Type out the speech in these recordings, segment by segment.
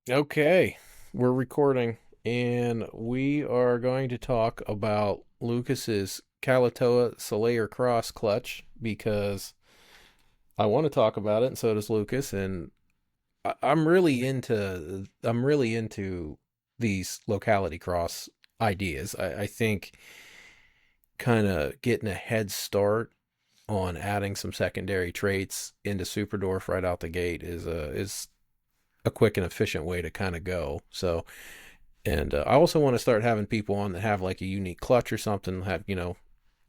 Okay, we're recording, and we are going to talk about Lucas's Kalatoa Solayer Cross clutch because I want to talk about it, and so does Lucas. And I'm really into these locality cross ideas. I think kind of getting a head start on adding some secondary traits into Super Dwarf right out the gate is a quick and efficient way to kind of go. So. And I also want to start having people on that have like a unique clutch or something,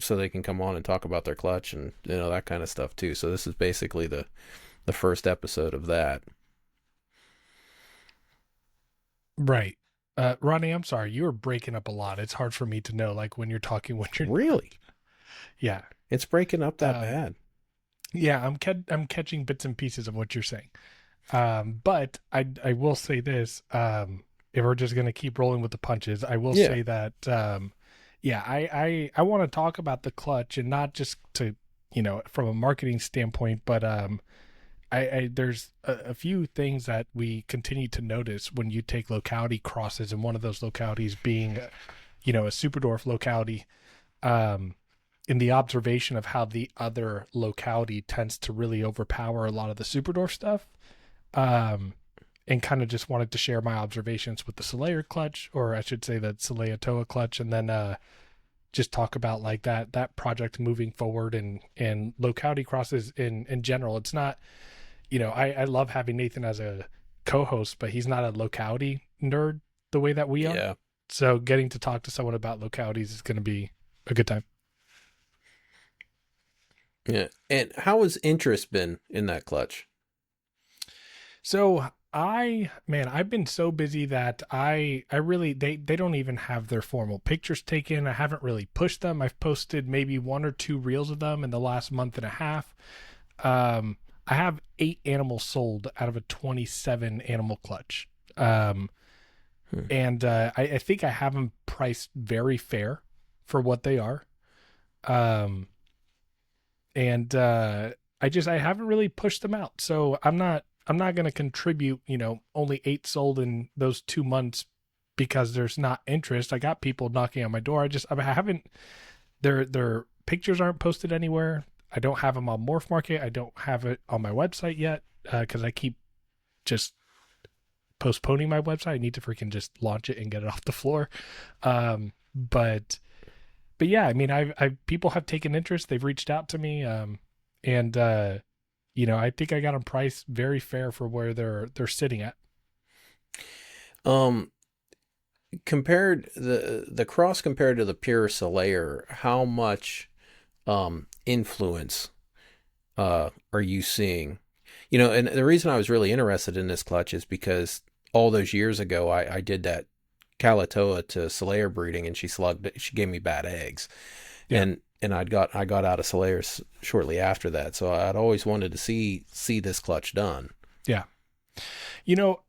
so they can come on and talk about their clutch and that kind of stuff too. So this is basically the first episode of that. Right. Ronnie, I'm sorry. You were breaking up a lot. It's hard for me to know, like, when you're talking, when you're not. Really, Yeah. it's breaking up that Um, bad. yeah, I'm catching bits and pieces of what you're saying. But I will say this, if we're just gonna keep rolling with the punches, I will Yeah. say that yeah, I want to talk about the clutch and not just to, from a marketing standpoint, but I there's a few things that we continue to notice when you take locality crosses, and one of those localities being, a super dwarf locality, um, in the observation of how the other locality tends to really overpower a lot of the super dwarf stuff. Um, and kind of just wanted to share my observations with the Solayer clutch, or I should say the Toa clutch, and then just talk about like that project moving forward and locality crosses in general. It's not, I love having Nathan as a co-host, but he's not a locality nerd the way that we are. Yeah. So getting to talk to someone about localities is going to be a good time. Yeah. And how has interest been in that clutch? So I've been so busy that I really, they don't even have their formal pictures taken. I haven't really pushed them. I've posted maybe one or two reels of them in the last month and a half. Um, I have 8 animals sold out of a 27 animal clutch. Um, Hmm. and I think I have them priced very fair for what they are. Um, and I haven't really pushed them out, so I'm not going to contribute. Only 8 sold in those 2 months because there's not interest. I got people knocking on my door. I haven't. Their pictures aren't posted anywhere. I don't have them on Morph Market. I don't have it on my website yet because I keep just postponing my website. I need to freaking just launch it and get it off the floor. But yeah, I mean, I people have taken interest. They've reached out to me, and I think I got them priced very fair for where they're sitting at. Um, compared the cross compared to the pure Solayer, how much influence are you seeing? And the reason I was really interested in this clutch is because all those years ago, I did that Kalatoa to Solayer breeding, and she gave me bad eggs, Yeah, and I got out of Solayers shortly after that. So I'd always wanted to see this clutch done. yeah. You know,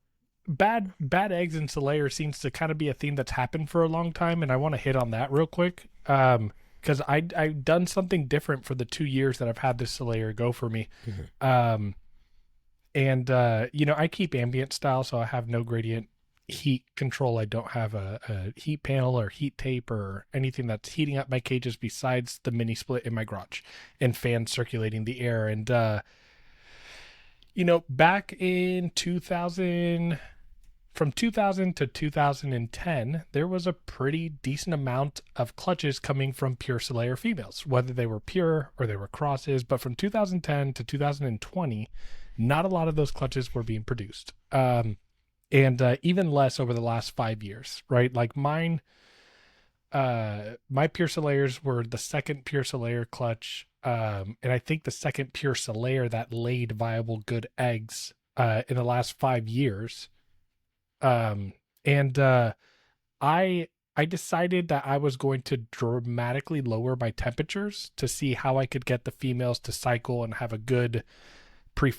bad eggs in Solayer seems to kind of be a theme that's happened for a long time, and I want to hit on that real quick. Because I've done something different for the 2 years that I've had this Solayer go for me. Mhm. Um, and I keep ambient style, so I have no gradient heat control. I don't have a heat panel or heat tape or anything that's heating up my cages besides the mini split in my garage and fans circulating the air. And back in 2000, from 2000 to 2010, there was a pretty decent amount of clutches coming from pure Solayer females, whether they were pure or they were crosses. But from 2010 to 2020, not a lot of those clutches were being produced. And even less over the last 5 years, right? Like mine, my pure Solayers were the second pure Solayer clutch, and I think the second pure Solayer that laid viable good eggs in the last 5 years. And I I decided that I was going to dramatically lower my temperatures to see how I could get the females to cycle and have a good pre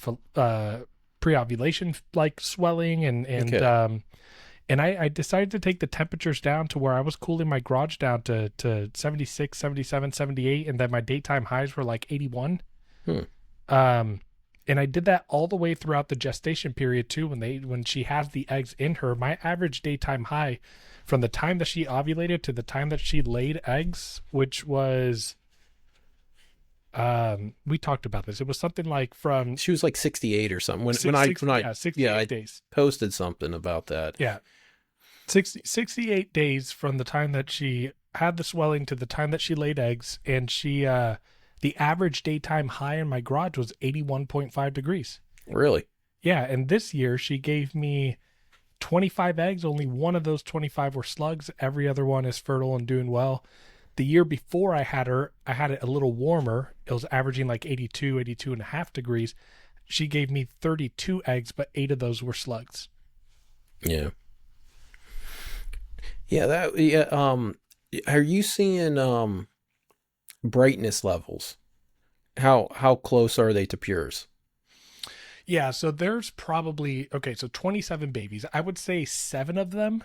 pre-ovulation like swelling Okay. and I decided to take the temperatures down to where I was cooling my garage down to 76, 77, 78, and then my daytime highs were like 81. Hmm. Um, And I did that all the way throughout the gestation period too. When she has the eggs in her, my average daytime high from the time that she ovulated to the time that she laid eggs, which was we talked about this. It was something like from She was like 68 or something. yeah, 68 I days. posted something about that. Yeah. 68 days from the time that she had the swelling to the time that she laid eggs, and she the average daytime high in my garage was 81.5 degrees. Really? Yeah, and this year she gave me 25 eggs. Only one of those 25 were slugs. Every other one is fertile and doing well. The year before I had her, I had it a little warmer. It was averaging like 82 and a half degrees. She gave me 32 eggs, but 8 of those were slugs. Yeah. Yeah, are you seeing brightness levels? How close are they to pures? Yeah, so there's probably so 27 babies. I would say 7 of them.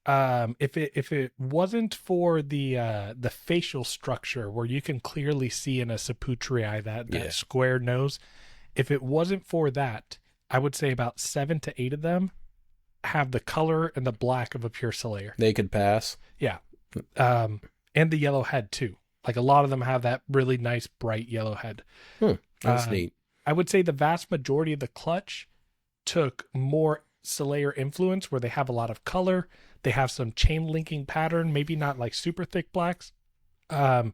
If it wasn't for the facial structure where you can clearly see in a saputrii that square nose, if it wasn't for that, I would say about 7 to 8 of them have the color and the black of a pure Solaire. They could pass. Yeah. And the yellow head too. Like a lot of them have that really nice bright yellow head. That's neat. I would say the vast majority of the clutch took more Solaire influence where they have a lot of color. They have some chain linking pattern, maybe not like super thick blacks. And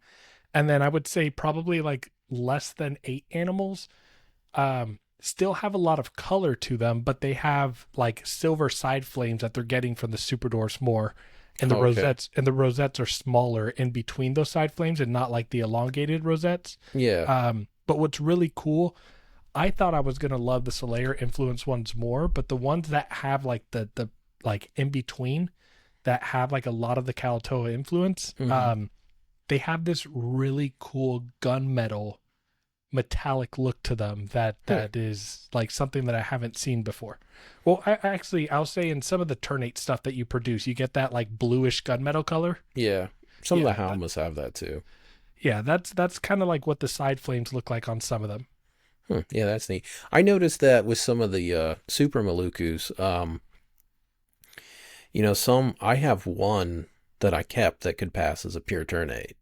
then I would say probably like less than 8 animals still have a lot of color to them, but they have like silver side flames that they're getting from the super dwarfs more. And the rosettes are smaller in between those side flames and not like the elongated rosettes. Yeah. But what's really cool, I thought I was gonna love the Solaire influence ones more, but the ones that have like the like in between that have like a lot of the Kalatoa influence, they have this really cool gunmetal metallic look to them that is like something that I haven't seen before. Well, I'll say in some of the ternate stuff that you produce, you get that like bluish gunmetal color. Yeah. Some of the Halmas have that too. Yeah, that's kind of like what the side flames look like on some of them. Yeah, that's neat. I noticed that with some of the super Malukus, I have one that I kept that could pass as a pure ternate.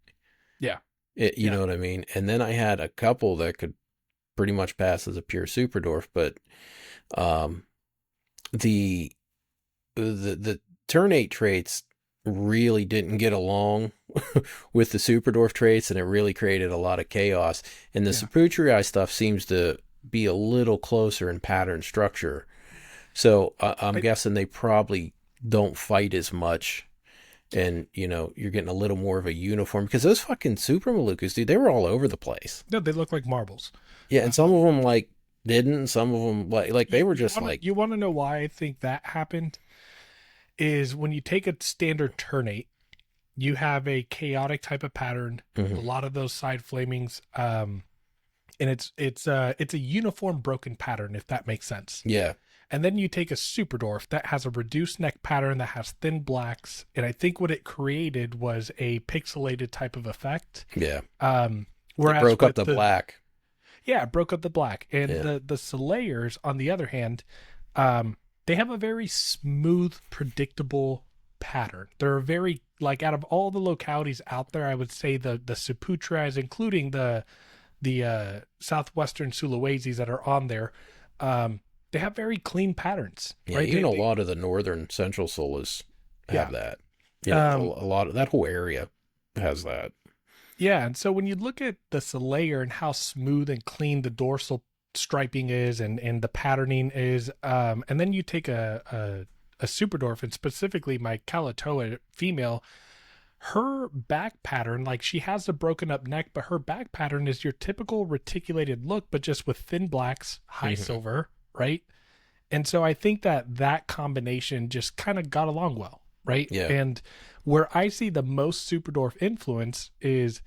Yeah. You know what I mean? And then I had a couple that could pretty much pass as a pure super dwarf, but the ternate traits really didn't get along with the super dwarf traits, and it really created a lot of chaos. And the saputrii stuff seems to be a little closer in pattern structure. So I'm guessing they probably don't fight as much. And, you're getting a little more of a uniform, because those fucking super Malukas, dude, they were all over the place. No, they look like marbles. Yeah, and some of them, didn't, and some of them, they were just You want to know why I think that happened? Is when you take a standard ternate, you have a chaotic type of pattern, a lot of those side flamings, and it's a uniform broken pattern, if that makes sense. Yeah. And then you take a super dwarf that has a reduced neck pattern that has thin blacks. And I think what it created was a pixelated type of effect. Yeah. Whereas it broke up the black. Yeah, it broke up the black. And the Solaires, on the other hand, they have a very smooth, predictable pattern. They're very, out of all the localities out there, I would say the Saputrais, including the southwestern Sulawesis that are on there, they have very clean patterns. Yeah, right? Even a lot of the northern central Sulas have that. Yeah, a lot of that whole area has that. Yeah, and so when you look at the Solaire and how smooth and clean the dorsal striping is and the patterning is, and then you take a super dwarf, and specifically my Kalatoa female, her back pattern, she has a broken up neck, but her back pattern is your typical reticulated look, but just with thin blacks, high silver, right? And so I think that combination just kind of got along well, right? Yeah. And where I see the most super dwarf influence is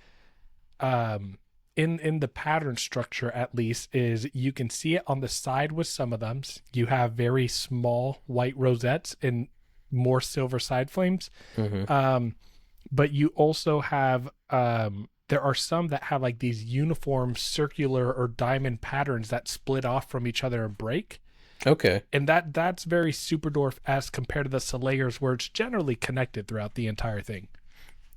in the pattern structure, at least, is you can see it on the side with some of them. You have very small white rosettes and more silver side flames. But you also have there are some that have like these uniform circular or diamond patterns that split off from each other and break. Okay. And that's very super dwarf as compared to the Solayers, where it's generally connected throughout the entire thing.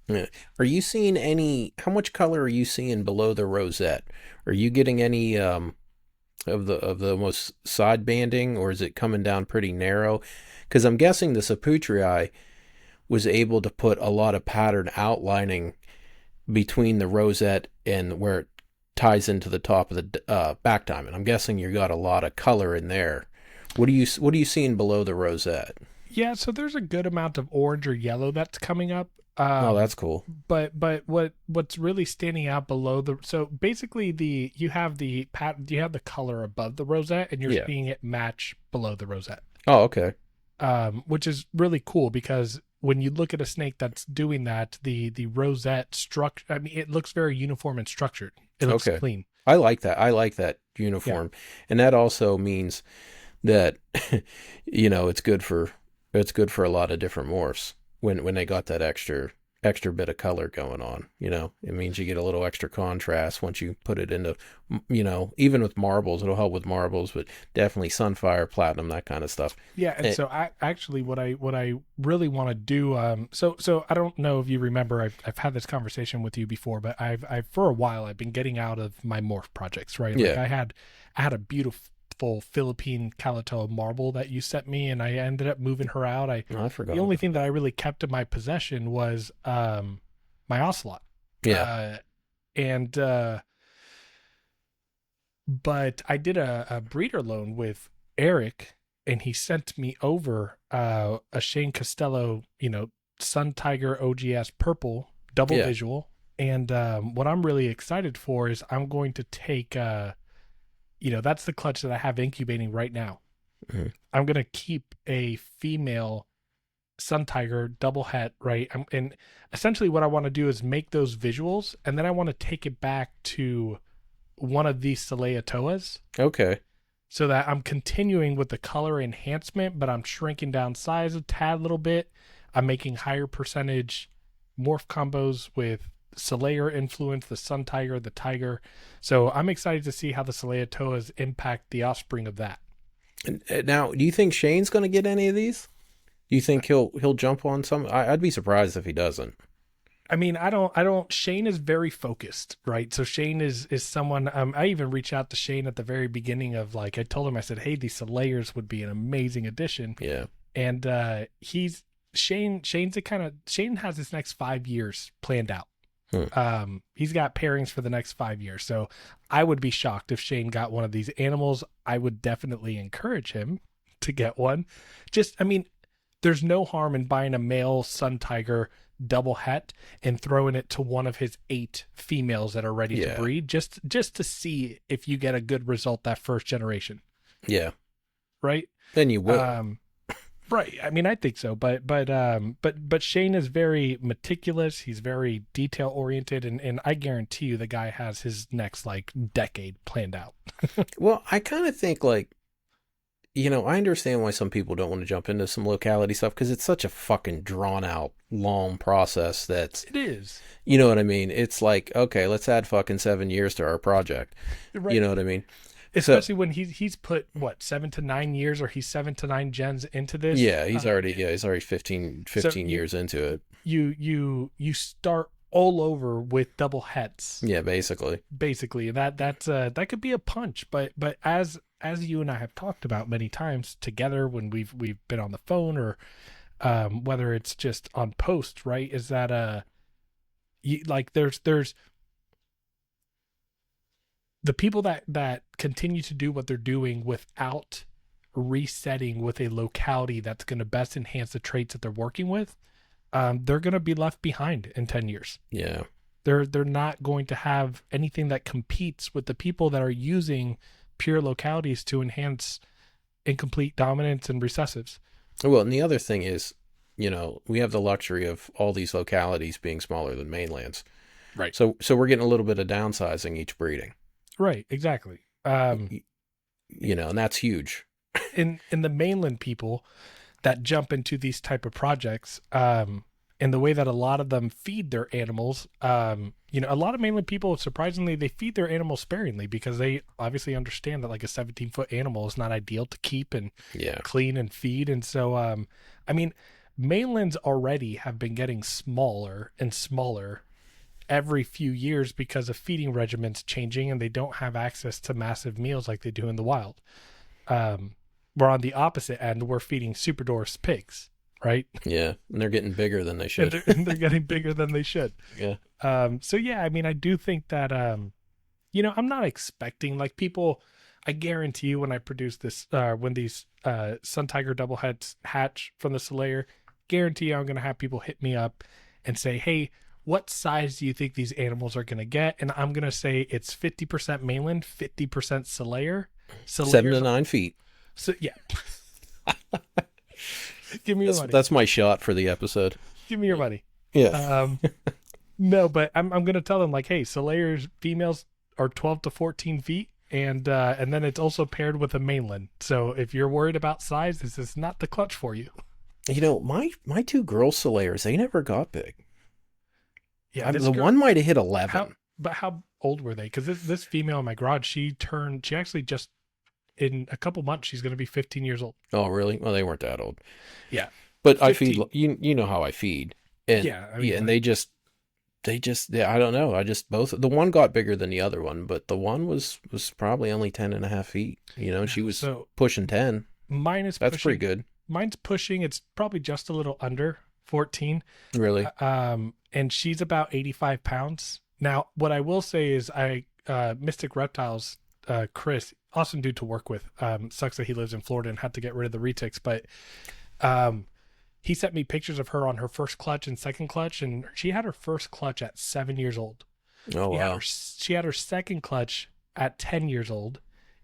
Yeah. Are you seeing any? How much color are you seeing below the rosette? Are you getting any of the most side banding, or is it coming down pretty narrow? Because I'm guessing the Saputrii was able to put a lot of pattern outlining between the rosette and where it ties into the top of the back diamond. I'm guessing you got a lot of color in there. What are you seeing below the rosette? Yeah, so there's a good amount of orange or yellow that's coming up. Oh, that's cool. But what's really standing out below the, so basically you have the color above the rosette, and you're Yeah. seeing it match below the rosette. Oh, okay. Which is really cool because when you look at a snake that's doing that, the rosette structure, I mean, it looks very uniform and structured. It looks Okay. clean. I like that. I like that Yeah. uniform. And that also means that it's good for a lot of different morphs when they got that extra bit of color going on. It means you get a little extra contrast once you put it into, even with marbles. It'll help with marbles, but definitely sunfire, platinum, that kind of stuff. Yeah, and so I actually what I really want to do, so I don't know if you remember, I've had this conversation with you before, but I've for a while I've been getting out of my morph projects, right? Like Yeah. I had a beautiful Philippine Calato marble that you sent me, and I ended up moving her out. Oh, I forgot The only about thing that I really kept in my possession was my ocelot. that. Yeah. And but I did a breeder loan with Eric, and he sent me over a Shane Costello, Sun Tiger OGS purple double Yeah. visual. And what I'm really excited for is I'm going to take that's the clutch that I have incubating right now. Mhm. I'm going to keep a female Sun Tiger double het, right? And essentially what I want to do is make those visuals, and then I want to take it back to one of these Toas, Okay. so that I'm continuing with the color enhancement, but I'm shrinking down size a tad little bit. I'm making higher percentage morph combos with Solayer influence, the Sun Tiger, the Tiger. So I'm excited to see how the Toas impact the offspring of that. And now, do you think Shane's going to get any of these? Do you think he'll jump on some? I'd be surprised if he doesn't. I mean, I don't, Shane is very focused, right? So Shane is someone, I even reached out to Shane at the very beginning of, like, I told him, I said, hey, these Solayers would be an amazing addition. Yeah. And Shane has his next 5 years planned out. He's got pairings for the next 5 years. So I would be shocked if Shane got one of these animals. I would definitely encourage him to get one. I mean, there's no harm in buying a male Sun Tiger double het and throwing it to one of his 8 females that are ready to breed, just to see if you get a good result that first generation. Yeah. Right? Then you will. Right. I mean, I think so, but Shane is very meticulous. He's very detail oriented, and I guarantee you the guy has his next like decade planned out. Well, I kind of think like, I understand why some people don't want to jump into some locality stuff because it's such a fucking drawn out, long process It is. You know what I mean? It's like, okay, let's add fucking 7 years to our project. Right. You know what I mean? Especially when he's put what 7 to 9 years, or he's 7 to 9 gens into this. Yeah, he's already 15 years into it. You start all over with double hets. Yeah, basically. That could be a punch, but as you and I have talked about many times together when we've been on the phone, or whether it's just on post, right? Is that there's the people that continue to do what they're doing without resetting with a locality that's going to best enhance the traits that they're working with, they're going to be left behind in 10 years. Yeah. They're not going to have anything that competes with the people that are using pure localities to enhance incomplete dominance and recessives. Well, and the other thing is, we have the luxury of all these localities being smaller than mainlands. Right. So we're getting a little bit of downsizing each breeding. Right, exactly. And that's huge. In the mainland people that jump into these type of projects, and the way that a lot of them feed their animals, a lot of mainland people, surprisingly, they feed their animals sparingly because they obviously understand that like a 17-foot animal is not ideal to keep and Yeah. clean and feed. And so, I mean, mainlands already have been getting smaller and smaller every few years because of feeding regimens changing, and they don't have access to massive meals like they do in the wild. We're on the opposite end. We're feeding super dwarfs pigs, right? Yeah. And they're getting bigger than they And should. they're getting bigger than they should. Yeah. So yeah, I mean, I do think that, I'm not expecting like people, I guarantee you when I produce this, when these, sun tiger double heads hatch from the Slayer, guarantee I'm going to have people hit me up and say, hey, what size do you think these animals are going to get? And I'm going to say it's 50% mainland, 50% Slayer. 7 to 9 feet. So yeah, give me your money. That's my shot for the episode. Give me your money. Yeah. No, but I'm gonna tell them like, hey, Solayer's females are 12 to 14 feet, and then it's also paired with a mainland. So if you're worried about size, this is not the clutch for you. My two girl Solayers, they never got big. Yeah, The one might have hit 11. How old were they? Because this female in my garage, she actually just in a couple months she's gonna be 15 years old. Oh, really? Well, they weren't that old. Yeah, But 15. I feed, you know how I feed. And Yeah, I mean, and they just, yeah, I don't know. The one got bigger than the other one, but the one was probably only 10.5 feet. She was pushing 10. Mine is That's pushing, pretty good. Mine's pushing. It's probably just a little under 14. Really? And she's about 85 pounds. Now, what I will say is Mystic Reptiles, Chris, awesome dude to work with. Sucks that he lives in Florida and had to get rid of the retics, but he sent me pictures of her on her first clutch and second clutch, and she had her first clutch at 7 years old. Oh, wow. She had her second clutch at 10 years old,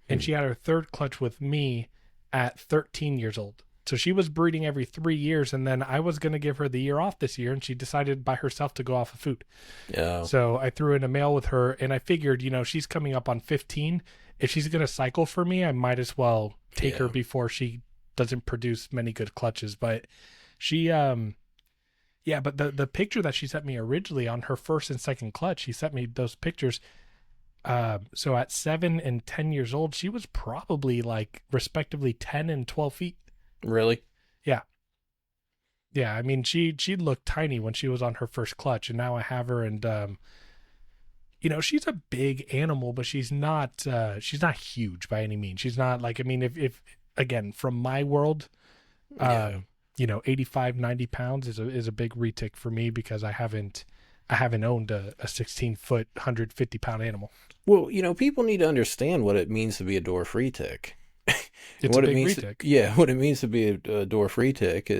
and she had her third clutch with me at 13 years old. So she was breeding every 3 years, and then I was going to give her the year off this year, and she decided by herself to go off of food. Yeah. So I threw in a male with her, and I figured, she's coming up on 15. If she's going to cycle for me, I might as well take her before she doesn't produce many good clutches. But she, but the picture that she sent me originally on her first and second clutch, she sent me those pictures. So at 7 and 10 years old, she was probably like respectively 10 and 12 feet. Really? Yeah. Yeah. I mean, she looked tiny when she was on her first clutch, and now I have her, and, she's a big animal, but she's not huge by any means. She's not like, I mean, if again, from my world, 85, 90 pounds is a big retic for me because I haven't owned a 16-foot, 150-pound animal. Well, people need to understand what it means to be a dwarf retic. It's what a it big means retic. What it means to be a dwarf retic,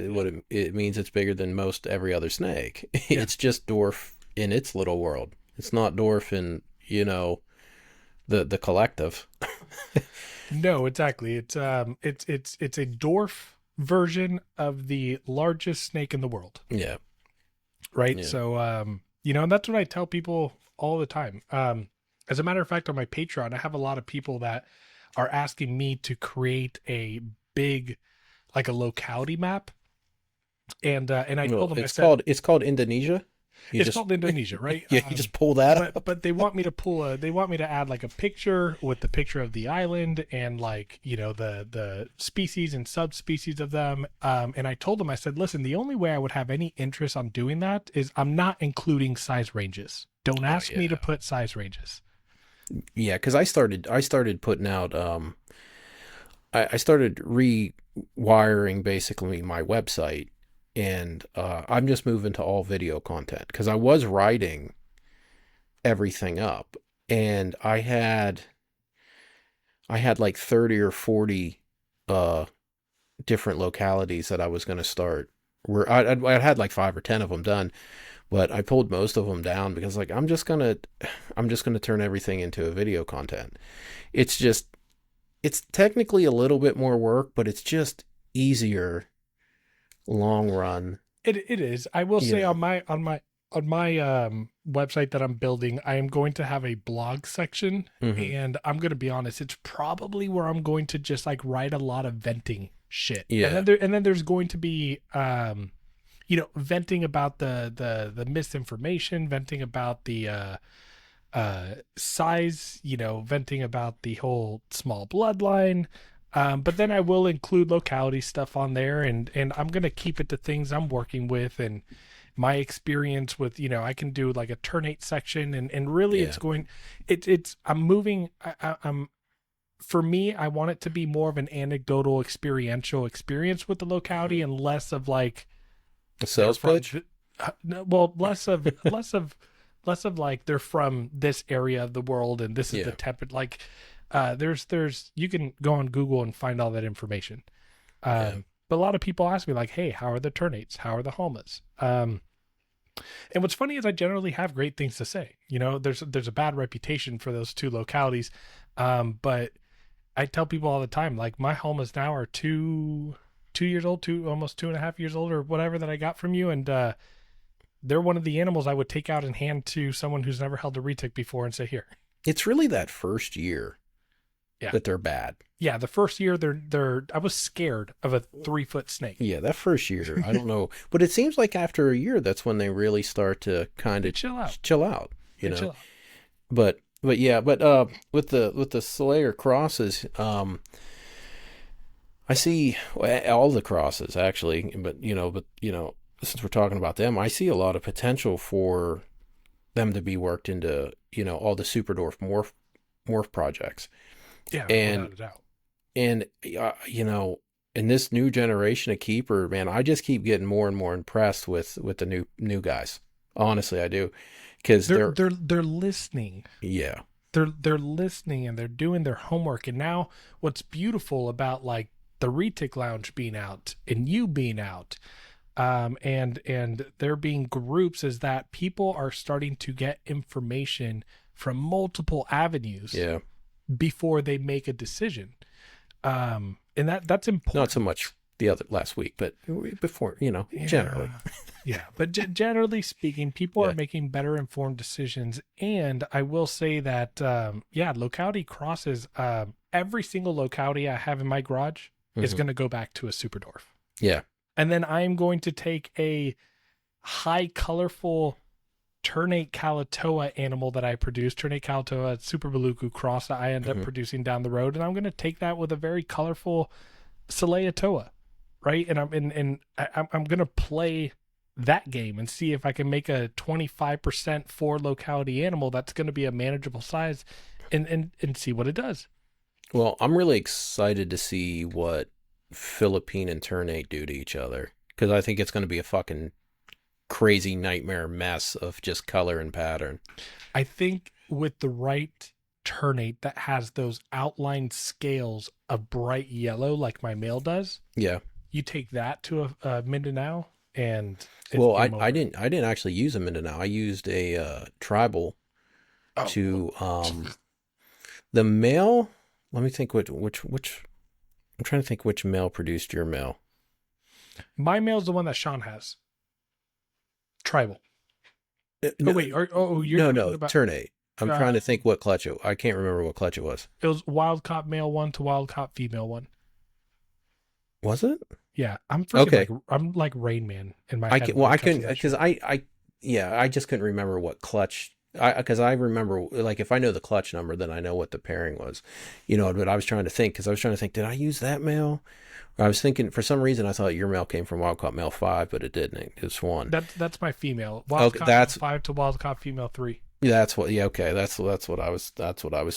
it means it's bigger than most every other snake. Yeah. It's just dwarf in its little world. It's not dwarf in, the collective. No, exactly. It's a dwarf version of the largest snake in the world. Yeah. Right. Yeah. So, and that's what I tell people all the time. As a matter of fact, on my Patreon, I have a lot of people that are asking me to create a big, like a locality map. And I told them, it's called Indonesia. It's called Indonesia, right? Yeah, you just pull that up. But they want me to they want me to add like a picture with the picture of the island and like, the species and subspecies of them. And I told them, I said, listen, the only way I would have any interest on doing that is I'm not including size ranges. Don't ask me to put size ranges. Yeah, because I started putting out, I started rewiring basically my website, and I'm just moving to all video content because I was writing everything up, and I had like 30 or 40 different localities that I was going to start. Where I had like 5 or 10 of them done, but I pulled most of them down because like I'm just gonna turn everything into a video content. It's technically a little bit more work, but it's just easier long run. It is. I will say on my website that I'm building, I am going to have a blog section, and I'm going to be honest, it's probably where I'm going to just like write a lot of venting shit. Yeah. And then there's going to be venting about the misinformation, venting about the size, venting about the whole small bloodline. But then I will include locality stuff on there, and I'm gonna keep it to things I'm working with and my experience with. I can do like a ternate section, and really Yeah. it's going. It's I'm moving. I'm For me, I want it to be more of an anecdotal, experiential experience with the locality, and less of like A they're sales from. pitch? No, well, less of like they're from this area of the world, and this is the Yeah. temperate. Like, there's you can go on Google and find all that information. Yeah. But a lot of people ask me like, hey, how are the ternates? How are the homas? And what's funny is I generally have great things to say. There's a bad reputation for those two localities, but I tell people all the time, like my homas now are 2 years old, almost 2.5 years old, or whatever that I got from you, and they're one of the animals I would take out and hand to someone who's never held a retic before and say, here. It's really that first year Yeah. that they're bad. Yeah, the first year I was scared of a 3-foot snake. Yeah, that first year, I don't know, but it seems like after a year, that's when they really start to kind They of chill out. chill out, They chill out. But yeah, with the Slayer crosses, I see all the crosses actually, but since we're talking about them, I see a lot of potential for them to be worked into all the super dwarf morph projects, Yeah, and without a doubt. and in this new generation of keeper, man, I just keep getting more and more impressed with the new guys. Honestly, I do, because They're listening. yeah. They're listening and they're doing their homework. And now what's beautiful about like the Retic Lounge being out and you being out, and there being groups, is that people are starting to get information from multiple avenues Yeah. before they make a decision. And that's important. Not so much the other last week, but before, generally. Yeah, but generally speaking, people Yeah. are making better informed decisions. And I will say that, locality crosses. Every single locality I have in my garage is Mhm. going to go back to a super dwarf. Yeah. And then I am going to take a high colorful ternate Kalatoa animal that I produced, ternate Kalatoa super Beluku cross that I end up Mhm. producing down the road, and I'm going to take that with a very colorful Selective, right? And I'm going to play that game and see if I can make a 25% for locality animal that's going to be a manageable size, and see what it does. Well, I'm really excited to see what Philippine and Ternate do to each other, because I think it's going to be a fucking crazy nightmare mess of just color and pattern. I think with the right ternate that has those outlined scales of bright yellow like my male does, Yeah. you take that to a Mindanao and it's Well, game I over. didn't actually use a Mindanao. I used a tribal Oh, to the male. Let me think which I'm trying to think which male produced your male. my male's the one that Sean has. Tribal. No, Wait. You're no, talking about Ternate. I'm uh, trying to think what clutch I can't remember what clutch it was. it was wild caught male one to wild caught female one. Was it? Yeah, I'm freaking Okay. I'm like Rain Man in my I head. can, when well, it I comes to couldn't that because shit. I just couldn't remember what clutch. Because I remember, like, if I know the clutch number, then I know what the pairing was, But I was trying to think, did I use that male? Or I was thinking, for some reason, I thought your male came from Wild Caught Male 5, but it didn't. It was 1. That's my female. Wild Okay, caught that's 5 to wild caught female 3. that's what. Yeah, okay, that's what I was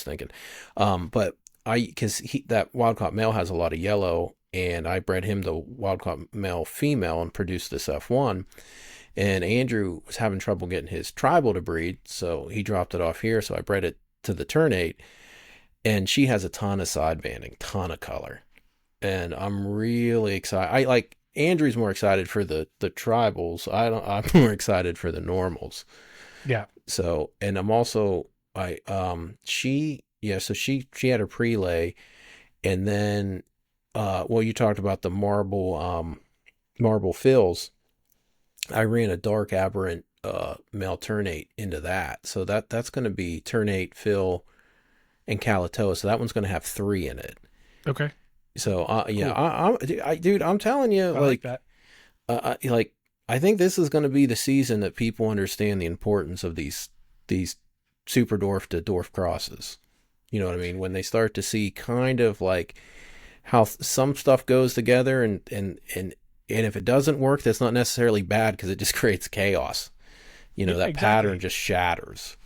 thinking. But because that Wild Caught Male has a lot of yellow, and I bred him the Wild Caught Male female and produced this F1. And Andrew was having trouble getting his tribal to breed, so he dropped it off here. So I bred it to the Ternate, and she has a ton of side banding, ton of color, and I'm really excited. I like Andrew's more excited for the tribals. I'm more excited for the normals. Yeah. So, and I'm also so she had her prelay, and then you talked about the marble fills. I ran a dark aberrant male ternate into that. So that's going to be ternate, fill, and Kalatoa. So that one's going to have 3 in it. Okay. So yeah, Cool. dude, I'm telling you, I like that. like I think this is going to be the season that people understand the importance of these super dwarf to dwarf crosses. You know what I mean? When they start to see kind of like how some stuff goes together, and if it doesn't work, that's not necessarily bad because it just creates chaos. You know, Yeah, that pattern exactly. just shatters.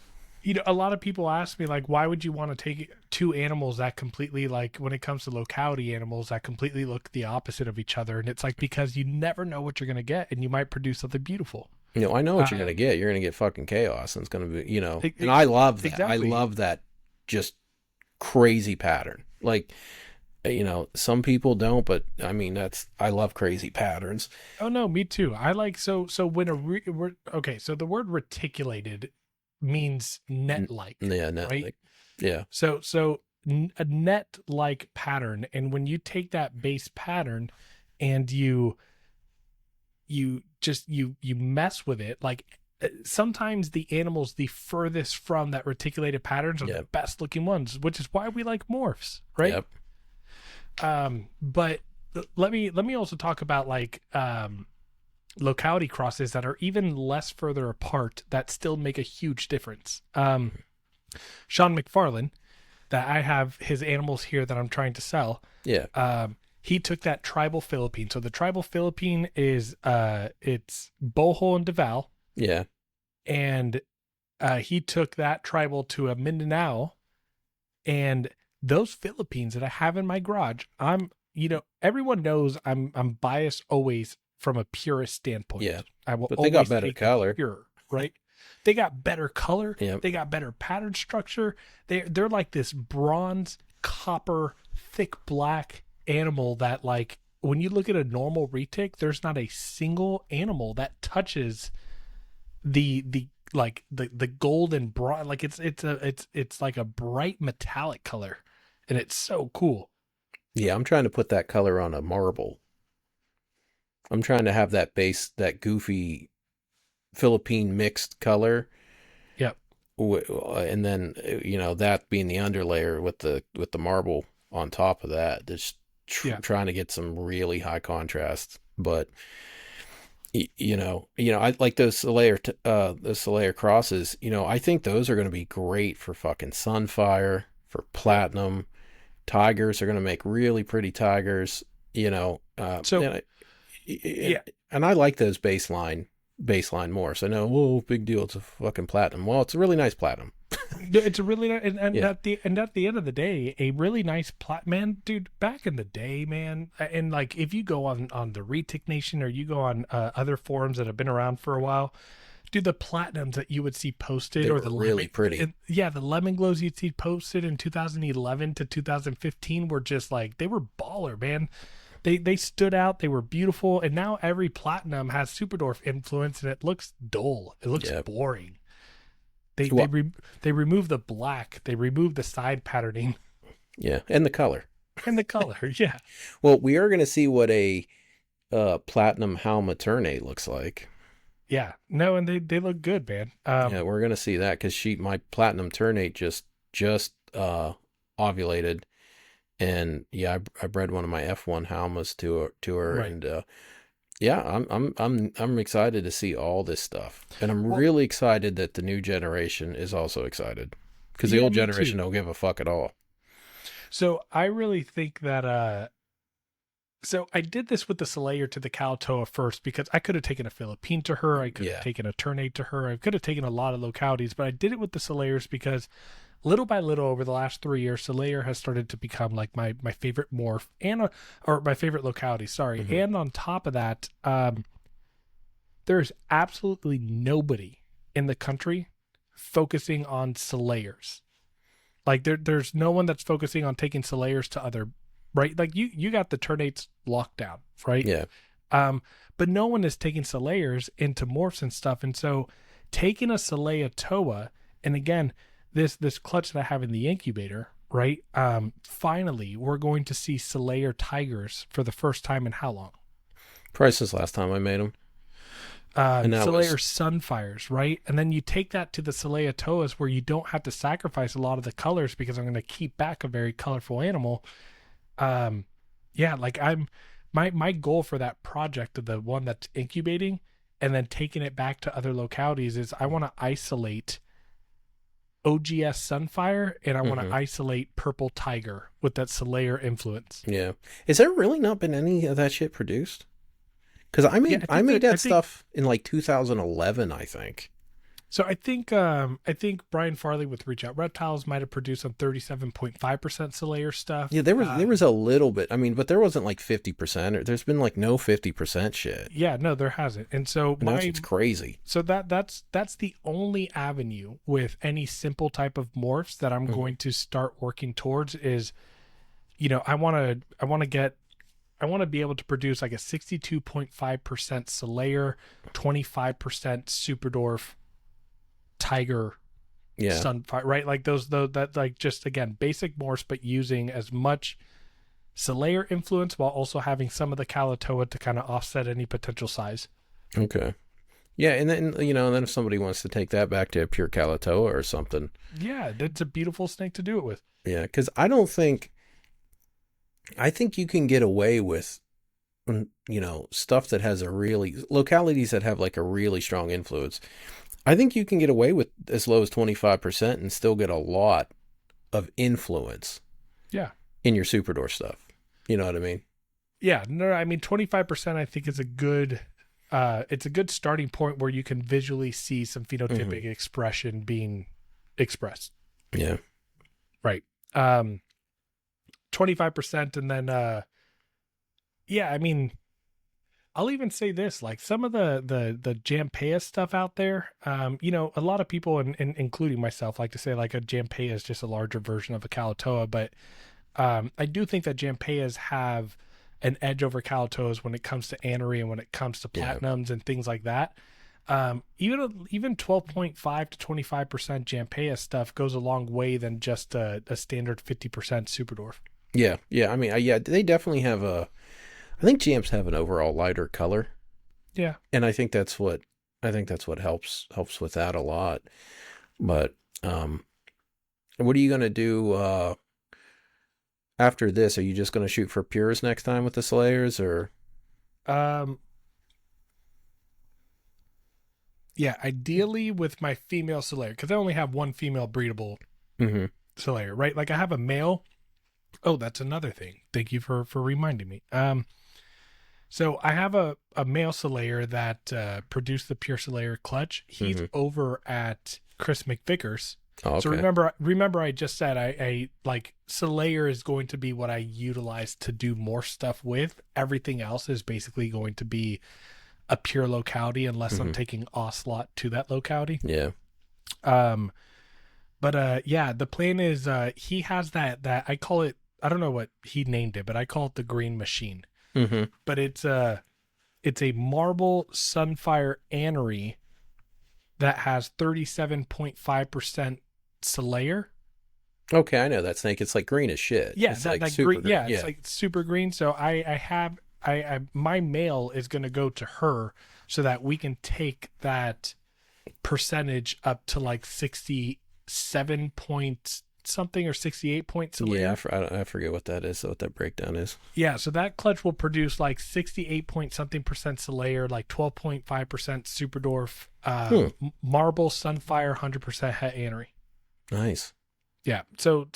A lot of people ask me, like, why would you want to take two animals that completely, like, when it comes to locality animals that completely look the opposite of each other? And it's like, because you never know what you're going to get, and you might produce something beautiful. You know, I know what you're gonna Um, get. You're gonna get fucking chaos, and it's gonna be, you know. e- And e- I love that. I exactly. love that, just crazy pattern. Like, you know, some people don't, but I mean, I love crazy patterns. Oh no, me too. I like so when okay, so the word reticulated means net-like, Yeah, right? like, yeah, A net-like pattern, and when you take that base pattern and you mess with it, like sometimes the animals the furthest from that reticulated patterns are the yeah, best looking ones, which is why we like morphs, right? yep, But let me also talk about like locality crosses that are even less further apart that still make a huge difference. Sean McFarlane, that I have his animals here that I'm trying to sell. yeah, He took that tribal Philippine. So the tribal Philippine is it's Boho and Deval, yeah, and he took that tribal to a Mindanao, and those Philippines that I have in my garage, everyone knows I'm biased always from a purist yeah. standpoint. I will But they got always better take the color. pure, right? They got better color, Yep, they got better pattern structure. They're like this bronze, copper, thick black animal that, like, when you look at a normal retic, there's not a single animal that touches the like the gold and broad, like it's like a bright metallic color, and it's so cool. yeah. I'm trying to put that color on a marble. I'm trying to have that base, that goofy Philippine mixed color, Yep. and then you know that being the underlayer with the marble on top of that. Just Yeah. trying to get some really high contrast, but I like those Solaire crosses. You know, I think those are going to be great for fucking Sunfire, for Platinum. Tigers are going to make really pretty tigers. You know, So and, yeah, and I like those baseline more. So no, whoa, big deal. It's a fucking platinum. Well, it's a really nice platinum. it's a really and Yeah, at the end of the day, a really nice plot, man, dude. Back in the day, man, and like if you go on the Retic Nation, or you go on other forums that have been around for a while, dude, the platinums that you would see posted, they or were really pretty. the lemon glows you'd see posted in 2011 to 2015 were just like, they were baller, man. They stood out. They were beautiful, and now every platinum has Superdorf influence, and it looks dull. It looks Yeah. boring. They they Well, re, they remove the black. They remove the side patterning yeah, and the color. and the color. Yeah, Well, we are going to see what a platinum Halmaterne looks like. yeah. No, and they look good, man. Yeah, we're going to see that because my platinum ternate just ovulated, and yeah, I bred one of my F1 Halmas to her, Right. and yeah, I'm excited to see all this stuff, and I'm Well, really excited that the new generation is also excited because the yeah, old me generation too. don't give a fuck at all. So I really think that so I did this with the Slayer to the Kalatoa first, because I could have taken a Philippine to her, I could have Yeah, taken a Ternate to her, I could have taken a lot of localities, but I did it with the Slayers because little by little over the last 3 years, Slayer has started to become like my favorite morph, or my favorite locality. Sorry, hmm, and on top of that, there's absolutely nobody in the country focusing on Slayers. Like there's no one that's focusing on taking Slayers to other, right? Like you got the Ternates locked down, right? yeah. Um, but no one is taking Salayers into morphs and stuff. And so taking a Salaya Toa, and again, this clutch that I have in the incubator, right? Finally we're going to see Salayer Tigers for the first time in how long? Priceless last time I made them, and that Salayer was Sunfires, right? And then you take that to the Salaya Toas, where you don't have to sacrifice a lot of the colors, because I'm going to keep back a very colorful animal. Yeah, like my goal for that project, of the one that's incubating, and then taking it back to other localities is I want to isolate OGS Sunfire and I want to Mm-hmm. isolate Purple Tiger with that Solaire influence. Yeah. Is there really not been any of that shit produced? Because I Yeah, made I made that stuff in like 2011, I think. so. I think Brian Farley with Reach Out Reptiles might have produced some 37.5% Solaire stuff. Yeah, there was a little bit. I mean, but there wasn't like 50%, or there's been like no 50% shit. Yeah, no, there hasn't. And so And that's what's crazy. so that's the only avenue with any simple type of morphs that I'm Mhm. going to start working towards is, I want to be able to produce like a 62.5% Solaire, 25% Super Dwarf, Tiger, Yeah. Sunfire, right? Like that like just again basic morphs, but using as much Solaire influence while also having some of the Kalatoa to kind of offset any potential size. Okay. Yeah, and then then if somebody wants to take that back to a pure Kalatoa or something. Yeah, that's a beautiful snake to do it with. Yeah, because I think you can get away with stuff that has a really localities that have like a really strong influence. I think you can get away with as low as 25% and still get a lot of influence Yeah. in your Superdoor stuff. You know what I mean? Yeah, no, I mean 25% I think is a good it's a good starting point where you can visually see some phenotypic expression being expressed. Yeah. Right. 25% and then yeah, I mean I'll even say this, like some of the Jampea stuff out there, a lot of people and including myself like to say like a Jampea is just a larger version of a Kalatoa, but I do think that Jampeas have an edge over Kalatoas when it comes to anery and when it comes to platinums and things like that. Even 12.5 to 25% Jampea stuff goes a long way than just a standard 50% Super Dwarf. Yeah. Yeah. I mean, yeah, they definitely have I think GMs have an overall lighter color. Yeah. And I think that's what helps with that a lot. But what are you going to do after this? Are you just going to shoot for pures next time with the Slayers, or? Yeah, ideally with my female Solaire, because I only have one female breedable Mm-hmm. Solaire, right? Like I have a male. Oh, that's another thing. Thank you for reminding me. So I have a male Solaire that produced the pure Solaire clutch. He's over at Chris McVickers. Oh, okay. So remember I just said I like Solaire is going to be what I utilize to do more stuff with. Everything else is basically going to be a pure locality unless I'm taking Ocelot to that locality. Yeah. But yeah, the plan is he has that I call it, I don't know what he named it, but I call it the green machine. Mm-hmm. But it's a marble Sunfire anery that has 37.5% Solaire. Okay, I know that snake. It's like green as shit. Yeah, it's that like super green. green. Yeah, it's like super green. So I my male is going to go to her so that we can take that percentage up to like 67 point something or 68 point Solaire. Yeah, I forget what that is, what that breakdown is. Yeah, so that clutch will produce like 68 point something percent Solaire, like 12.5% Super Dwarf, marble Sunfire, 100% het anery. Nice. Yeah, so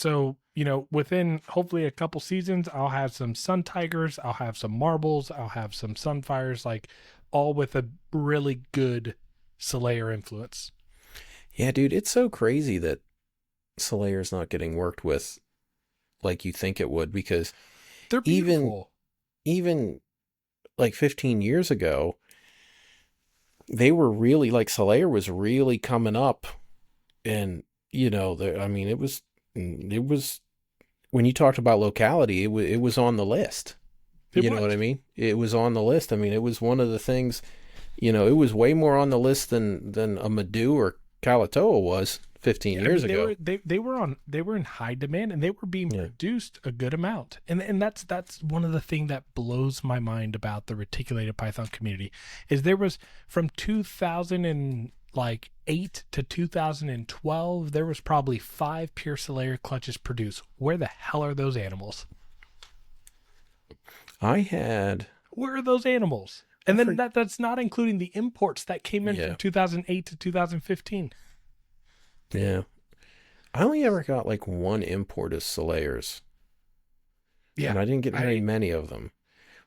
within hopefully a couple seasons, I'll have some Sun Tigers, I'll have some marbles, I'll have some Sunfires, like all with a really good Solaire influence. Yeah, dude, it's so crazy that Solayer's not getting worked with like you think it would, because they're beautiful. Even like 15 years ago, they were really like Solayer was really coming up, and I mean, it was when you talked about locality, it was on the list. You know what I mean? It was on the list. I mean, it was one of the things. It was way more on the list than a Madu or Kalatoa was 15 years ago. They were in high demand, and they were being produced a good amount. And that's one of the things that blows my mind about the reticulated python community is there was from 2008 to 2012, there was probably 5 pure Solaire clutches produced. Where the hell are those animals? Where are those animals? And then that's not including the imports that came in from Yeah. 2008 to 2015. Yeah. I only ever got like one import of Solayers, and Yeah. I didn't get very I many of them.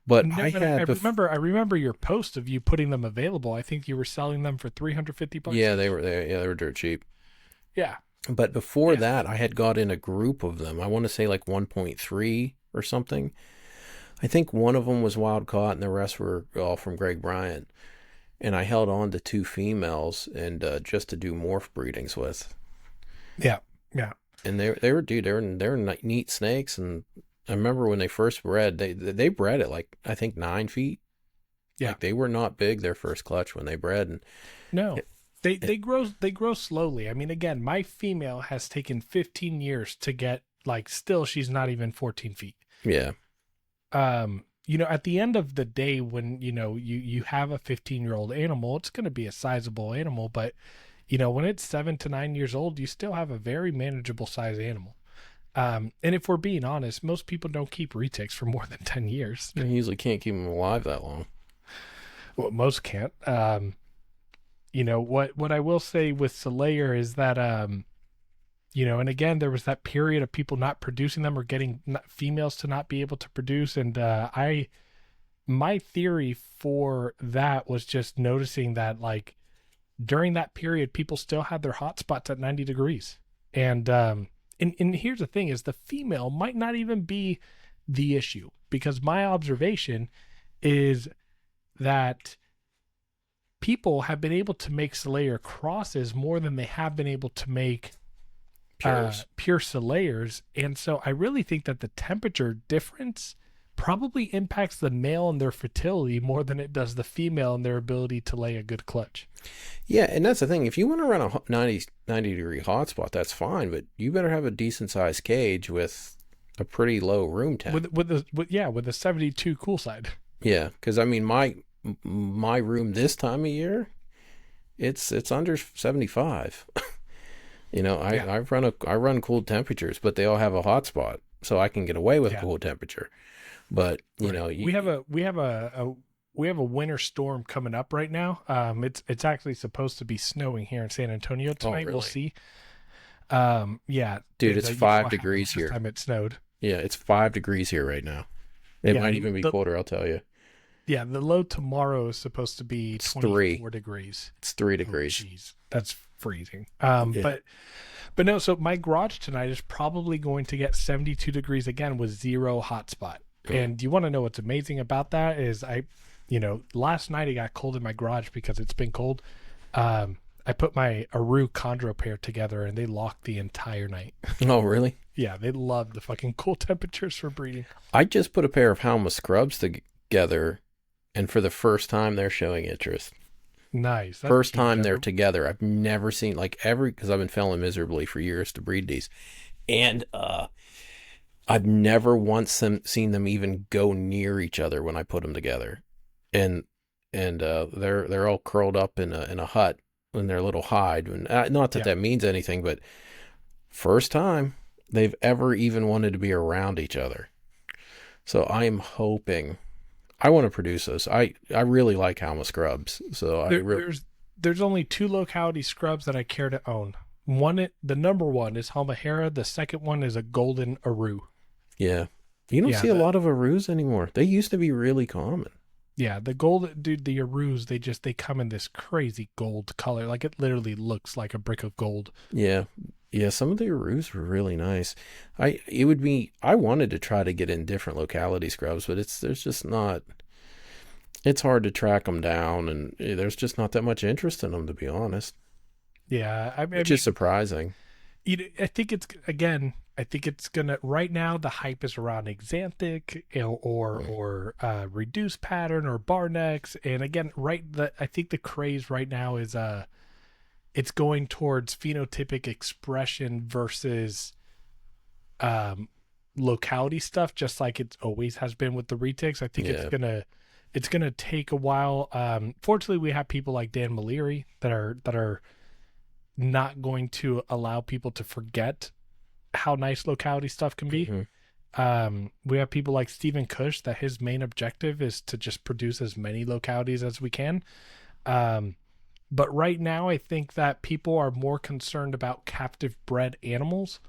But no, I and I had remember your post of you putting them available. I think you were selling them for $350 yeah, each. they were dirt cheap. Yeah. But before Yeah. that, I had got in a group of them. I want to say like 1.3 or something. I think one of them was wild caught, and the rest were all from Greg Bryant. And I held on to two females and just to do morph breedings with. Yeah. Yeah. And they were neat snakes. And I remember when they first bred, they bred at like I think 9 feet. Yeah. Like they were not big their first clutch when they bred. And No. it, They grow slowly. I mean, again, my female has taken 15 years to get, like, still she's not even 14 feet. yeah, At the end of the day, when you have a 15-year-old animal, it's going to be a sizable animal, but when it's 7 to 9 years old, you still have a very manageable size animal. And if we're being honest, most people don't keep retics for more than 10 years. you usually can't keep them alive that long. Well, most can't. What I will say with Solayer is that and again, there was that period of people not producing them or getting females to not be able to produce, and my theory for that was just noticing that, like, during that period, people still had their hot spots at 90 degrees, and here's the thing: is the female might not even be the issue, because my observation is that people have been able to make Solayer crosses more than they have been able to make pure Solayers. And so I really think that the temperature difference probably impacts the male and their fertility more than it does the female and their ability to lay a good clutch. Yeah, and that's the thing. If you want to run a 90 degree hotspot, that's fine, but you better have a decent sized cage with a pretty low room temp. With a 72 cool side. Yeah, because I mean my room this time of year, it's under 75. I run cool temperatures, but they all have a hotspot, so I can get away with a cool temperature. But we have a winter storm coming up right now. It's actually supposed to be snowing here in San Antonio tonight. Really? We'll see. Dude, it's 5 degrees here. Time it snowed. Yeah, it's 5 degrees here right now. It might even be colder, I'll tell you. Yeah, the low tomorrow is supposed to be 24 degrees. It's 3 degrees. Jeez, that's freezing. But no. So my garage tonight is probably going to get 72 degrees again with zero hotspot. And you want to know what's amazing about that is last night it got cold in my garage because it's been cold. I put my Aru chondro pair together and they locked the entire night. Oh, really? Yeah, they love the fucking cool temperatures for breeding. I just put a pair of Halma scrubs together, and for the first time they're showing interest. Nice. First time they're together. I've never seen because I've been failing miserably for years to breed these. And I've never once seen them even go near each other when I put them together. And they're all curled up in a hut in their little hide. And not that that means anything, but first time they've ever even wanted to be around each other. So I am hoping. I want to produce those. I really like Halma scrubs. So there's only 2 locality scrubs that I care to own. The number one is Halmahera. The second one is a golden Aru. Yeah, you don't see a lot of Arus anymore. They used to be really common. Yeah, the gold, dude. The Arus, they come in this crazy gold color. Like, it literally looks like a brick of gold. Yeah. Yeah, some of the Arus were really nice. I wanted to try to get in different locality scrubs, but there's just not. It's hard to track them down, and there's just not that much interest in them, to be honest. Yeah, which is surprising. I think it's gonna. Right now, the hype is around Xanthic or reduced pattern or bar necks, and again, I think the craze right now is it's going towards phenotypic expression versus locality stuff, just like it always has been with the retics. I think it's gonna take a while. Fortunately, we have people like Dan Maliri that are not going to allow people to forget how nice locality stuff can be. We have people like Stephen Cush that his main objective is to just produce as many localities as we can. Um, but right now, I think that people are more concerned about captive bred animals,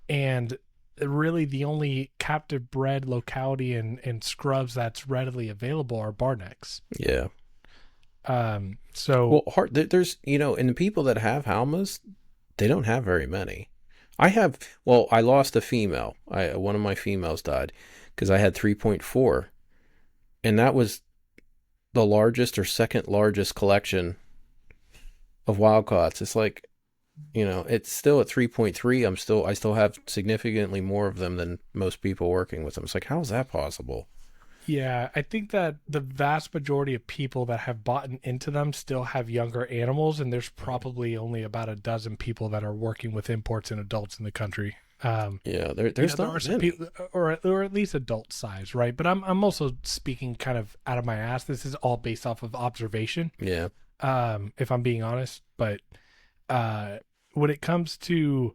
and really the only captive bred locality in scrubs that's readily available are barnecks. Yeah. So Well, there's, and the people that have Halmas, they don't have very many. I have, well, I lost a female. One of my females died because I had 3.4, and that was the largest or second largest collection of wild caughts. It's like, it's still at 3.3. I still have significantly more of them than most people working with them. It's like, how is that possible? yeah, I think that the vast majority of people that have bought into them still have younger animals, and there's probably only about a dozen people that are working with imports and adults in the country. Yeah, Yeah, there's there are not some many. people, or at least adult size, right? But I'm also speaking kind of out of my ass. This is all based off of observation, Yeah. if I'm being honest. But uh, when it comes to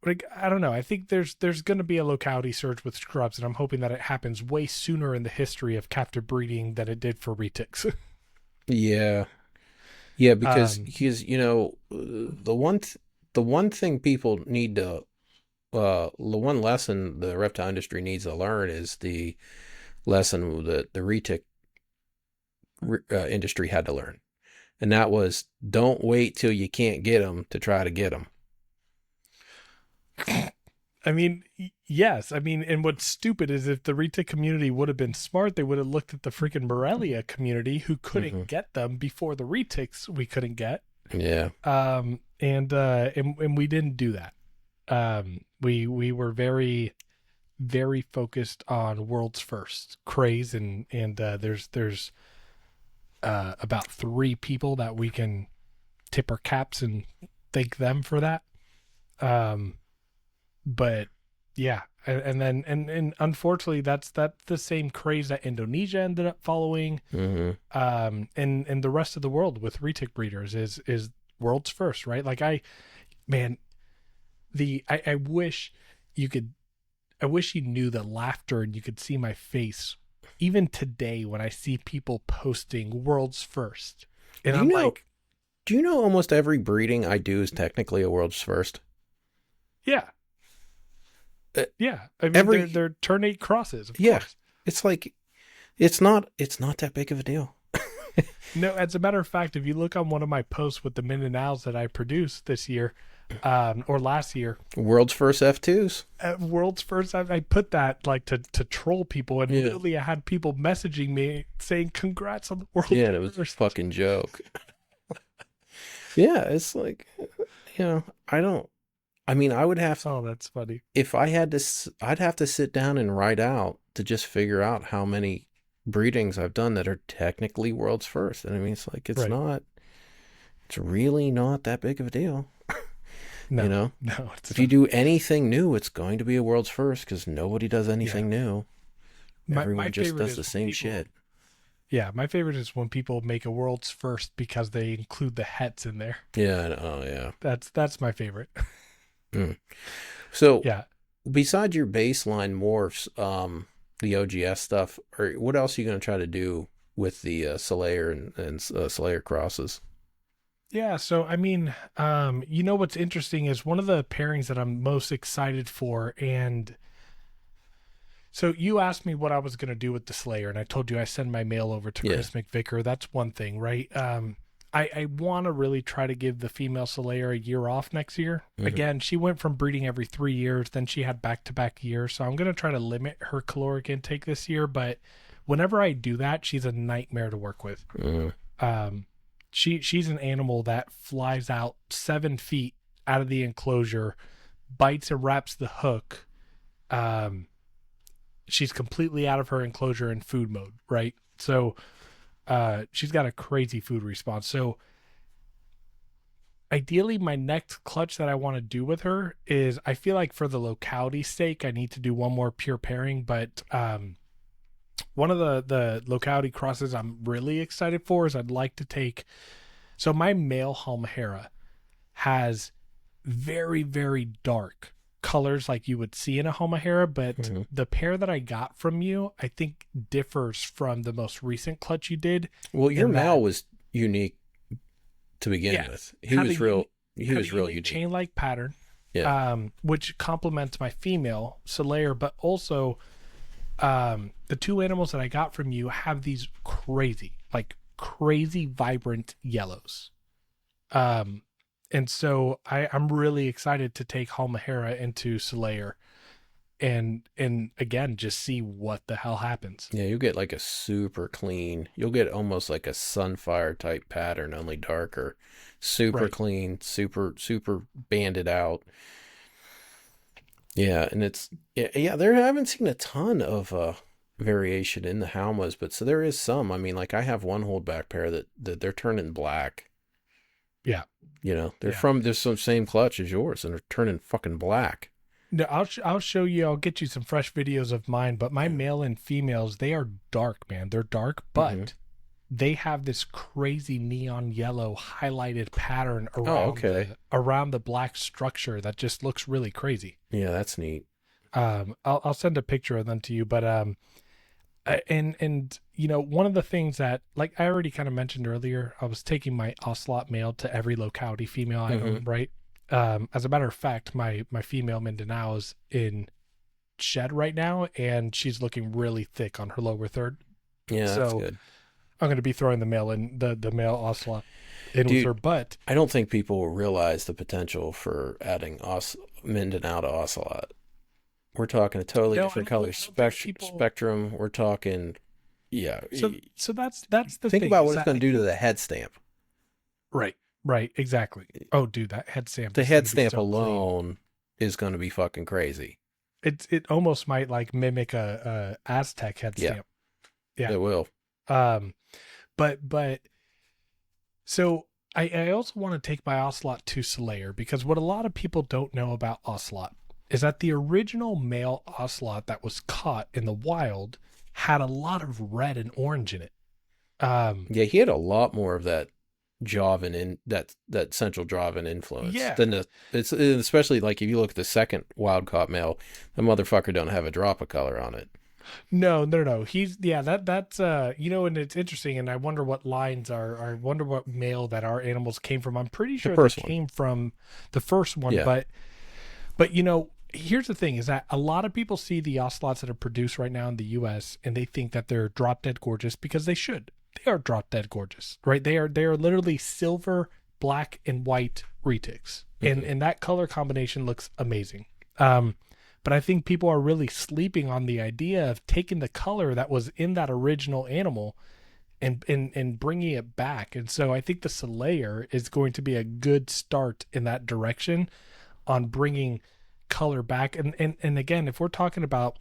like, I don't know, I think there's going to be a locality surge with scrubs, and I'm hoping that it happens way sooner in the history of captive breeding than it did for retics. Yeah. Yeah, because um, the one thing people need to the one lesson the reptile industry needs to learn is the lesson that the retic industry had to learn, and that was don't wait till you can't get them to try to get them. I mean, yes. I mean, and what's stupid is if the retic community would have been smart, they would have looked at the freaking Morelia community who couldn't Hmm. get them before the retics we couldn't get. Yeah. And we didn't do that. We were very very focused on world's first craze, and there's about three people that we can tip our caps and thank them for that. Um, but yeah, and unfortunately that's the same craze that Indonesia ended up following, Hmm. and the rest of the world with retic breeders is world's first, right? Like man, I wish you could, I wish you knew the laughter and you could see my face even today when I see people posting world's first, and Do you I'm know? like, Do you know almost every breeding I do is technically a world's first? yeah. Uh, Yeah, I mean every they're ternate crosses, of Yeah, course. it's like it's not that big of a deal. No, as a matter of fact, if you look on one of my posts with the min and owls that I produced this year, or last year, World's first F2s. world's first, I put that like to troll people, and Yeah. literally I had people messaging me saying congrats on the Yeah, world's and it was a first. fucking joke. Yeah, it's like, I don't. I mean, I would have Oh, that's funny. if I had to. I'd have to sit down and write out to just figure out how many breedings I've done that are technically world's first. And I mean, it's like it's Right? not. It's really not that big of a deal. You No, know, no, it's if you not. do anything new, it's going to be a world's first because nobody does Yeah, anything new. my Everyone just favorite does is the when same people. shit. Yeah, my favorite is when people make a world's first because they include the hets in there. Yeah. Oh, yeah. That's my favorite. Mm. So, Yeah. besides your baseline morphs, the OGS stuff, or what else are you going to try to do with the Slayer and Slayer crosses? Yeah, so I mean, you know what's interesting is one of the pairings that I'm most excited for, and so you asked me what I was going to do with the Slayer, and I told you I send my mail over to Yeah. Chris McVicker. That's one thing, right? I want to really try to give the female Slayer a year off next year. Hmm. Again, she went from breeding every 3 years, then she had back-to-back years, so I'm going to try to limit her caloric intake this year. But whenever I do that, she's a nightmare to work with. Hmm. Um, she's an animal that flies out 7 feet out of the enclosure, bites and wraps the hook. Um, she's completely out of her enclosure in food mode, right? So she's got a crazy food response. So ideally, my next clutch that I want to do with her is, I feel like for the locality sake, I need to do one more pure pairing, but one of the locality crosses I'm really excited for is I'd like to take. So my male Halmahera has very, very dark colors like you would see in a Homahera, but Hmm. the pair that I got from you, I think differs from the most recent clutch you did Well, your in male that, was unique to begin yeah, with. He had a was real. unique, He had a was real unique unique. chain-like pattern, Yeah. which complements my female Solaire, but also the two animals that I got from you have these crazy, like crazy vibrant yellows. Um, and so I'm really excited to take Halmahera into Solaire and again just see what the hell happens. Yeah, you'll get like a super clean. You'll get almost like a sunfire type pattern, only darker. Super Right. clean, super banded out. Yeah, and it's yeah. There I haven't seen a ton of variation in the Halmas, but so there is some. I mean, like I have one holdback pair that they're turning black. Yeah. You know, they're Yeah. from this some same clutch as yours, and they're turning fucking black. No, I'll show you. I'll get you some fresh videos of mine. But my male and females, they are dark, man. They're dark, Mm-hmm. but they have this crazy neon yellow highlighted pattern Oh, okay. around the black structure that just looks really crazy. Yeah, that's neat. I'll send a picture of them to you. But and you know, one of the things that, like I already kind of mentioned earlier, I was taking my ocelot male to every locality female I Mm-hmm. own, right? As a matter of fact, my female Mindanao is in shed right now, and she's looking really thick on her lower third. Yeah, that's So good. I'm going to be throwing the male in the male ocelot in with Dude, her. But I don't think people will realize the potential for adding Mindanao to Ocelot. We're talking a totally no, different I color don't think people. spectrum. We're talking, yeah. So that's the Think thing about is what it's that going I to do to think the head stamp. right exactly. Oh, dude, that head stamp The is going head to be stamp so clean. alone is going to be fucking crazy. It almost might like mimic a Aztec head Yeah, stamp. Yeah. it will. Um, but so I also want to take my ocelot to Solaire, because what a lot of people don't know about ocelot is that the original male ocelot that was caught in the wild had a lot of red and orange in it. Um, Yeah, he had a lot more of that Javan in that central Javan influence yeah. than the. It's especially like if you look at the second wild caught male, the motherfucker don't have a drop of color on it. No. He's yeah, that's you know, and it's interesting, and I wonder what lines are I wonder what male that our animals came from. I'm pretty The sure they first one, came from the first one, yeah. but you know, here's the thing is that a lot of people see the ocelots that are produced right now in the US and they think that they're drop dead gorgeous, because they should. They are drop dead gorgeous, right? They are literally silver, black, and white retics. Hmm. And that color combination looks amazing. But I think people are really sleeping on the idea of taking the color that was in that original animal and bringing it back. And so I think the Solaire is going to be a good start in that direction on bringing color back. And again, if we're talking about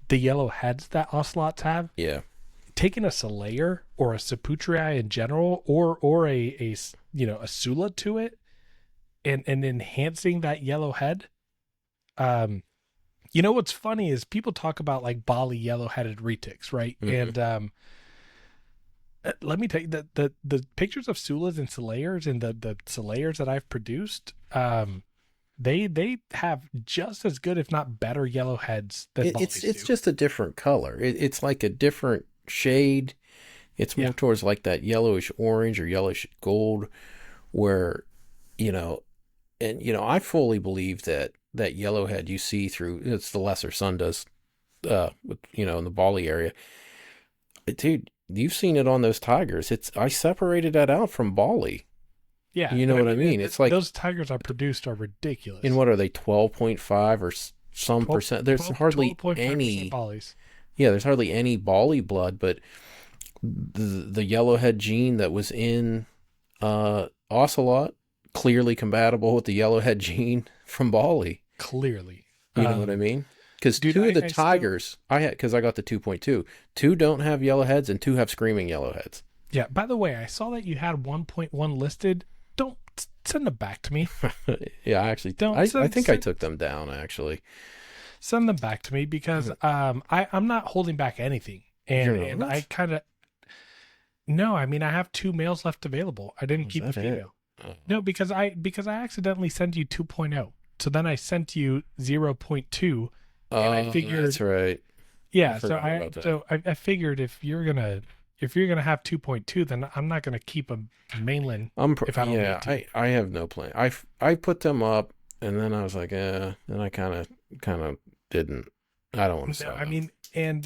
the yellow heads that ocelots have, Yeah. taking a Solaire or a Saputrii in general, or a you know, a Sula to it, and enhancing that yellow head. You know what's funny is people talk about like Bali yellow-headed retics, right? Hmm. And let me tell you that the pictures of Sulas and Solayers and the Solayers that I've produced, they have just as good, if not better, yellow heads than Balis It's do. just a different color. It's like a different shade. It's more Yeah, towards like that yellowish orange or yellowish gold, where you know, and I fully believe that yellowhead you see through it's the lesser sun does, with, in the Bali area. Dude, you've seen it on those tigers. I separated that out from Bali. yeah. You know And I what I mean, mean? It's like, those tigers I produced are in ridiculous. what are they, 12.5 or some 12, percent? There's hardly 12.5% any. Balis. Yeah, there's hardly any Bali blood, but the yellowhead gene that was in Ocelot clearly compatible with the yellowhead gene from Bali. Clearly. You know what I mean? Because Dude, two of the I still, tigers I had, because I got the 2.2, two don't have yellowheads and two have screaming yellowheads. yeah. By the way, I saw that you had 1.1 listed. Don't send them back to me. Yeah, I actually, Don't I send think I send, took them down actually. send them back to me, because I'm not holding back anything. You're And I not? kind of no. I mean, I have two males left available. I didn't Was keep a that it? female. Oh. No, because I accidentally sent you 2.0. So then I sent you 0.2, and I That's figured, right. I yeah. So forgot I about that. so I figured if you're gonna have 2.2, then I'm not gonna keep a mainland if I don't need Yeah, to. I have no plan. I put them up, and then I was like, and I kind of didn't. I don't want to No, sell I them. mean, and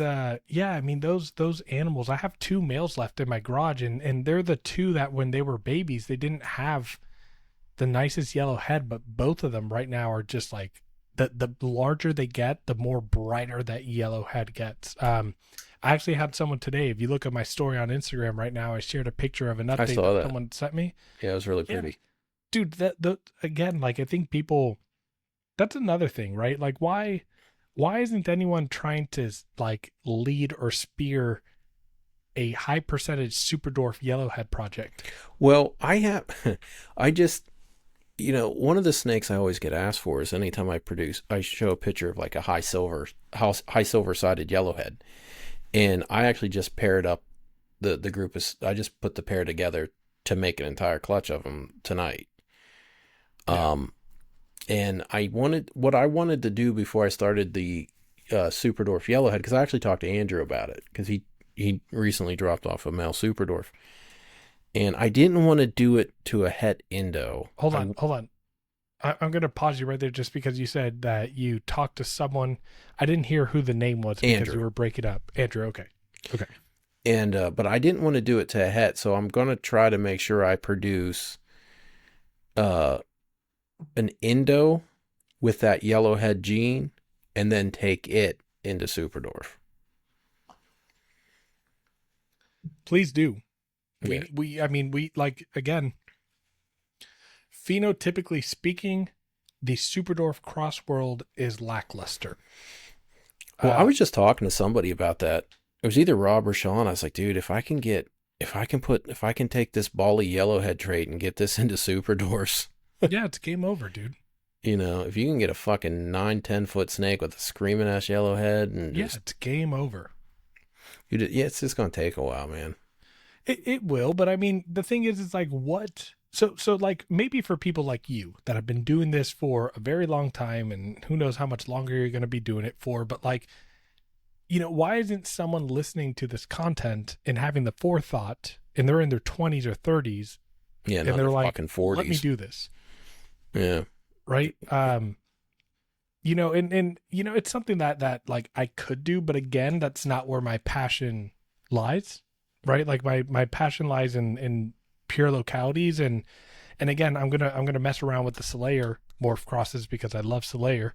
yeah, I mean those animals. I have two males left in my garage, and they're the two that when they were babies, they didn't have the nicest yellow head, but both of them right now are just like the larger they get, the more brighter that yellow head gets. I actually had someone today. If you look at my story on Instagram right now, I shared a picture of an I update saw that that. someone sent me. Yeah, it was really Yeah, pretty. dude, that the again, like I think people. That's another thing, right? Like why isn't anyone trying to like lead or spear a high percentage super dwarf yellowhead project? Well, I have, I just, one of the snakes I always get asked for is anytime I show a picture of like a high silver sided yellowhead, and I actually just paired up the group is I just put the pair together to make an entire clutch of them tonight. Yeah. Um, and what I wanted to do before I started the super dwarf yellowhead, because I actually talked to Andrew about it because he recently dropped off a male super dwarf, and I didn't want to do it to a het indo. Hold on. I'm going to pause you right there just because you said that you talked to someone. I didn't hear who the name was because Andrew. you were breaking up. Andrew, okay. Okay. And but I didn't want to do it to a het, so I'm gonna try to make sure I produce uh an Indo with that yellowhead gene, and then take it into Superdorf. Please do. Yeah. I mean, we like, again, phenotypically speaking, the Superdorf cross world is lackluster. Well, I Uh, was just talking to somebody about that. It was either Rob or Sean. I was like, dude, if I can take this Bali yellowhead trait and get this into Superdorfs, yeah, it's game over, dude. if you can get a fucking 9, 10 foot snake with a screaming ass yellowhead and Yeah, just, it's game over. yeah, it's just gonna take a while, man. It will, but I mean, the thing is, it's like what? So like maybe for people like you that have been doing this for a very long time, and who knows how much longer you're going to be doing it for, but like, why isn't someone listening to this content and having the forethought, and they're in their 20s or 30s, Yeah, and not they're their like, fucking let me 40s. do this, Yeah. right? And it's something that like I could do, but again, that's not where my passion lies, right? Like my passion lies in pure localities, and again, I'm gonna mess around with the Slayer morph crosses because I love Slayer.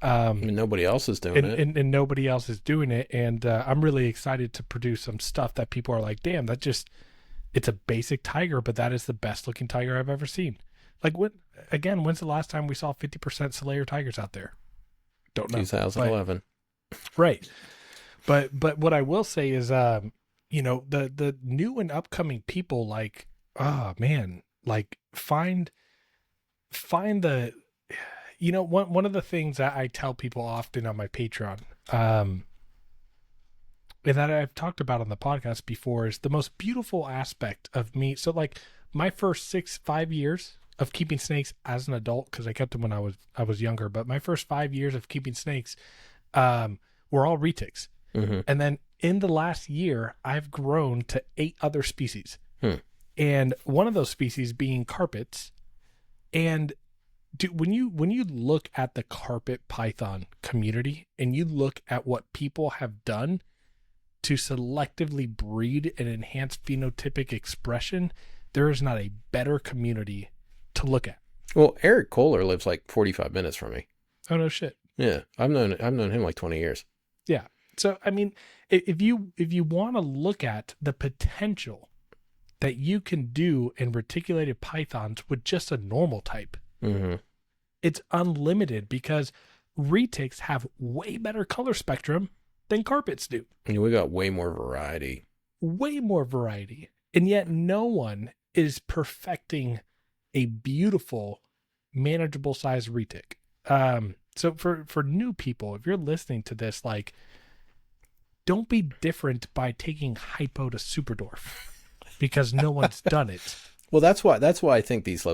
I mean, nobody else is doing and, it. and, and nobody else is doing it, and I'm really excited to produce some stuff that people are like, damn, it's a basic tiger, but that is the best looking tiger I've ever seen. Like, when's the last time we saw 50% Slayer tigers out there? Don't know. But 2011. right. But what I will say is the new and upcoming people, like, oh man, like find the one of the things that I tell people often on my Patreon, and that I've talked about on the podcast before, is the most beautiful aspect of me. So like my first 5 years of keeping snakes as an adult, because I kept them when I was younger, but my first 5 years of keeping snakes were all retics. Mm-hmm. And then in the last year, I've grown to 8 other species. Hmm. And one of those species being carpets. And when you look at the carpet python community and you look at what people have done to selectively breed and enhance phenotypic expression, there is not a better community to look at. Well, Eric Kohler lives like 45 minutes from me. Oh no shit. Yeah, I've known him like 20 years. Yeah. So I mean, if you want to look at the potential that you can do in reticulated pythons with just a normal type, Mm-hmm. it's unlimited because retics have way better color spectrum than carpets do. And we got way more variety. Way more variety. And yet no one is perfecting a beautiful, manageable size retic. So for new people, if you're listening to this, like, don't be different by taking hypo to Superdorf because no one's done it. Well, that's why I think these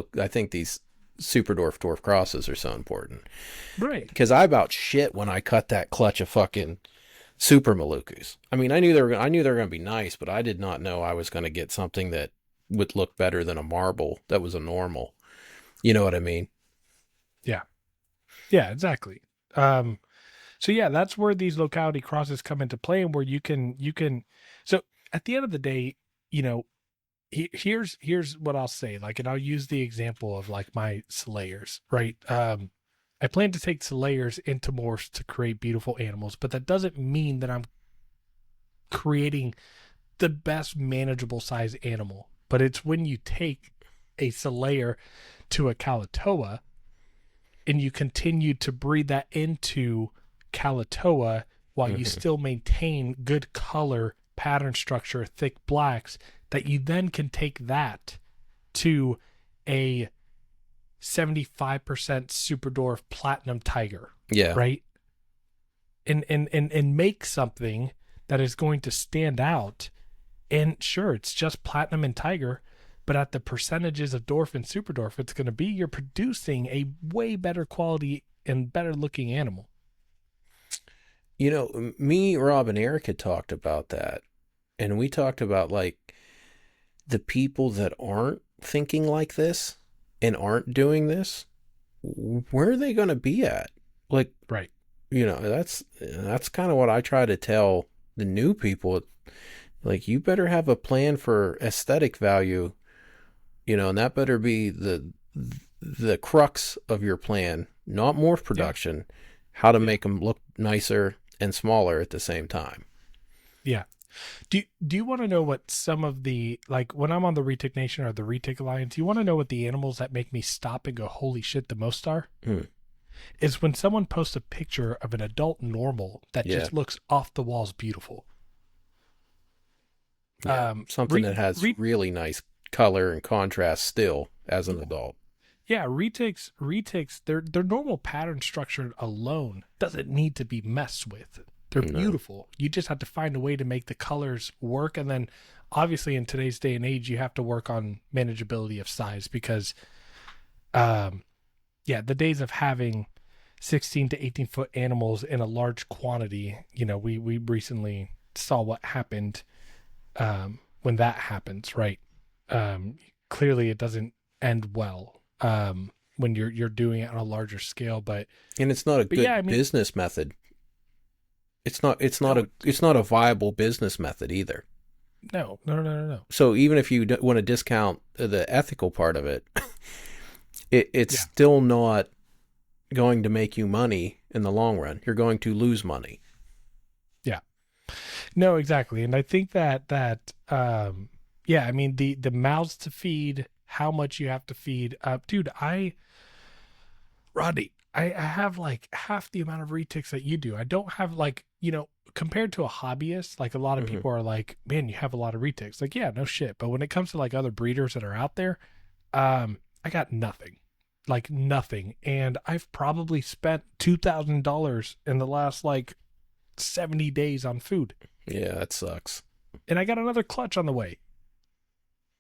super dwarf crosses are so important. Right. Because I about shit when I cut that clutch of fucking super Malukus. I mean, I knew they were going to be nice, but I did not know I was going to get something that would look better than a marble that was a normal. You know what I mean? Yeah. Yeah, exactly. So yeah, that's where these locality crosses come into play, and where you can. So at the end of the day, you know, here's what I'll say. Like, and I'll use the example of like my Slayers, right? I plan to take Slayers into morphs to create beautiful animals, but that doesn't mean that I'm creating the best manageable size animal. But it's when you take a Slayer to a Kalatoa and you continue to breed that into Kalatoa while you Mm-hmm. still maintain good color, pattern structure, thick blacks, that you then can take that to a 75% super dwarf platinum tiger, Yeah. right? And make something that is going to stand out. And sure, it's just platinum and tiger, but at the percentages of dwarf and super dwarf, it's going to be you're producing a way better quality and better looking animal. You know, me, Rob, and Eric had talked about that. And we talked about like the people that aren't thinking like this and aren't doing this, where are they going to be at? Like, Right. you know, that's kind of what I try to tell the new people. Like, you better have a plan for aesthetic value, you know, and that better be the crux of your plan, not morph Yeah. production, how to Yeah. make them look nicer and smaller at the same time. Yeah. Do you want to know what some of the, like when I'm on the Retic Nation or the Retic Alliance, you want to know what the animals that make me stop and go, holy shit, the most are? Hmm. Is when someone posts a picture of an adult normal that Yeah. just looks off the walls beautiful. Yeah. Something that has Re really nice color and contrast still as an adult. Yeah, retics, their normal pattern structure alone doesn't need to be messed with. They're No. beautiful. You just have to find a way to make the colors work, and then obviously in today's day and age, you have to work on manageability of size because, yeah, the days of having 16 to 18-foot animals in a large quantity, you know, we recently saw what happened when that happens, right? Clearly, it doesn't end well when you're doing it on a larger scale. And it's not a But yeah, good I mean, business method. no, It's not a viable business method either. no. So even if you want to discount the ethical part of it, it's Yeah, still not going to make you money in the long run. You're going to lose money. yeah, no, exactly. And I think yeah, I mean the mouths to feed, how much you have to feed. Dude, Rodney, I have like half the amount of retics that you do. I don't have like, you know, compared to a hobbyist, like a lot of Hmm. people are like, man, you have a lot of retics. Like, yeah, no shit. But when it comes to like other breeders that are out there, I got nothing. Like nothing. And I've probably spent $2,000 in the last like 70 days on food. Yeah, that sucks. And I got another clutch on the way.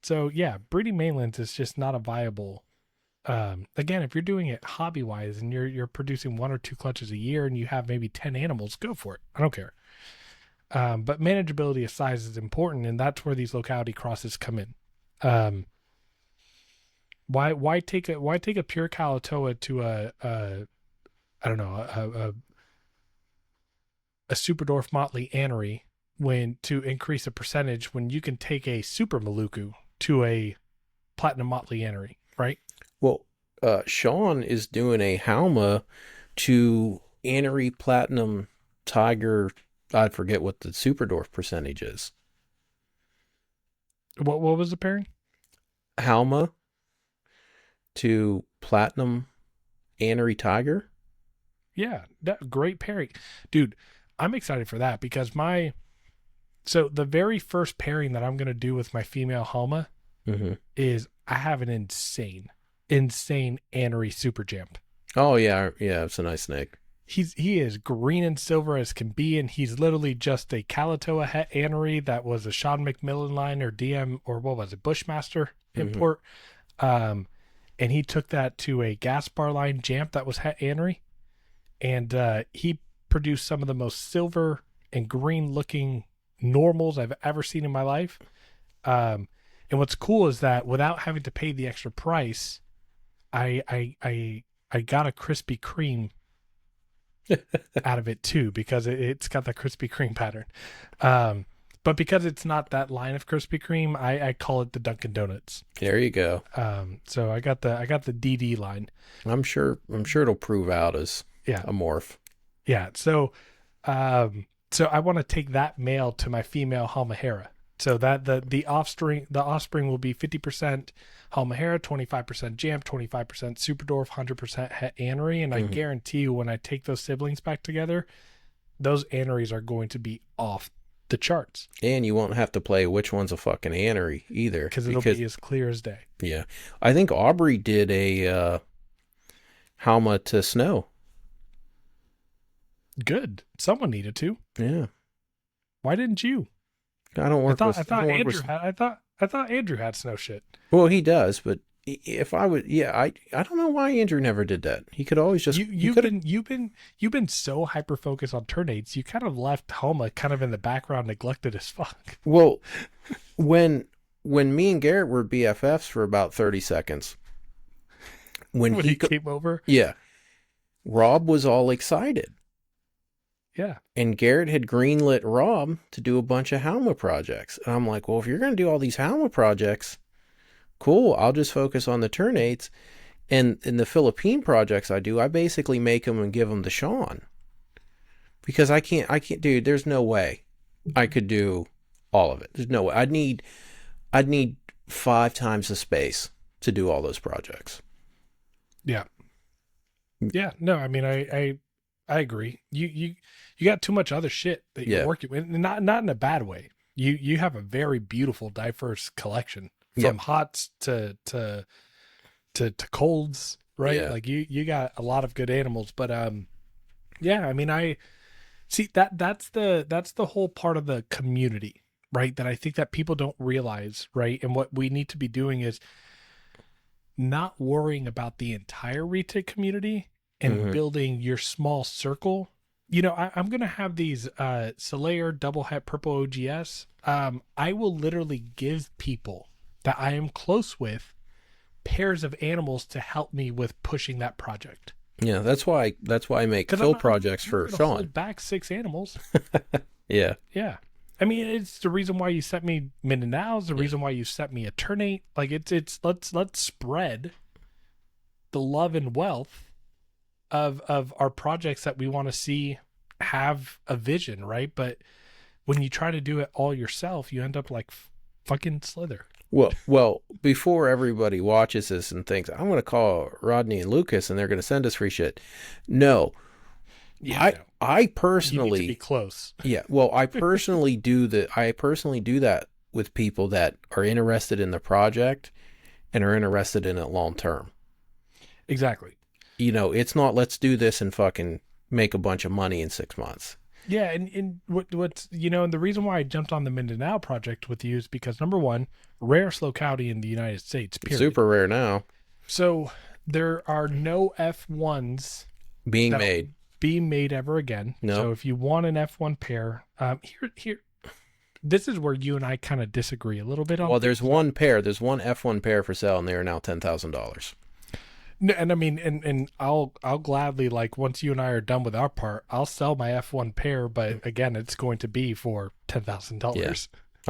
So yeah, breeding mainlands is just not a viable. Again, if you're doing it hobby wise and you're producing one or two clutches a year and you have maybe 10 animals, go for it. I don't care. But manageability of size is important, and that's where these locality crosses come in. Um, why take a pure Kalatoa to a I don't know a super dwarf motley anery when to increase a percentage when you can take a super Maluku to a platinum motley anery, right? Well, Sean is doing a Halma to Anery Platinum Tiger. I forget what the super dwarf percentage is. What was the pairing? Halma to Platinum Anery Tiger. Yeah, that great pairing, dude. I'm excited for that because so the very first pairing that I'm gonna do with my female Halma Mm-hmm. is I have an insane anery super jump. Oh yeah, yeah, it's a nice snake. He is green and silver as can be, and he's literally just a Kalatoa het anery that was a Sean McMillan line or DM or what was it, Bushmaster Mm-hmm. import. Um, and he took that to a gas bar line jamp that was het anery, and he produced some of the most silver and green looking normals I've ever seen in my life. And what's cool is that without having to pay the extra price, I got a Krispy Kreme out of it too, because it's got the Krispy Kreme pattern. But because it's not that line of Krispy Kreme, I call it the Dunkin' Donuts. There you go. So I got the DD line. I'm sure it'll prove out as Yeah. a morph. Yeah. So I want to take that male to my female Halmahera. So that the offspring will be 50% Halmahera, 25% Jamp, 25% Super Dwarf, 100% Het Anery, and I guarantee you when I take those siblings back together, those aneries are going to be off the charts. And you won't have to play which one's a fucking anery either, because it'll be as clear as day. Yeah, I think Aubrey did a Halma to Snow. Good. Someone needed to. Yeah. Why didn't you? I don't work. I thought Andrew had snow shit. Well, he does, but if I would, I don't know why Andrew never did that. He could always just. You've been so hyper focused on turnates, you kind of left Homa kind of in the background, neglected as fuck. Well, when me and Garrett were BFFs for about 30 seconds, when he came over, yeah, Rob was all excited. Yeah. And Garrett had greenlit Rob to do a bunch of Halma projects. And I'm like, well, if you're going to do all these Halma projects, cool. I'll just focus on the turnates. And in the Philippine projects I do, I basically make them and give them to Sean. Because I can't, dude, there's no way I could do all of it. There's no way. I'd need 5 times the space to do all those projects. Yeah. Yeah. No, I mean, I agree. You got too much other shit that you're working with, not in a bad way. You have a very beautiful, diverse collection from hots to colds, right? Yeah. Like you got a lot of good animals, but yeah, I mean, I see that's the whole part of the community, right? That I think that people don't realize, right? And what we need to be doing is not worrying about the entire retake community and building your small circle. You know, I'm going to have these Solaire double het purple OGS. I will literally give people that I am close with pairs of animals to help me with pushing that project. Yeah, that's why I make fill projects for Sean. Hold back 6 animals. Yeah. Yeah. I mean, it's the reason why you sent me Mindanaos, the reason why you sent me a turnate. Like it's let's spread the love and wealth of our projects that we want to see have a vision, right? But when you try to do it all yourself, you end up like fucking Slither. Well, before everybody watches this and thinks, I'm going to call Rodney and Lucas and they're going to send us free shit. No. Yeah, I personally, you need to be close. Yeah. Well, I personally do that with people that are interested in the project and are interested in it long term. Exactly. You know, it's not let's do this and fucking make a bunch of money in 6 months. Yeah, and what's you know, and the reason why I jumped on the Mindanao project with you is because number one, rarest locality in the United States. Period. Super rare now. So there are no F1s being made ever again. No. So if you want an F1 pair, here, this is where you and I kind of disagree a little bit on. Well, there's one F1 pair for sale, and they are now $10,000. No, and I mean, and I'll gladly, like, once you and I are done with our part, I'll sell my F1 pair, but again, it's going to be for $10,000. Yeah.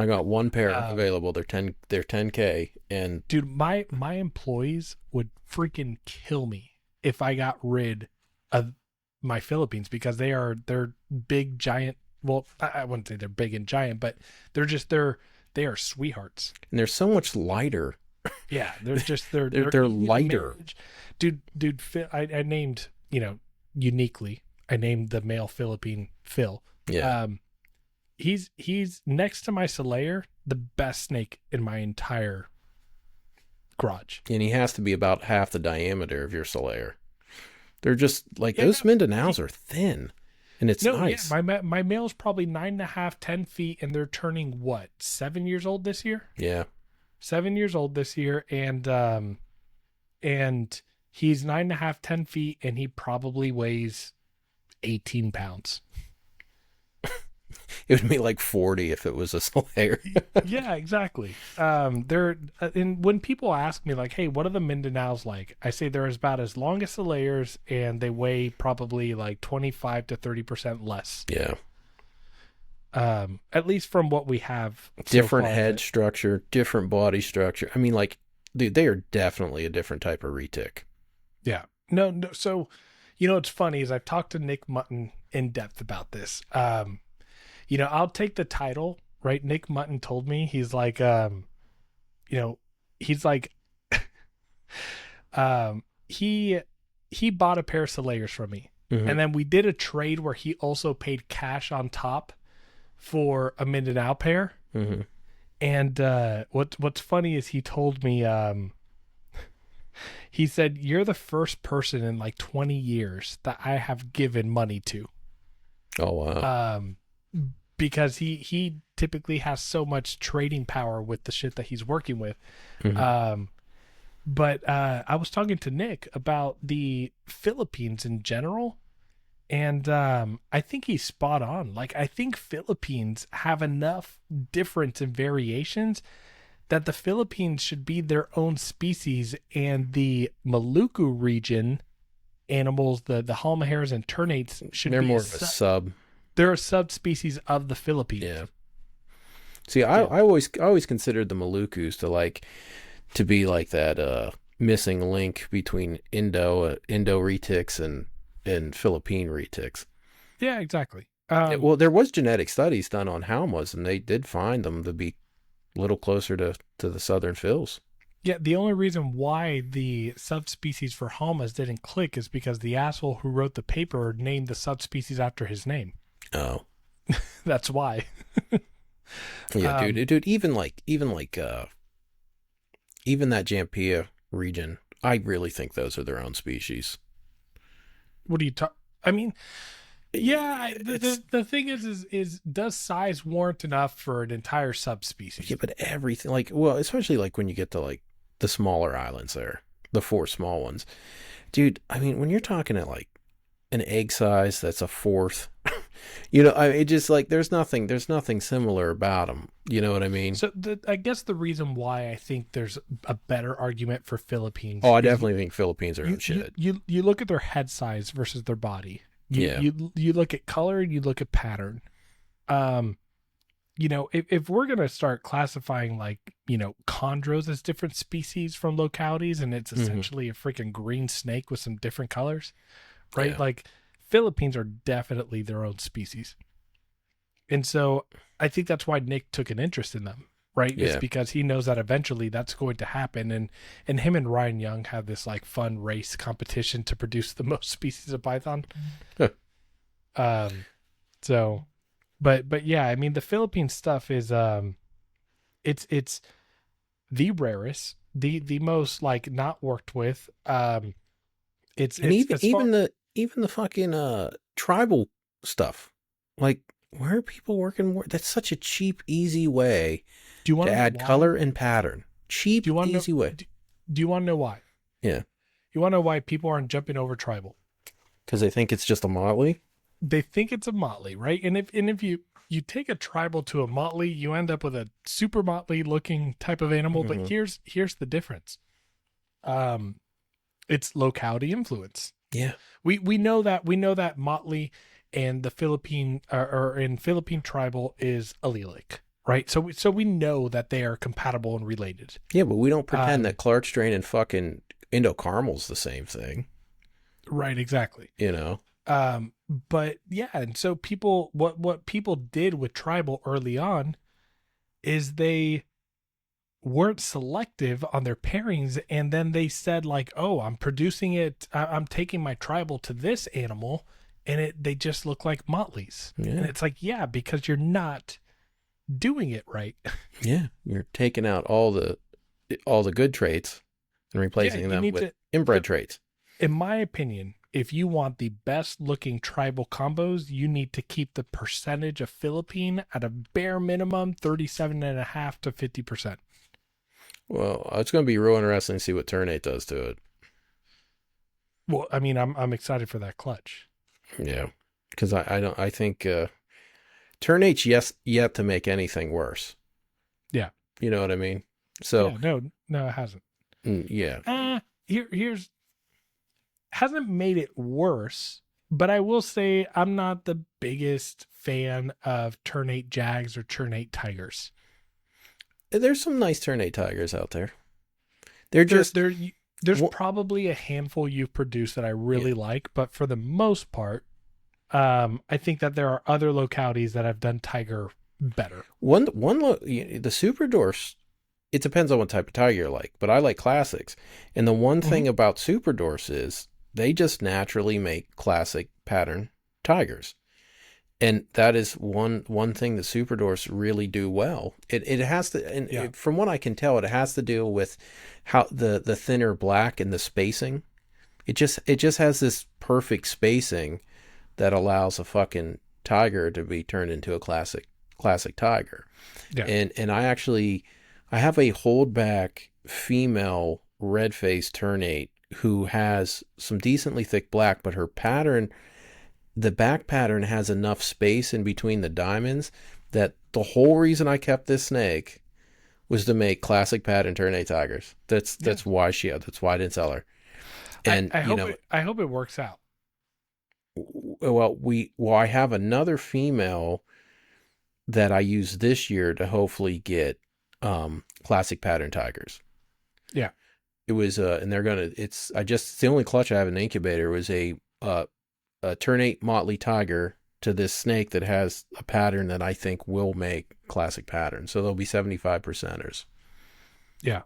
I got one pair available. They're $10K, and dude, my employees would freaking kill me if I got rid of my Philippines, because they're big giant. Well, I wouldn't say they're big and giant, but they are sweethearts, and they're so much lighter. Yeah, they're lighter. Dude, I named, uniquely, I named the male Philippine Phil. Yeah. He's next to my Solaire, the best snake in my entire garage. And he has to be about half the diameter of your Solaire. They're just like those Mindanaos are thin, and it's nice. Yeah, my male's probably 9.5, 10 feet, and they're turning what, 7 years old this year? Yeah. 7 years old this year, and and he's 9.5, 10 feet, and he probably weighs 18 pounds. It would be like 40 if it was a Slayer. Yeah, exactly. They're and when people ask me like, "Hey, what are the Mindanaos like?" I say they're about as long as the layers, and they weigh probably like 25 to 30% less. Yeah. At least from what we have so Different far. head structure, different body structure. I mean, like, dude, they are definitely a different type of retic. Yeah. No, no. So, what's funny is I've talked to Nick Mutton in depth about this. I'll take the title, right? Nick Mutton told me you know, he's like, he bought a pair of Solayers from me, Mm-hmm. and then we did a trade where he also paid cash on top for a Mindanao pair. Mm-hmm. And what's funny is he told me, he said, "You're the first person in like 20 years that I have given money to." Oh, wow. Um, because he typically has so much trading power with the shit that he's working with. Mm-hmm. But I was talking to Nick about the Philippines in general, and I think he's spot on. Like, I think Philippines have enough difference and variations that the Philippines should be their own species, and the Maluku region animals, the halmahares and ternates, should They're be more of a sub. they're a subspecies of the Philippines. Yeah. See, Yeah. I always considered the Malukus to be like that missing link between Indo retics and Philippine retics. Yeah, exactly. Well, there was genetic studies done on Halmas, and they did find them to be a little closer to the southern Phils. Yeah, the only reason why the subspecies for Halmas didn't click is because the asshole who wrote the paper named the subspecies after his name. Oh, That's why. yeah, Um, dude. Even that Jampia region, I really think those are their own species. what do you talk? I mean, yeah. It's The thing is does size warrant enough for an entire subspecies? Yeah, but everything, like, well, especially like when you get to like the smaller islands there, the four small ones, dude. I mean, when you're talking at like an egg size that's a fourth, it just like there's nothing similar about them. You know what I mean? So I guess the reason why I think there's a better argument for Philippines Oh, I is definitely think Philippines are you, own shit. you look at their head size versus their body. Yeah. You look at color and you look at pattern. If we're gonna start classifying like chondros as different species from localities, and it's essentially a freaking green snake with some different colors, right? Yeah. Like, Philippines are definitely their own species, and so I think that's why Nick took an interest in them, right? It's Yeah. because he knows that eventually that's going to happen, and him and Ryan Young have this like fun race competition to produce the most species of python. Huh. So, but yeah, I mean, the Philippine stuff is it's the rarest, the most like not worked with. And It's as far. even the fucking tribal stuff, like, where are people working more? That's such a cheap, easy way Do you want to to know add why? color and pattern. Cheap, Do you want to easy know? way. Do you want to know why? Yeah, You want to know why people aren't jumping over tribal? because they think it's just a motley. They think it's a motley, right? And if you take a tribal to a motley, you end up with a super motley looking type of animal. But here's the difference. It's locality influence. Yeah. We know that motley and the Philippine or in Philippine tribal is allelic, right? So we know that they are compatible and related. Yeah, but we don't pretend that Clark strain and fucking Indo Carmel's the same thing. Right, exactly. You know? But yeah, and so what people did with tribal early on is they weren't selective on their pairings, and then they said like, oh, I'm producing it, I'm taking my tribal to this animal, and they just look like motleys. Yeah. And it's like, yeah, because you're not doing it right. Yeah. You're taking out all the good traits and replacing them with inbred traits. In my opinion, if you want the best looking tribal combos, you need to keep the percentage of Philippine at a bare minimum 37.5 to 50%. Well, it's going to be real interesting to see what Ternate does to it. Well, I mean, I'm excited for that clutch. Yeah, because I don't I think turn H yet to make anything worse. Yeah. You know what I mean? So Yeah. No, no, it hasn't. yeah, Here's hasn't made it worse, but I will say I'm not the biggest fan of turn 8 Jags or turn 8 Tigers. there's some nice turn eight tigers out there. They're There, just there, there's wha- probably a handful you've produced that I yeah. really like, but for the most part, I think that there are other localities that have done Tiger better. The super dwarfs. It depends on what type of tiger you like, but I like classics. And the one Hmm. thing about super dwarfs is they just naturally make classic pattern tigers. And that is one thing that super dwarfs really do well. It has to, and Yeah, from what I can tell, it has to do with how the thinner black and the spacing. It just has this perfect spacing that allows a fucking tiger to be turned into a classic tiger. yeah, And I have a holdback female red face ternate who has some decently thick black, but her pattern, the back pattern has enough space in between the diamonds that the whole reason I kept this snake was to make classic pattern ternate tigers. yeah. That's why I didn't sell her. And I hope it works out. I have another female that I use this year to hopefully get classic pattern tigers. Yeah, It was and they're gonna it's the only clutch I have in the incubator was a turn 8 motley tiger to this snake that has a pattern that I think will make classic pattern. So there'll be 75 percenters. yeah,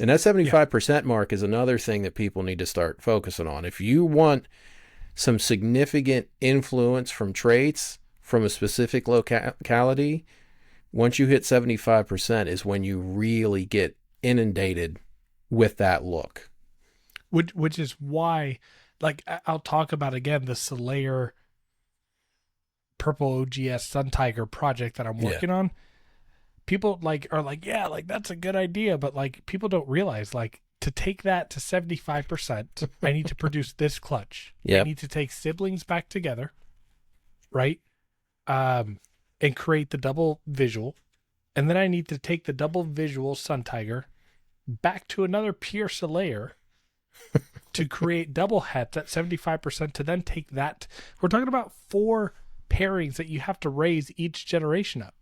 And that yeah. 75% mark is another thing that people need to start focusing on. If you want some significant influence from traits from a specific locality, once you hit 75% is when you really get inundated with that look. Which is why, like, I'll talk about again the Slayer Purple OGS Sun Tiger project that I'm Yeah. working on. People like are like, yeah, like that's a good idea, but like people don't realize like to take that to 75%, I need to produce this clutch. I Yep. need to take siblings back together, right? Um, and create the double visual. And then I need to take the double visual Sun Tiger back to another Pierce layer to create double hets at 75% to then take that. We're talking about 4 pairings that you have to raise each generation up.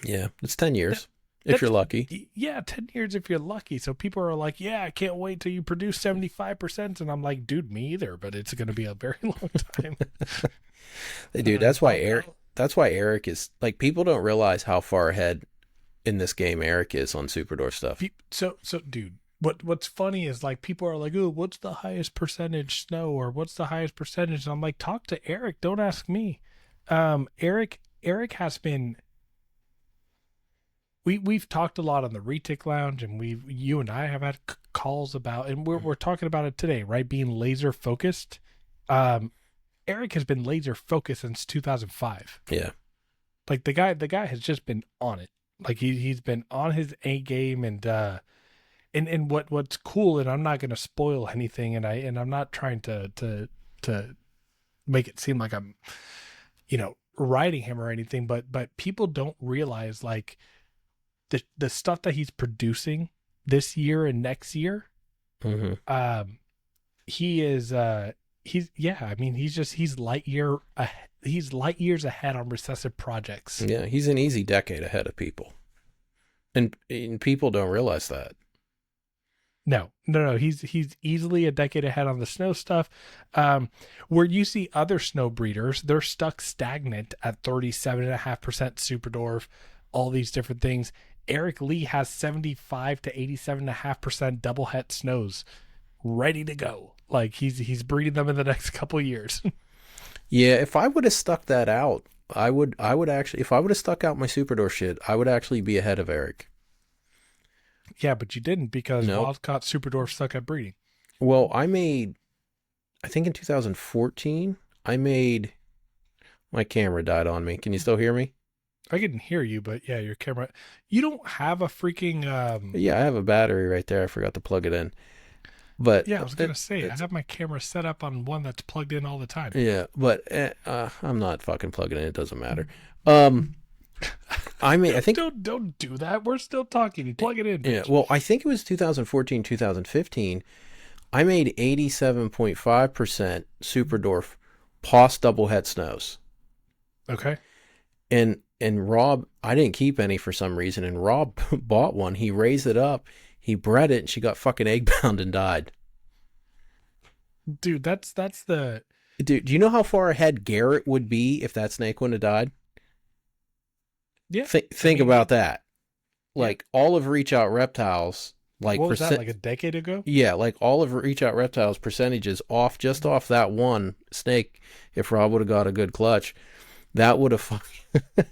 Yeah. It's 10 That, years if you're that's, lucky. yeah, 10 years if you're lucky. So people are like, yeah, I can't wait till you produce 75%. And I'm like, dude, me either, but it's going to be a very long time. Dude, that's why Eric is like people don't realize how far ahead in this game Eric is on Superdoor stuff. So, dude, what's funny is like people are like, oh, what's the highest percentage snow or what's the highest percentage? And I'm like, talk to Eric. Don't ask me. Eric has been. We've talked a lot on the Retic Lounge, and you and I have had calls about, and we're talking about it today, right? Being laser focused. Um, Eric has been laser focused since 2005. Yeah. Like the guy has just been on it. Like he's been on his A game, and what's cool, and I'm not going to spoil anything, and I'm not trying to make it seem like I'm riding him or anything, but people don't realize like the stuff that he's producing this year and next year. Mm-hmm. He is he's yeah, I mean he's light years ahead on recessive projects. Yeah. He's an easy decade ahead of people. And people don't realize that. No, he's easily a decade ahead on the snow stuff. Where you see other snow breeders, they're stuck stagnant at 37.5% super dwarf, all these different things. Eric Lee has 75 to 87.5% double het snows ready to go. Like he's breeding them in the next couple of years. Yeah, if I would have stuck that out, I would actually if I would have stuck out my Superdoor shit, I would actually be ahead of Eric. Yeah, but you didn't because Nope. Wildcott super dwarf stuck at breeding. Well, I think in 2014, I made my camera died on me. Can you still hear me? I can hear you, but yeah, your camera. You don't have a freaking Yeah, I have a battery right there. I forgot to plug it in. But Yeah, I was gonna say I it's have my camera set up on one that's plugged in all the time. yeah, but I'm not fucking plugging in. It doesn't matter. Um, I think Don't do that. We're still talking. You plug it in, yeah. bitch. Well, I think it was 2014, 2015. I made 87.5% super dwarf pos double head snows. Okay. And Rob, I didn't keep any for some reason, and Rob bought one. He raised it up, he bred it, and she got fucking egg bound and died. Dude, that's the Dude, do you know how far ahead Garrett would be if that snake wouldn't have died? yeah. I Think mean, about that. yeah. Like all of Reach Out Reptiles, like What was that, percent, like a decade ago? yeah, like all of Reach Out Reptiles percentages off just off that one snake. If Rob would have got a good clutch, that would have fucking,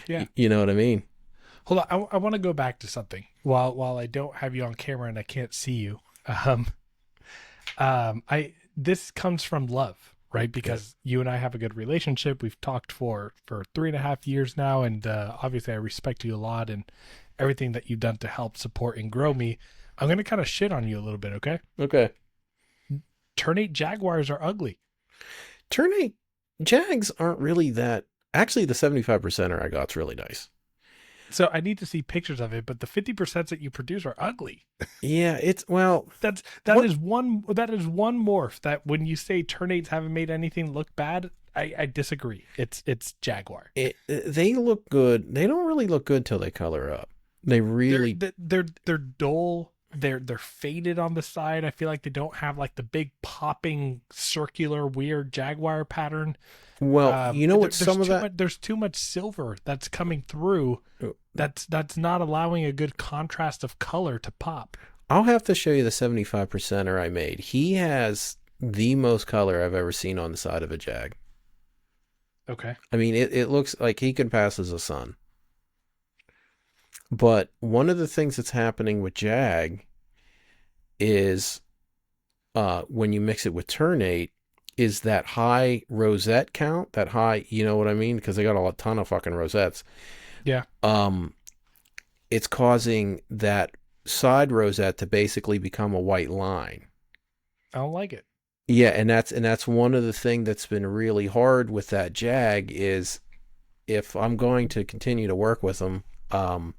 Yeah. you know what I mean? Hold on. I want to go back to something while I don't have you on camera and I can't see you. Um, I this comes from love, right? Yeah. Because you and I have a good relationship. We've talked for 3.5 years now, and obviously I respect you a lot and everything that you've done to help support and grow me. I'm gonna kind of shit on you a little bit, okay? Okay. Ternate jaguars are ugly. Ternate Jags aren't really that. Actually, the 75%er I got's really nice. So I need to see pictures of it, but the 50% that you produce are ugly. Yeah, it's well. That What is one morph that when you say ternates haven't made anything look bad, I disagree. It's jaguar. they look good. They don't really look good till they color up. They They're really they're dull. They're faded on the side. I feel like they don't have like the big popping circular weird jaguar pattern. well. You know what? There's Some of too that. much, there's too much silver that's coming through. That's not allowing a good contrast of color to pop. I'll have to show you the 75%er I made. He has the most color I've ever seen on the side of a Jag. Okay. I mean, it looks like he can pass as a sun. But one of the things that's happening with Jag is when you mix it with Ternate is that high rosette count, that high, you know what I mean? Because they got a ton of fucking rosettes. Yeah. It's causing that side rosette to basically become a white line. I don't like it. Yeah, and that's one of the things that's been really hard with that Jag is if I'm going to continue to work with them, I'm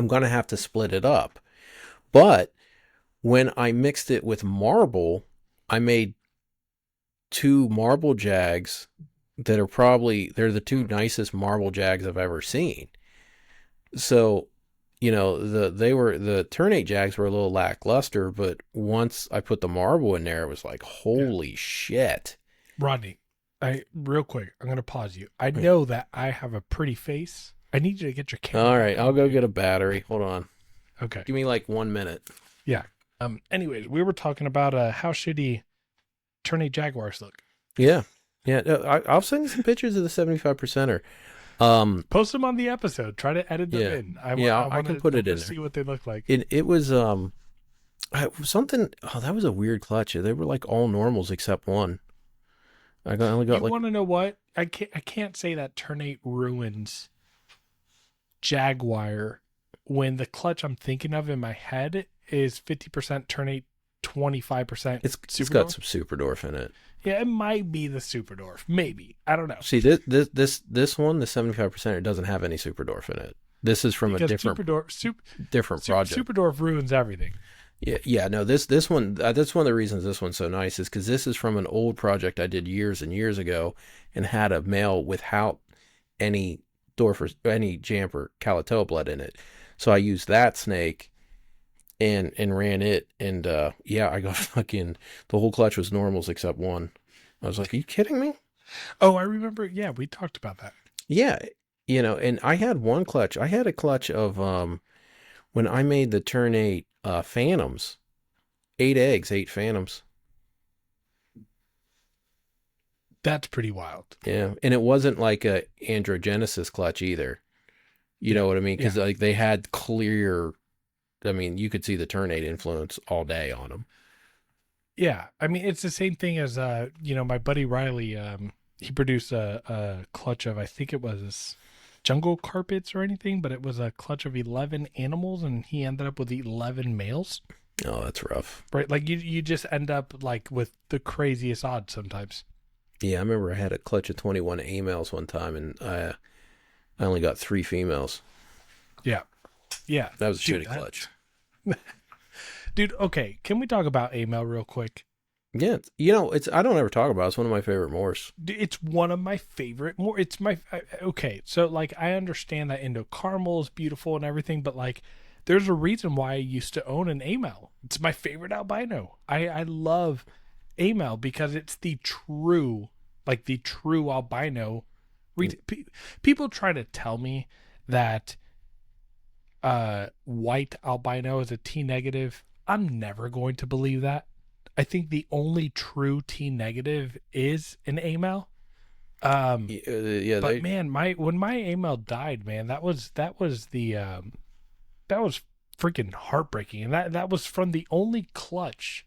going to have to split it up. But when I mixed it with marble, I made two marble Jags that are they're the two nicest marble Jags I've ever seen. So, you know, the Ternate Jags were a little lackluster, but once I put the marble in there, it was like, Yeah. holy shit. Rodney, real quick, I'm gonna pause you. I know that I have a pretty face. I need you to get your camera. All right, I'll go get a battery. Hold on. Okay. Give me like 1 minute. Yeah. Anyways, we were talking about how shitty Ternate jaguars look. Yeah. Yeah. No, I'll send you some pictures of the 75%er. Post them on the episode. Try to edit them Yeah. in. I can put it in there. See what they look like. It was something. Oh, that was a weird clutch. They were like all normals except one. Only got You want to know what? I can't say that Ternate ruins jaguar when the clutch I'm thinking of in my head is 50% Ternate, 25% it's got some super dwarf in it. Yeah, it might be the super dwarf. Maybe. I don't know. See this one, the 75%, it doesn't have any super dwarf in it. This is from Because a different different project. Super dwarf ruins everything. Yeah. No, this one. That's one of the reasons this one's so nice is because this is from an old project I did years and years ago, and had a male without any dwarf or any jamp or calato blood in it. So I used that snake and ran it, and yeah, I got fucking the whole clutch was normals except one. I was like, are you kidding me? Oh, I remember. Yeah, we talked about that. Yeah, you know, and I had one clutch. I had a clutch of when I made the turn 8 phantoms, 8 eggs, 8 phantoms. That's pretty wild. Yeah, and it wasn't like a androgenesis clutch either. You know what I mean? Because like they had clear. I mean, you could see the turn 8 influence all day on them. Yeah, I mean it's the same thing as my buddy Riley. He produced a clutch of, I think it was jungle carpets or anything, but it was a clutch of 11 animals, and he ended up with 11 males. Oh, that's rough. right? Like you just end up like with the craziest odds sometimes. Yeah, I remember I had a clutch of 21 A males one time, and I only got 3 females. Yeah, yeah, That was a dude. shitty clutch. Dude, okay. Can we talk about AML real quick? Yeah, it's I don't ever talk about it. It's one of my favorite morphs. It's one of my favorite. More, it's my okay. So like, I understand that Indo Caramel is beautiful and everything, but like, there's a reason why I used to own an AML. It's my favorite albino. I love AML because it's the true, like the true albino. People try to tell me that white albino is a T negative. I'm never going to believe that. I think the only true T negative is an AML. Yeah, But man, my when my AML died, man, that was freaking heartbreaking, and that was from the only clutch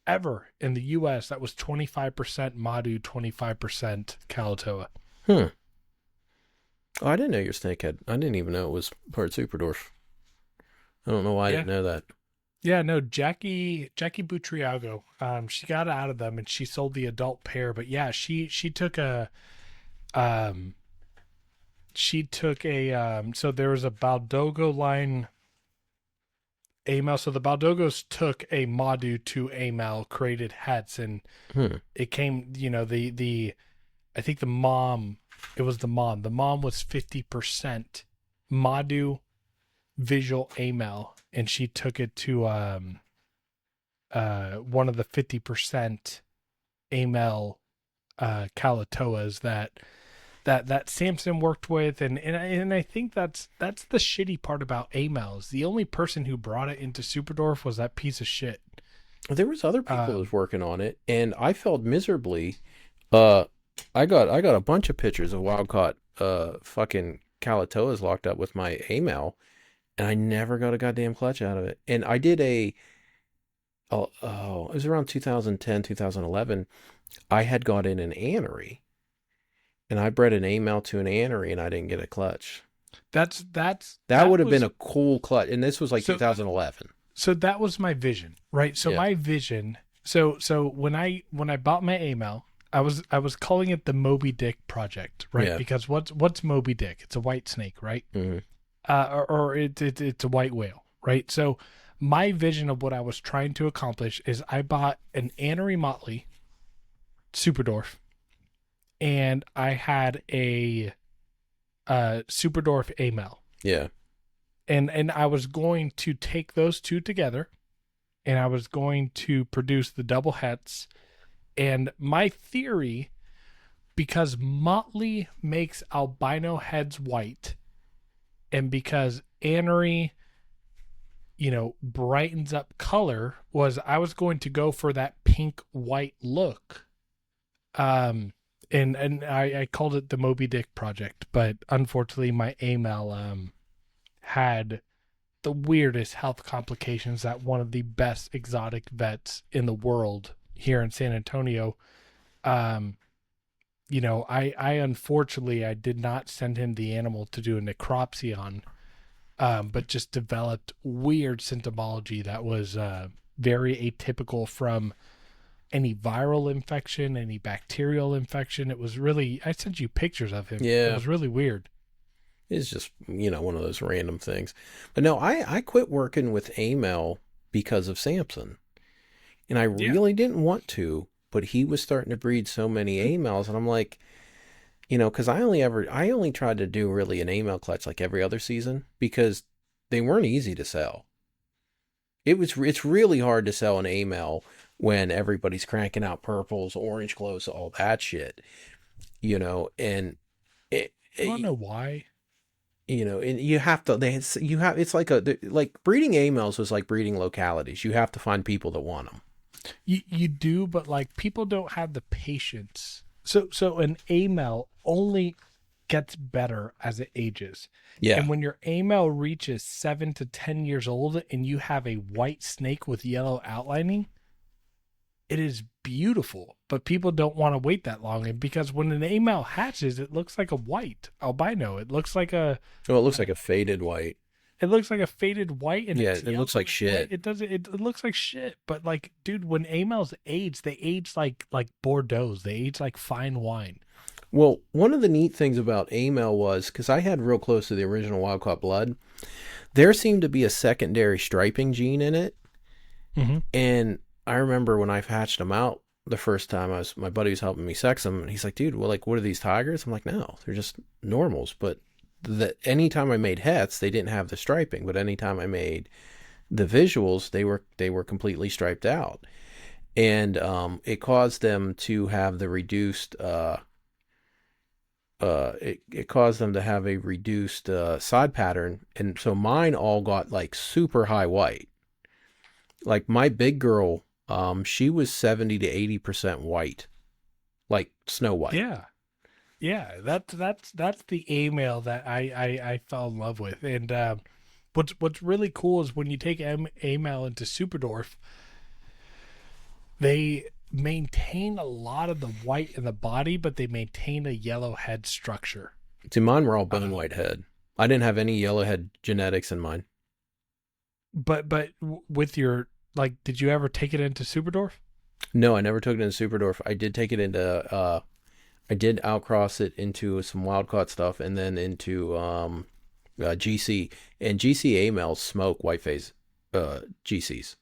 ever in the U.S. that was 25% Madu, 25% Kalatoa. Hmm. Oh, I didn't know your snake had. I didn't even know it was part super dwarf. I don't know why I Yeah, didn't know that. yeah, no, Jackie Butriago, she got out of them and she sold the adult pair, but yeah, um, so there was a Baldogo line AML. So the Baldogos took a Madu to AML, created hets, and Hmm. it came, the I think the mom, it was the mom. The mom was 50% Madu visual AML, and she took it to one of the 50% AML Kalatoas that Samson worked with, and I think that's the shitty part about AMLs. The only person who brought it into Superdorf was that piece of shit. There was other people that Um, was working on it, and I failed miserably. Uh, I got a bunch of pictures of wild caught fucking Kalatoas locked up with my AML, and I never got a goddamn clutch out of it. And I did it was around 2010, 2011. I had got in an anery, and I bred an AML to an anery, and I didn't get a clutch. That that would have been was a cool clutch, and this was like so 2011. so that was my vision, right? So Yeah, my vision, so when I bought my AML, I was calling it the Moby Dick project, right? yeah. Because what's Moby Dick? It's a white snake, right? Hmm. Or it's a white whale, right? So my vision of what I was trying to accomplish is I bought an Anery Motley Superdorf, and I had a Superdorf AML, Yeah. and I was going to take those two together, and I was going to produce the double hets. And my theory, because Motley makes albino heads white, and because Anery brightens up color, was I was going to go for that pink white look. And I called it the Moby Dick project, but unfortunately my AML had the weirdest health complications that one of the best exotic vets in the world here in San Antonio. Um, I unfortunately I did not send him the animal to do a necropsy on, but just developed weird symptomology that was very atypical from any viral infection, any bacterial infection. It was really, I sent you pictures of him. It Yeah. was really weird. It's just, one of those random things. But no, I quit working with AML because of Samson. And I Yeah. really didn't want to, but he was starting to breed so many AMLs, and I'm like, because I only tried to do really an AML clutch like every other season because they weren't easy to sell. It's really hard to sell an AML when everybody's cranking out purples, orange glows, all that shit, and it, You want to it know why? and you have to it's like breeding amels was like breeding localities. You have to find people that want them. You do, but like people don't have the patience. So an AML only gets better as it ages. Yeah. And when your AML reaches 7 to 10 years old and you have a white snake with yellow outlining, it is beautiful. But people don't want to wait that long. And because when an AML hatches, it looks like a white albino. It looks like a Well, it looks like a faded white. It looks like a faded white, and Yeah, it's it yellow looks like and white. shit. It doesn't. It looks like shit. But like, dude, when amels age, they age like Bordeaux. They age like fine wine. Well, one of the neat things about AML was because I had real close to the original wild caught blood, there seemed to be a secondary striping gene in it. Mm-hmm. And I remember when I hatched them out the first time, my buddy was helping me sex them, and he's like, "Dude, well, like, what are these tigers?" I'm like, "No, they're just normals." But anytime I made hets, they didn't have the striping. But anytime I made the visuals, they were completely striped out, and it caused them to have the reduced. It caused them to have a reduced side pattern, and so mine all got like super high white. Like my big girl, she was 70 to 80% white, like Snow White. Yeah, yeah. That's the amel that I fell in love with. And what's really cool is when you take amel into Superdorf, they maintain a lot of the white in the body, but they maintain a yellow head structure. See, mine were all bone Uh, white head. I didn't have any yellowhead genetics in mine. but with your like, did you ever take it into Superdorf? No, I never took it into Superdorf. I did take it into I did outcross it into some wild caught stuff and then into GC. And GC AMLs smoke white phase GCs.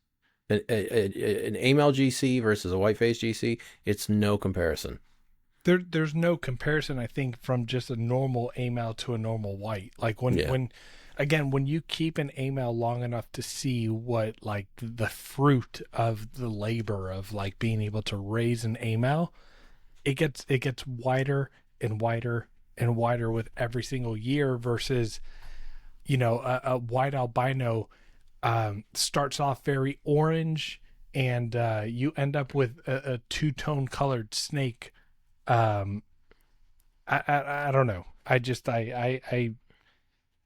An AML GC versus a white phase GC, it's no comparison. There's no comparison, I think, from just a normal amel to a normal white. Like Yeah. when you keep an amel long enough to see what like the fruit of the labor of like being able to raise an amel, it gets wider and wider and wider with every single year versus a white albino starts off very orange, and you end up with a two-tone colored snake. um I don't know.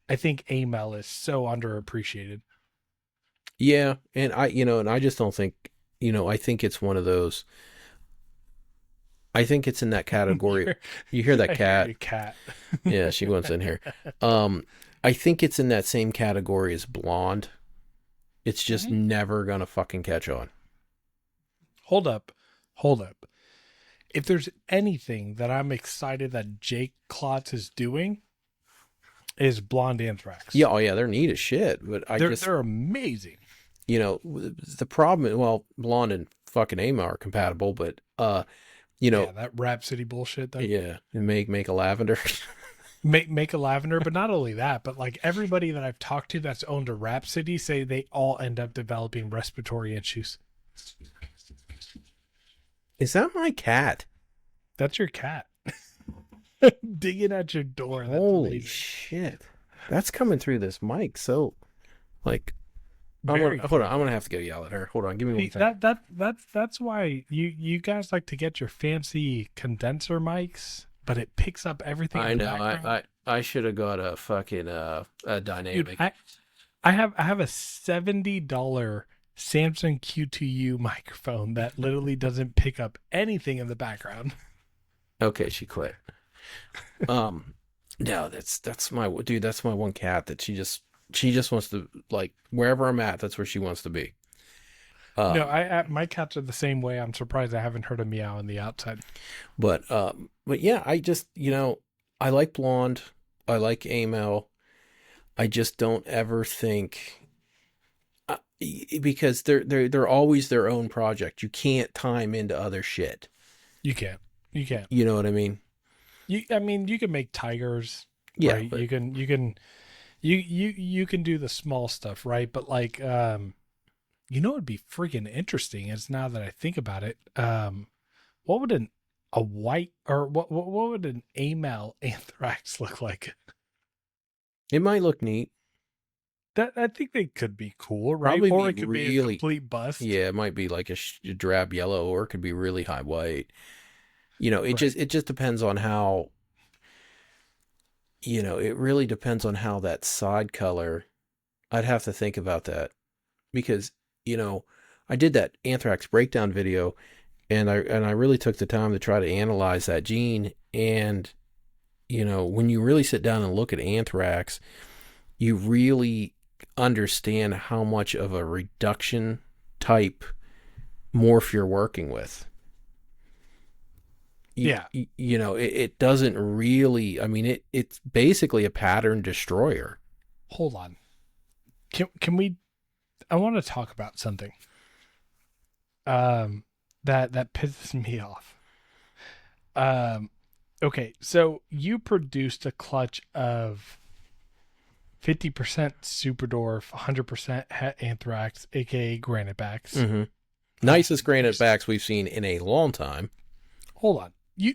I think amel is so underappreciated. Yeah, and I just don't think, I think it's one of those. I think it's in that category. You're- You hear that I hear cat? you, cat. Yeah, she wants in here. Um, I think it's in that same category as blonde. It's just Mhm. never gonna fucking catch on. Hold up, hold up. If there's anything that I'm excited that Jake Klotz is doing, is blonde anthrax. Yeah, oh yeah, they're neat as shit. But I just, They're amazing. the problem is, well, blonde and fucking Ama are compatible, but you know, Yeah, that Rhapsody bullshit though. yeah, and make a lavender. Make a lavender, but not only that, but like everybody that I've talked to that's owned a Rhapsody say they all end up developing respiratory issues. Is that my cat? That's your cat digging at your door. That's Holy amazing. shit, that's coming through this mic. So, like, Very hold on. cool. I'm gonna have to go yell at her. Hold on, give me one See, second. that's why you guys like to get your fancy condenser mics, but it picks up everything I in the know. background. I should have got a fucking a Dude, dynamic. I have a $70 Samsung Q2U microphone that literally doesn't pick up anything in the background. Okay, she quit. Um, no, that's my dude. That's my one cat that she just wants to, like, wherever I'm at. That's where she wants to be. No, Um, my cats are the same way. I'm surprised I haven't heard a meow on the outside. but yeah, I just, I like blonde. I like AML. I just don't ever think, because they're always their own project. You can't time into other shit. You can't. You can't. You know what I mean? I mean, you can make tigers, Yeah, right? but You can do the small stuff, right? But like, it'd be freaking interesting is now that I think about it. What would a white or what would an amel anthrax look like? it might look neat. That I think they could be cool, right? Probably Or be it could be a really, complete bust. yeah, it might be like a drab yellow, or it could be really high white. It Right. just depends on how, it really depends on how that side color. I'd have to think about that because, I did that anthrax breakdown video, and I really took the time to try to analyze that gene. And, when you really sit down and look at anthrax, you really understand how much of a reduction type morph you're working with. Yeah. It doesn't really, I mean, it's basically a pattern destroyer. Hold on. Can we, I want to talk about something that pisses me off. Okay, so you produced a clutch of 50% super dwarf, 100% anthrax, aka granite backs. Mm-hmm. Nicest granite backs we've seen in a long time. Hold on. You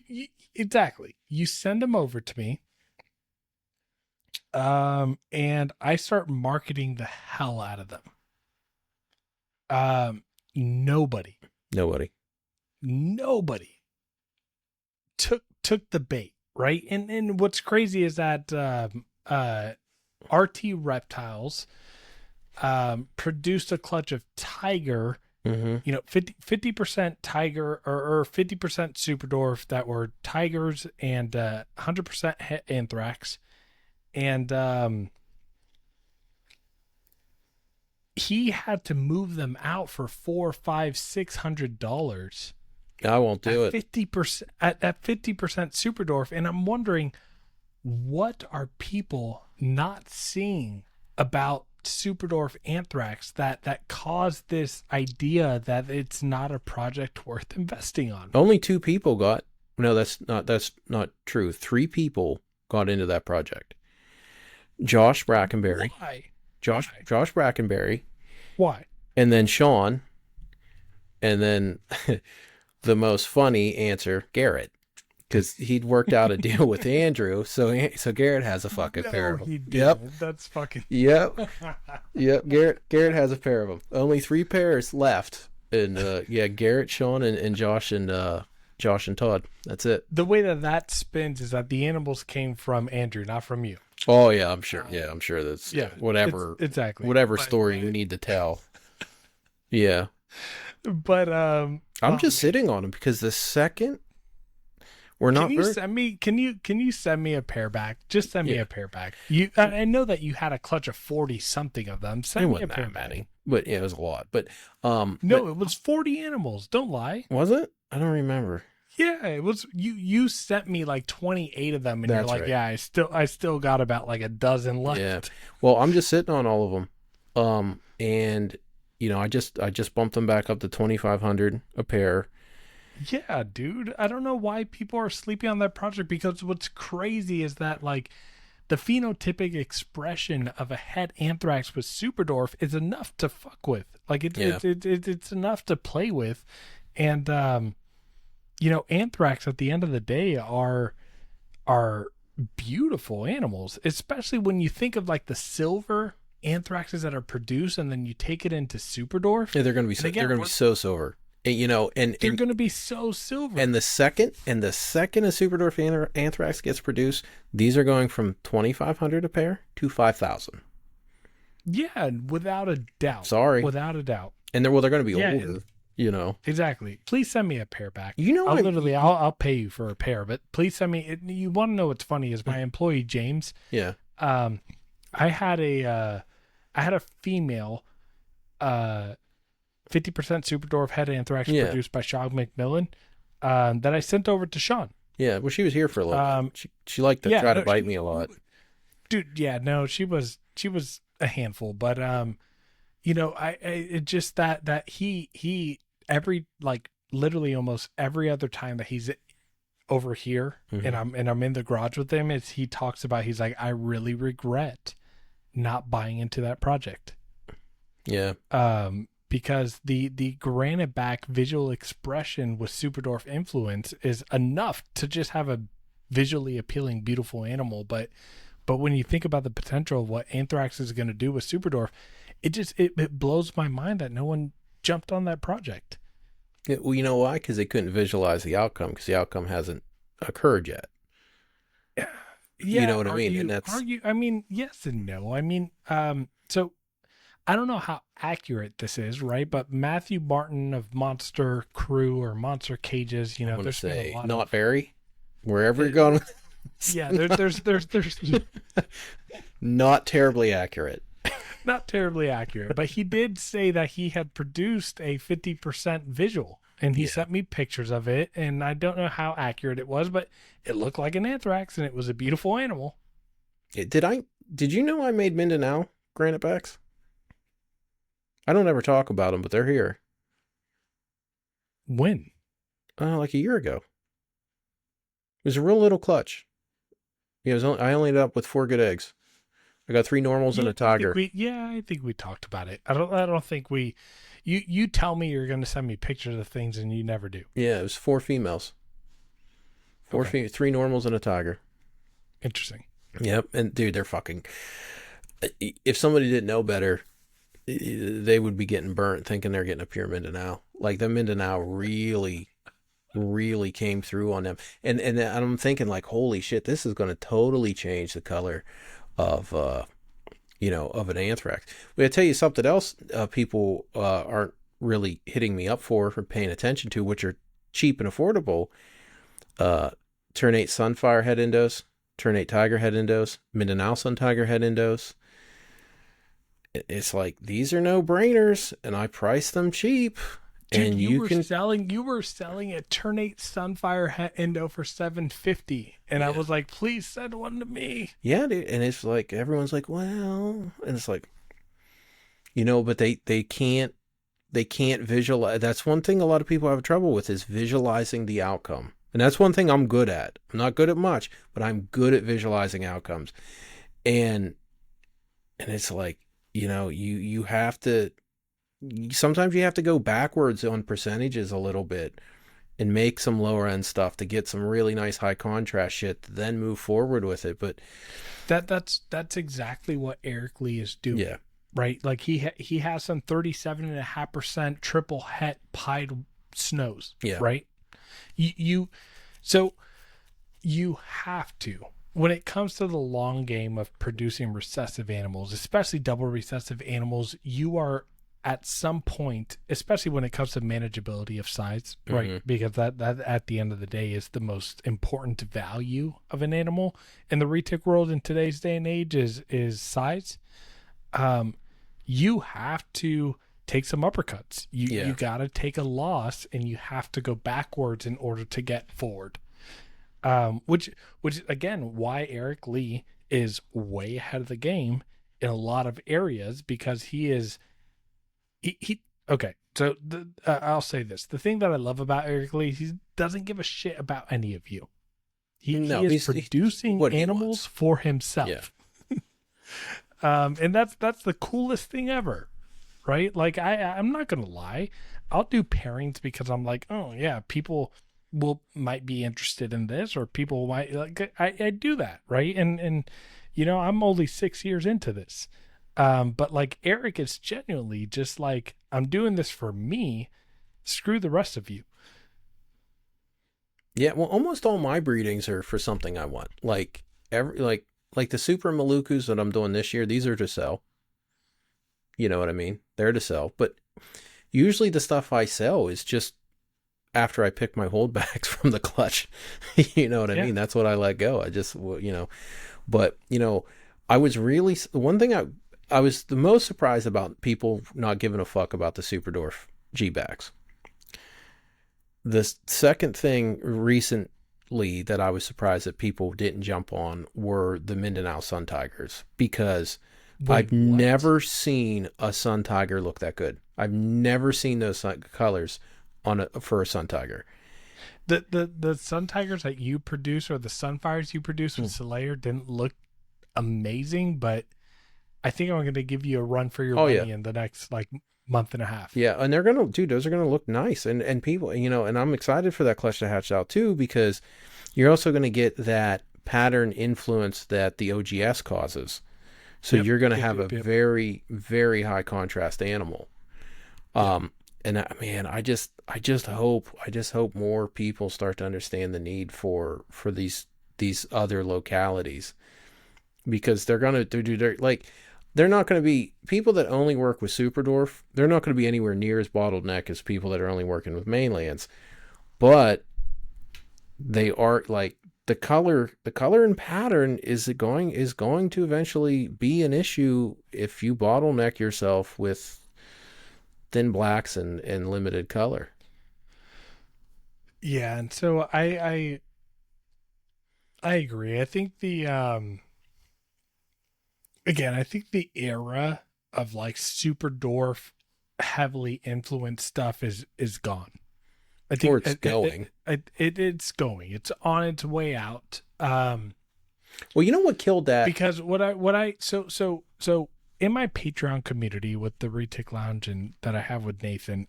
exactly. You send them over to me. And I start marketing the hell out of them. Nobody took the bait, right? And what's crazy is that RT Reptiles produced a clutch of Tiger, Mm-hmm. 50% Tiger or 50% Super Dwarf that were Tigers and 100% Anthrax. And he had to move them out for $400, $500, $600. I won't do it. 50% at 50% super dwarf, and I'm wondering what are people not seeing about super dwarf anthrax that caused this idea that it's not a project worth investing on. Only 2 people got. No, that's not true. 3 people got into that project. Josh Brackenberry. Why? Josh Brackenberry. Why? And then Sean. And then the most funny answer, Garrett, because he'd worked out a deal with Andrew, so Garrett has a fucking pair of them. He did. Yep, That's fucking. yep. Garrett has a pair of them. Only 3 pairs left, and Garrett, Sean, and Josh and Todd. That's it. The way that spins is that the animals came from Andrew, not from you. Oh yeah, I'm sure. Yeah, I'm sure that's whatever. Exactly. Whatever story you need to tell. Yeah. But I'm just sitting on them because the second we're not. Can you send me a pair back? Just send me a pair back. I know that you had a clutch of 40 something of them. Send me a pair back. But yeah, it was a lot. But it was 40 animals. Don't lie. Was it? I don't remember. Yeah, it was. You sent me like 28 of them, and you're like, right. yeah, I still got about like a dozen left. Yeah. Well, I'm just sitting on all of them. And I just bumped them back up to 2,500 a pair. Yeah, dude. I don't know why people are sleeping on that project, because what's crazy is that like the phenotypic expression of a het anthrax with super dwarf is enough to fuck with. Like it's enough to play with. And anthrax at the end of the day are beautiful animals, especially when you think of like the silver anthraxes that are produced, and then you take it into super dwarf. Yeah, they're gonna be so silver. And they're gonna be so silver. And the second a super dwarf anthrax gets produced, these are going from 2,500 a pair to 5,000. Yeah, without a doubt. Sorry, without a doubt. And they're going to be older. Exactly. Please send me a pair back. I'll pay you for a pair, but please send me. You want to know what's funny is my employee James. Yeah. I had a female, 50% super dwarf head anthrax produced by Sean McMillan, that I sent over to Sean. Yeah. Well, she was here for a little bit. She liked to try to bite me a lot. Dude. Yeah. No, she was a handful, but it just that he every literally almost every other time that he's over here and I'm in the garage with him, he talks about, he's like, I really regret not buying into that project. Yeah. Because the granite back visual expression with super dwarf influence is enough to just have a visually appealing, beautiful animal. But when you think about the potential of what anthrax is going to do with super dwarf, it blows my mind that no one jumped on that project. Yeah, well, you know why? Because they couldn't visualize the outcome, because the outcome hasn't occurred yet. Yeah, you know what I mean? I mean, yes and no. I mean, so I don't know how accurate this is, right? But Matthew Martin of Monster Crew or Monster Cages, there's been a lot not very, wherever you're going. Yeah, there's not terribly accurate. Not terribly accurate, but he did say that he had produced a 50% visual, and he Yeah. sent me pictures of it, and I don't know how accurate it was, but it looked like an anthrax, and it was a beautiful animal. Did you know I made Mindanao granite backs? I don't ever talk about them, but they're here. When? Like a year ago. It was a real little clutch. Yeah, I only ended up with 4 good eggs. I got 3 normals and Yeah, a tiger. I think we talked about it. I don't think we. You tell me you're going to send me pictures of things, and you never do. Yeah, it was 4 females. Okay, 3 normals and a tiger. interesting. Yep, and dude, they're fucking. If somebody didn't know better, they would be getting burnt thinking they're getting a pure Mindanao. Like the Mindanao really came through on them, and I'm thinking like, holy shit, this is going to totally change the color of of an anthrax. But I tell you something else, people aren't really hitting me up for or paying attention to, which are cheap and affordable. Turn 8 Sunfire head endos, Turn 8 Tiger head endos, Mindanao Sun Tiger head endos. It's like, these are no brainers, and I price them cheap. Dude, And you were selling a Turn 8 Sunfire Endo for $750, and I yeah. was like, please send one to me. Yeah, dude. And it's like, everyone's like, well, and it's like, but they can't visualize. That's one thing a lot of people have trouble with, is visualizing the outcome. And that's one thing I'm good at. I'm not good at much, but I'm good at visualizing outcomes. And it's like, you have to, sometimes you have to go backwards on percentages a little bit and make some lower end stuff to get some really nice high contrast shit to then move forward with it. But That's exactly what Eric Lee is doing. yeah, Right? Like he has some 37.5% triple het pied snows. yeah, Right? You so you have to, when it comes to the long game of producing recessive animals, especially double recessive animals, you are at some point, especially when it comes to manageability of size, right? mm-hmm. Because that at the end of the day is the most important value of an animal in the retic world in today's day and age is size. You have to take some uppercuts. You got to take a loss, and you have to go backwards in order to get forward. Which again, why Eric Lee is way ahead of the game in a lot of areas, because he okay. So I'll say this: the thing that I love about Eric Lee, he doesn't give a shit about any of you. He is producing animals for himself. Yeah. And that's the coolest thing ever, right? Like I'm not gonna lie, I'll do pairings because I'm like, oh yeah, people might be interested in this, or people might like, I do that, right? And I'm only 6 years into this, but like Eric is genuinely just like, I'm doing this for me. Screw the rest of you. Yeah, well, almost all my breedings are for something I want. Like the Super Malukus that I'm doing this year, these are to sell. You know what I mean? They're to sell. But usually the stuff I sell is just after I pick my holdbacks from the clutch. You know what I mean? That's what I let go. I just, but I was really, one thing I was the most surprised about, people not giving a fuck about the Super Dwarf G-backs. The second thing recently that I was surprised that people didn't jump on were the Mindanao Sun Tigers, because I've never seen a Sun Tiger look that good. I've never seen those colors for a Sun Tiger. The Sun Tigers that you produce, or the Sunfires you produce with Selective, didn't look amazing, but I think I'm going to give you a run for your money in the next month and a half. Yeah, and those are gonna look nice, and people, and I'm excited for that clutch to hatch out too, because you're also gonna get that pattern influence that the OGS causes. So you're gonna have a very, very high contrast animal. And man, I just hope more people start to understand the need for these other localities, because they're not going to be people that only work with Super Dwarf. They're not going to be anywhere near as bottleneck as people that are only working with mainlands, but they are, like, the color and pattern is going to eventually be an issue if you bottleneck yourself with thin blacks and limited color. Yeah, and so I agree. I think the again, I think the era of like super dwarf heavily influenced stuff is gone. I Or think it's going. it's going. It's on its way out. Well, you know what killed that? Because so in my Patreon community with the Retic Lounge and that I have with Nathan,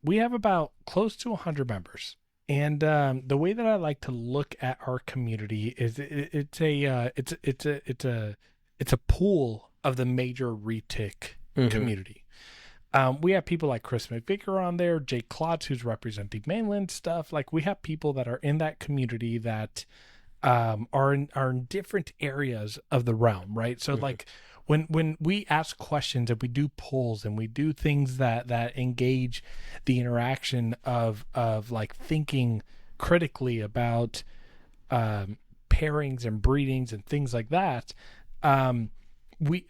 we have about close to 100 members. And the way that I like to look at our community is it's a pool of the major Retic Mm-hmm. community. We have people like Chris McVicker on there, Jake Klotz, who's representing mainland stuff. Like we have people that are in that community that are in different areas of the realm, right? So Mm-hmm. like when we ask questions and we do polls and we do things that engage the interaction of like thinking critically about pairings and breedings and things like that, um,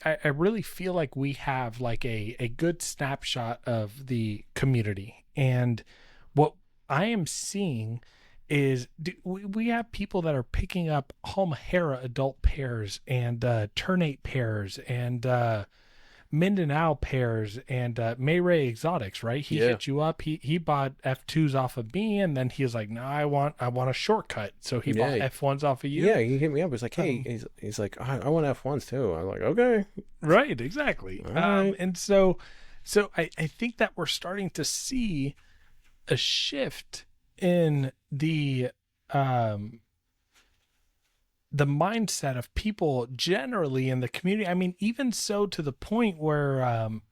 I really feel like we have like a good snapshot of the community. And what I am seeing is we have people that are picking up Halmahera adult pairs and ternate pairs and Mindanao pairs and Mayray exotics, right? He Yeah. hit you up. He bought F2s off of me, and then he was like, "No, I want a shortcut." So he bought Yeah. F1s off of you. Yeah, he hit me up. He's like, hey, Um, he's like, I want F1s too. I'm like, okay, right, exactly. all right. And so I think that we're starting to see a shift in um the mindset of people generally in the community. I mean, even so to the point where I'm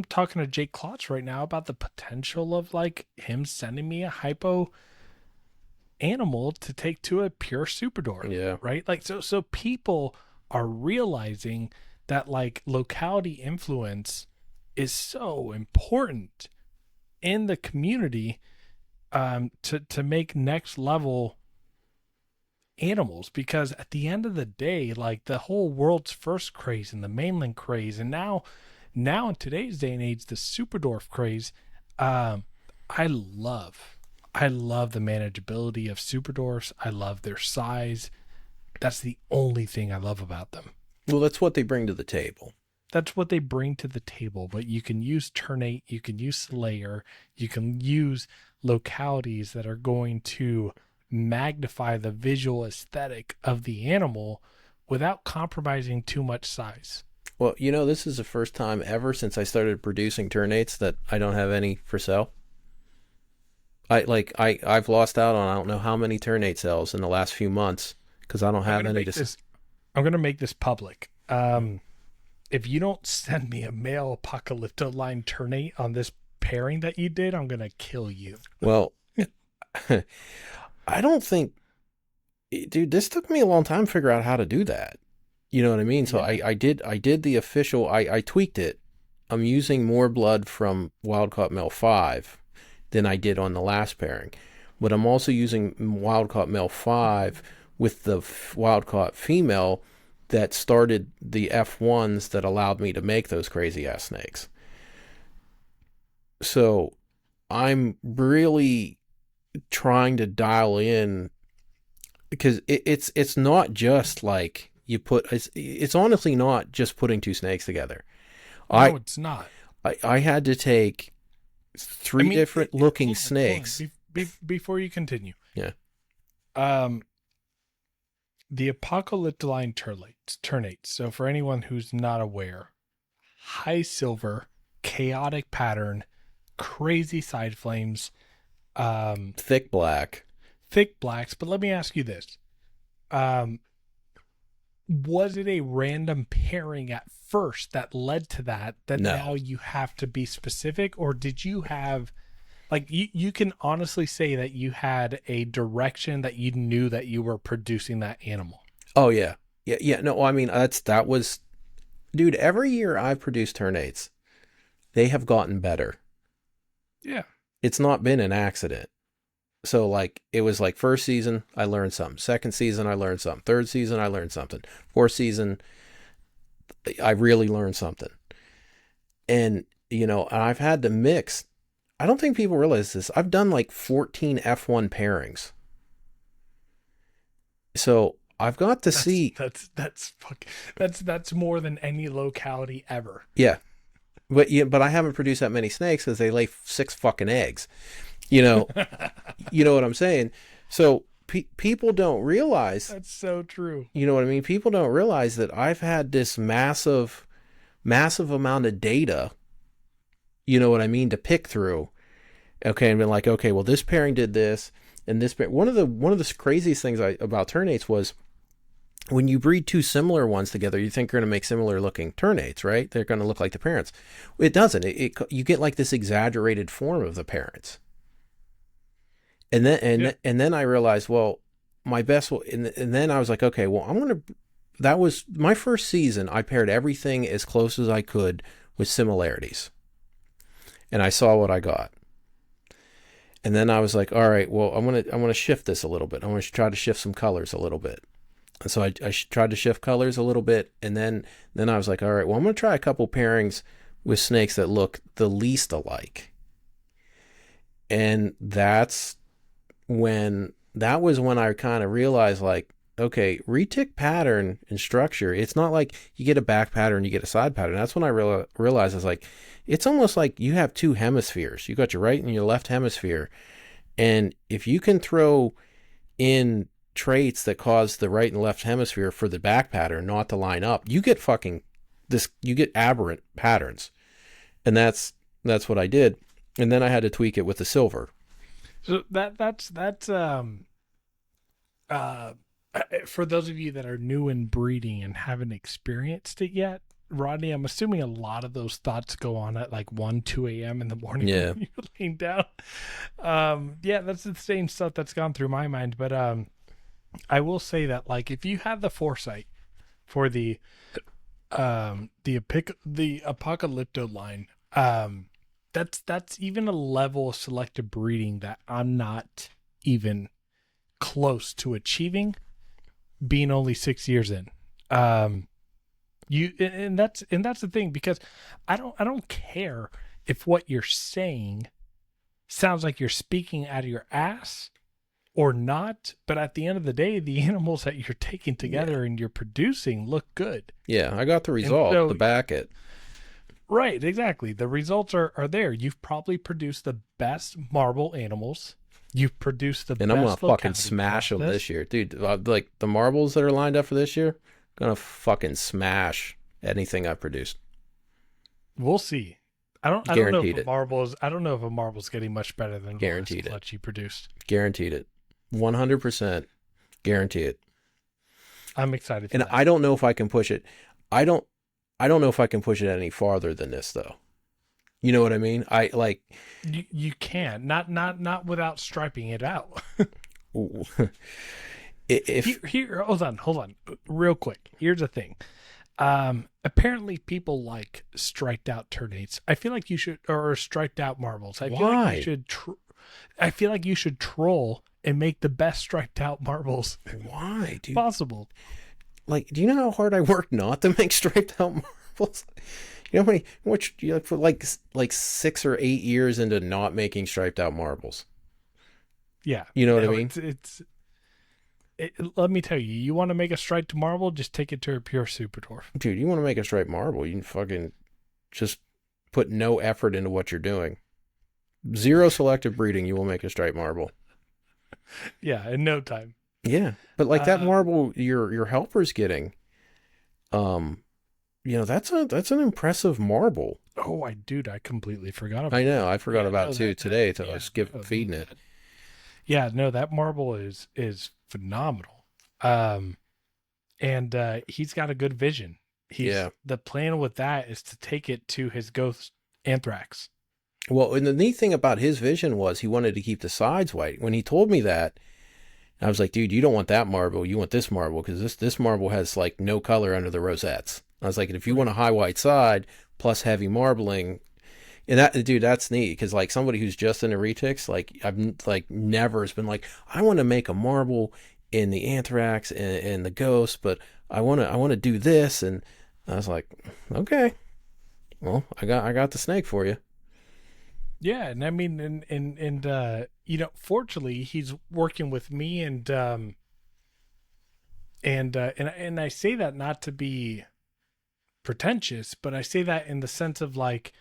talking to Jake Klotz right now about the potential of like him sending me a hypo animal to take to a pure super dwarf, Yeah. right? Like so people are realizing that like locality influence is so important in the community to make next level animals, because at the end of the day, like the whole world's first craze and the mainland craze, and now in today's day and age the super dwarf craze, um i love I love the manageability of super dwarfs. I love their size. That's the only thing I love about them. Well, that's what they bring to the table. That's what they bring to the table. But you can use ternate, you can use slayer, you can use localities that are going to magnify the visual aesthetic of the animal without compromising too much size. Well, this is the first time ever since I started producing ternates that I don't have any for sale. I've lost out on I don't know how many ternate cells in the last few months because I don't I'm have gonna any make to. this. I'm gonna make this public. If you don't send me a male apocalypto line ternate on this pairing that you did, I'm gonna kill you. Well, I don't think, dude. This took me a long time to figure out how to do that. You know what I mean? So Yeah. I did the official. I tweaked it. I'm using more blood from wild caught male 5 than I did on the last pairing, but I'm also using wild caught male 5 with the wild caught female that started the F1s that allowed me to make those crazy ass snakes. So I'm really trying to dial in because it's not just like you put it's honestly not just putting two snakes together. I No, it's not. I had to take I three mean, different looking hold on. snakes. Before you continue, Yeah. um, the apocalyptoline ternates. So for anyone who's not aware, high silver, chaotic pattern, crazy side flames, Thick black. thick blacks. But let me ask you this: um, was it a random pairing at first that led to that No. now you have to be specific, or did you have like you can honestly say that you had a direction that you knew that you were producing that animal? Oh yeah. Yeah. No, I mean that was, dude. Every year I've produced ternates, they have gotten better. Yeah. It's not been an accident. So like it was like first season I learned something, second season I learned something, third season I learned something, fourth season I really learned something. And and I've had to mix. I don't think people realize this. I've done like 14 F1 pairings. So I've got to see. That's more than any locality ever. Yeah. But I haven't produced that many snakes because they lay 6 fucking eggs. You know, you know what I'm saying? So people don't realize. That's so true. You know what I mean? People don't realize that I've had this massive amount of data, you know what I mean, to pick through. Okay, and been like, okay, well, this pairing did this, and this pair. One of the craziest things about ternates was when you breed 2 similar ones together, you think you're going to make similar looking ternates, right? They're going to look like the parents. It doesn't. You get like this exaggerated form of the parents. And then I realized, well, my best, and then I was like, okay, well, that was my first season. I paired everything as close as I could with similarities. And I saw what I got. And then I was like, all right, well, I'm going to shift this a little bit. I'm going to try to shift some colors a little bit. And so I tried to shift colors a little bit. And then I was like, all right, well, I'm going to try a couple pairings with snakes that look the least alike. And that was when I kind of realized, like, okay, retic pattern and structure, it's not like you get a back pattern, you get a side pattern. That's when I realized, I was like, it's almost like you have 2 hemispheres. You got your right and your left hemisphere. And if you can throw in traits that cause the right and left hemisphere for the back pattern not to line up, you get you get aberrant patterns. And that's what I did. And then I had to tweak it with the silver. So that's for those of you that are new in breeding and haven't experienced it yet, Rodney, I'm assuming a lot of those thoughts go on at like 2 a.m. in the morning Yeah. when you're laying down. Yeah, that's the same stuff that's gone through my mind. But I will say that, like, if you have the foresight for the Apocalypto line, that's even a level of selective breeding that I'm not even close to achieving, being only 6 years in. And that's the thing, because I don't care if what you're saying sounds like you're speaking out of your ass or not, but at the end of the day, the animals that you're taking together and you're producing look good. Yeah, I got the result to back it. Right, exactly. The results are there. You've probably produced the best marble animals. You've produced the best. And I'm going to fucking smash them this year. Dude, like the marbles that are lined up for this year, I'm going to fucking smash anything I've produced. We'll see. I don't know if a marble's getting much better than the last clutch you produced. Guaranteed it. 100% guarantee it. I'm excited for and that. I don't know if I can push it. I don't know if I can push it any farther than this, though. You know what I mean? I like you can not without striping it out. Here, hold on, real quick. Here's the thing. Apparently people like striped out ternates. I feel like you should, or striped out marbles. I feel like you should. I feel like you should troll and make the best striped out marbles. Why, dude? Possible. Like, do you know how hard I worked not to make striped out marbles? You know how many, for like 6 or 8 years into not making striped out marbles. Yeah. You know what I mean? Let me tell you, you want to make a striped marble, just take it to a pure super dwarf. Dude, you want to make a striped marble, you can fucking just put no effort into what you're doing. 0 selective breeding, you will make a striped marble. Yeah, in no time. Yeah, but like that marble your helper's getting, that's an impressive marble. Oh, I completely forgot about. I know, I forgot about it too today until I skipped feeding it. Yeah, no, that marble is phenomenal. And he's got a good vision. The plan with that is to take it to his ghost Anthrax. Well, and the neat thing about his vision was he wanted to keep the sides white. When he told me that, I was like, dude, you don't want that marble. You want this marble, because this marble has like no color under the rosettes. I was like, if you want a high white side plus heavy marbling, And that, dude, that's neat because like somebody who's just into retics, like like never has been like, I want to make a marble in the Anthrax and the Ghost, but I want to do this, and I was like, okay, well, I got the snake for you. Yeah, and I mean, fortunately, he's working with me, and I say that not to be pretentious, but I say that in the sense of like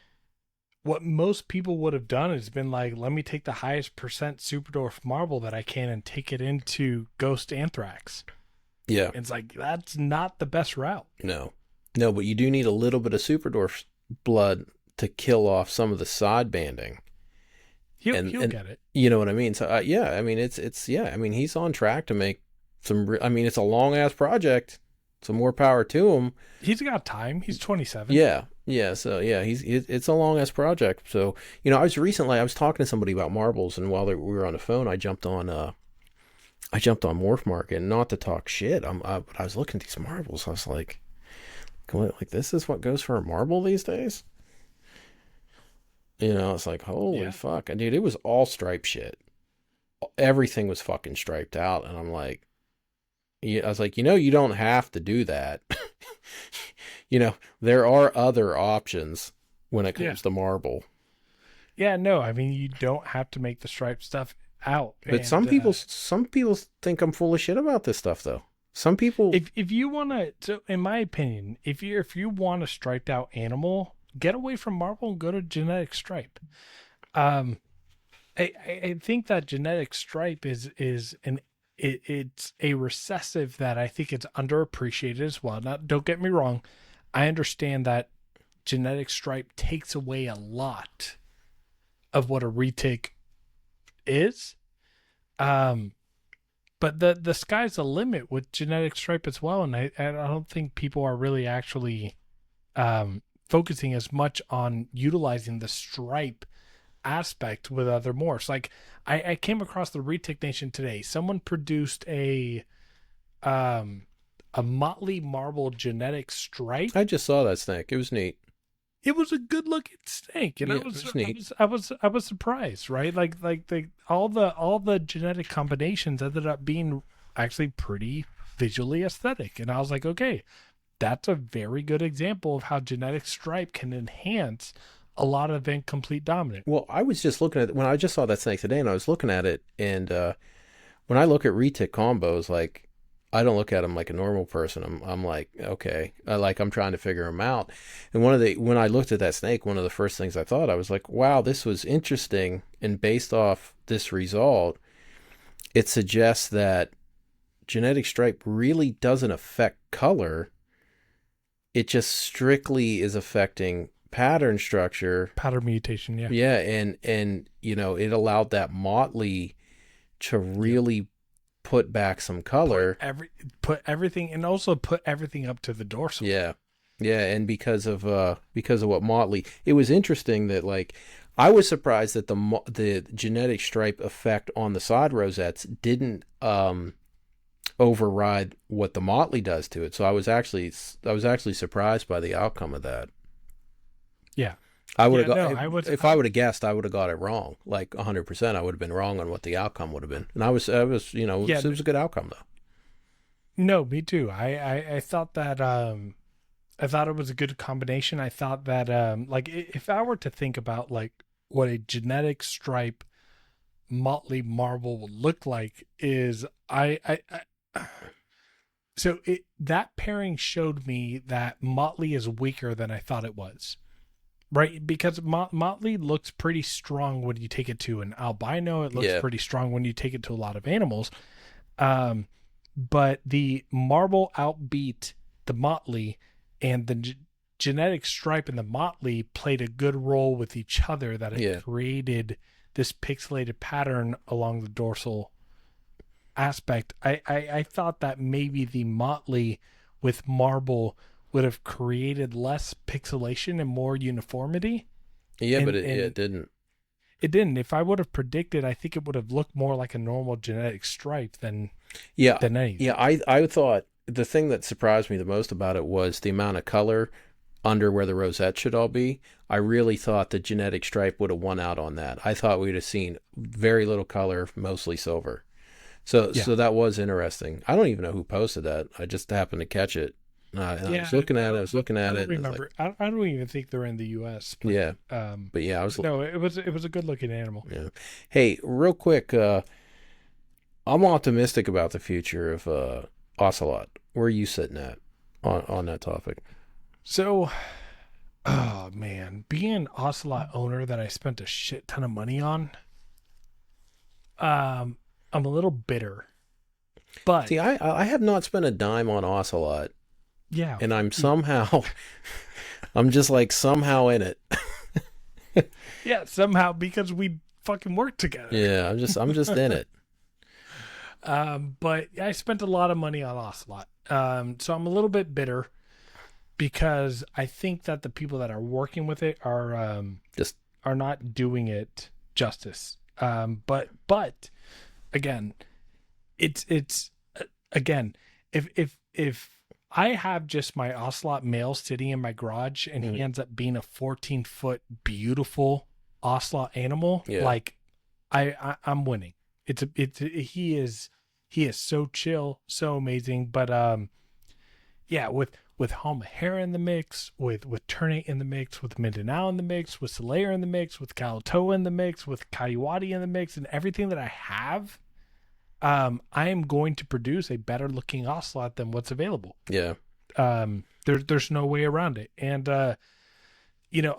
what most people would have done is been like, let me take the highest percent super dwarf marble that I can and take it into Ghost Anthrax. Yeah, It's like that's not the best route. no, no, but you do need a little bit of Super Dwarf blood to kill off some of the side banding, He'll and get it. you know what I mean. So yeah, I mean it's yeah, I mean he's on track to make some. I mean it's a long ass project, so more power to him. He's got time. He's 27. Yeah, yeah. So yeah, it's a long ass project. So I was talking to somebody about marbles, and while we were on the phone, I jumped on Morph Market, and not to talk shit. But I was looking at these marbles. I was like this is what goes for a marble these days. It's like holy Yeah. fuck, and dude, it was all stripe shit. Everything was fucking striped out, and I'm like, yeah, I was like, you don't have to do that. There are other options when it Yeah. comes to marble. Yeah, no, I mean you don't have to make the stripe stuff out. But And some people think I'm full of shit about this stuff though. Some people, if you want to, so in my opinion, if you want a striped out animal, get away from marble and go to genetic stripe. Um, I think that genetic stripe it's a recessive that I think it's underappreciated as well. Now, don't get me wrong, I understand that genetic stripe takes away a lot of what a retic is. Um, but the sky's the limit with genetic stripe as well, and I don't think people are really actually focusing as much on utilizing the stripe aspect with other morphs. Like I came across the Retic Nation today. Someone produced um a motley marble genetic stripe. I just saw that snake. It was neat. It was a good looking snake, and Yeah, it was neat. I was surprised, right? Like all the genetic combinations ended up being actually pretty visually aesthetic, and I was like, okay, that's a very good example of how genetic stripe can enhance a lot of incomplete dominant. Well, I was just looking at when I just saw that snake today, and I was looking at it, and when I look at retic combos, like I don't look at them like a normal person. I'm like, okay, I'm trying to figure them out. And when I looked at that snake, one of the first things I thought, I was like, wow, this was interesting. And based off this result, it suggests that genetic stripe really doesn't affect color. It just strictly is affecting pattern structure. Pattern mutation, yeah. Yeah, and it allowed that motley to really put back some color. Put everything, and also put everything up to the dorsal. Yeah. Yeah, and because of what motley, it was interesting that like I was surprised that the genetic stripe effect on the side rosettes didn't override what the motley does to it. So I was actually surprised by the outcome of that. Yeah. I would have Yeah, got no, I was if I would have guessed, I would have got it wrong, like 100%. I would have been wrong on what the outcome would have been, and yeah, it was a good outcome though. no, me too. I thought that I thought it was a good combination. I thought that like if I were to think about like what a genetic stripe motley marble would look like is so that pairing showed me that motley is weaker than I thought it was. Right, because motley looks pretty strong when you take it to an albino. It looks Yeah. pretty strong when you take it to a lot of animals. But the marble outbeat the motley, and the genetic stripe and the motley played a good role with each other. That it Yeah. created this pixelated pattern along the dorsal aspect. I thought that maybe the motley with marble would have created less pixelation and more uniformity. Yeah, but And it didn't. it didn't. If I would have predicted, I think it would have looked more like a normal genetic stripe than Yeah. anything. Yeah, I thought the thing that surprised me the most about it was the amount of color under where the rosette should all be. I really thought the genetic stripe would have won out on that. I thought we'd have seen very little color, mostly silver. So Yeah. so that was interesting. I don't even know who posted that. I just happened to catch it. And I Yeah, was looking at it. I was looking I at don't it. And it's like, remember. I don't even think they're in the U.S. yeah, but yeah, I was. But no, it was a good looking animal. Yeah. Hey, real quick, I'm optimistic about the future of Ocelot. Where are you sitting at on that topic? So, oh man, being an ocelot owner that I spent a shit ton of money on, I'm a little bitter. But See, I have not spent a dime on Ocelot, yeah, and I'm somehow, I'm just like somehow in it. yeah, somehow because we fucking work together. Yeah, I'm just in it. But I spent a lot of money on ocelot. So I'm a little bit bitter because I think that the people that are working with it Just are not doing it justice. But again, it's again, if I have just my ocelot male sitting in my garage and he ends up being a 14-foot beautiful ocelot animal, yeah, like I'm winning. He is so chill, so amazing. But yeah, with Halmahera in the mix, with Ternate in the mix, with Mindanao in the mix, with Solaire in the mix, with Kalatoa in the mix, with Kayuwadi in the mix, and everything that I have, I am going to produce a better looking ocelot than what's available. yeah. There's no way around it. And a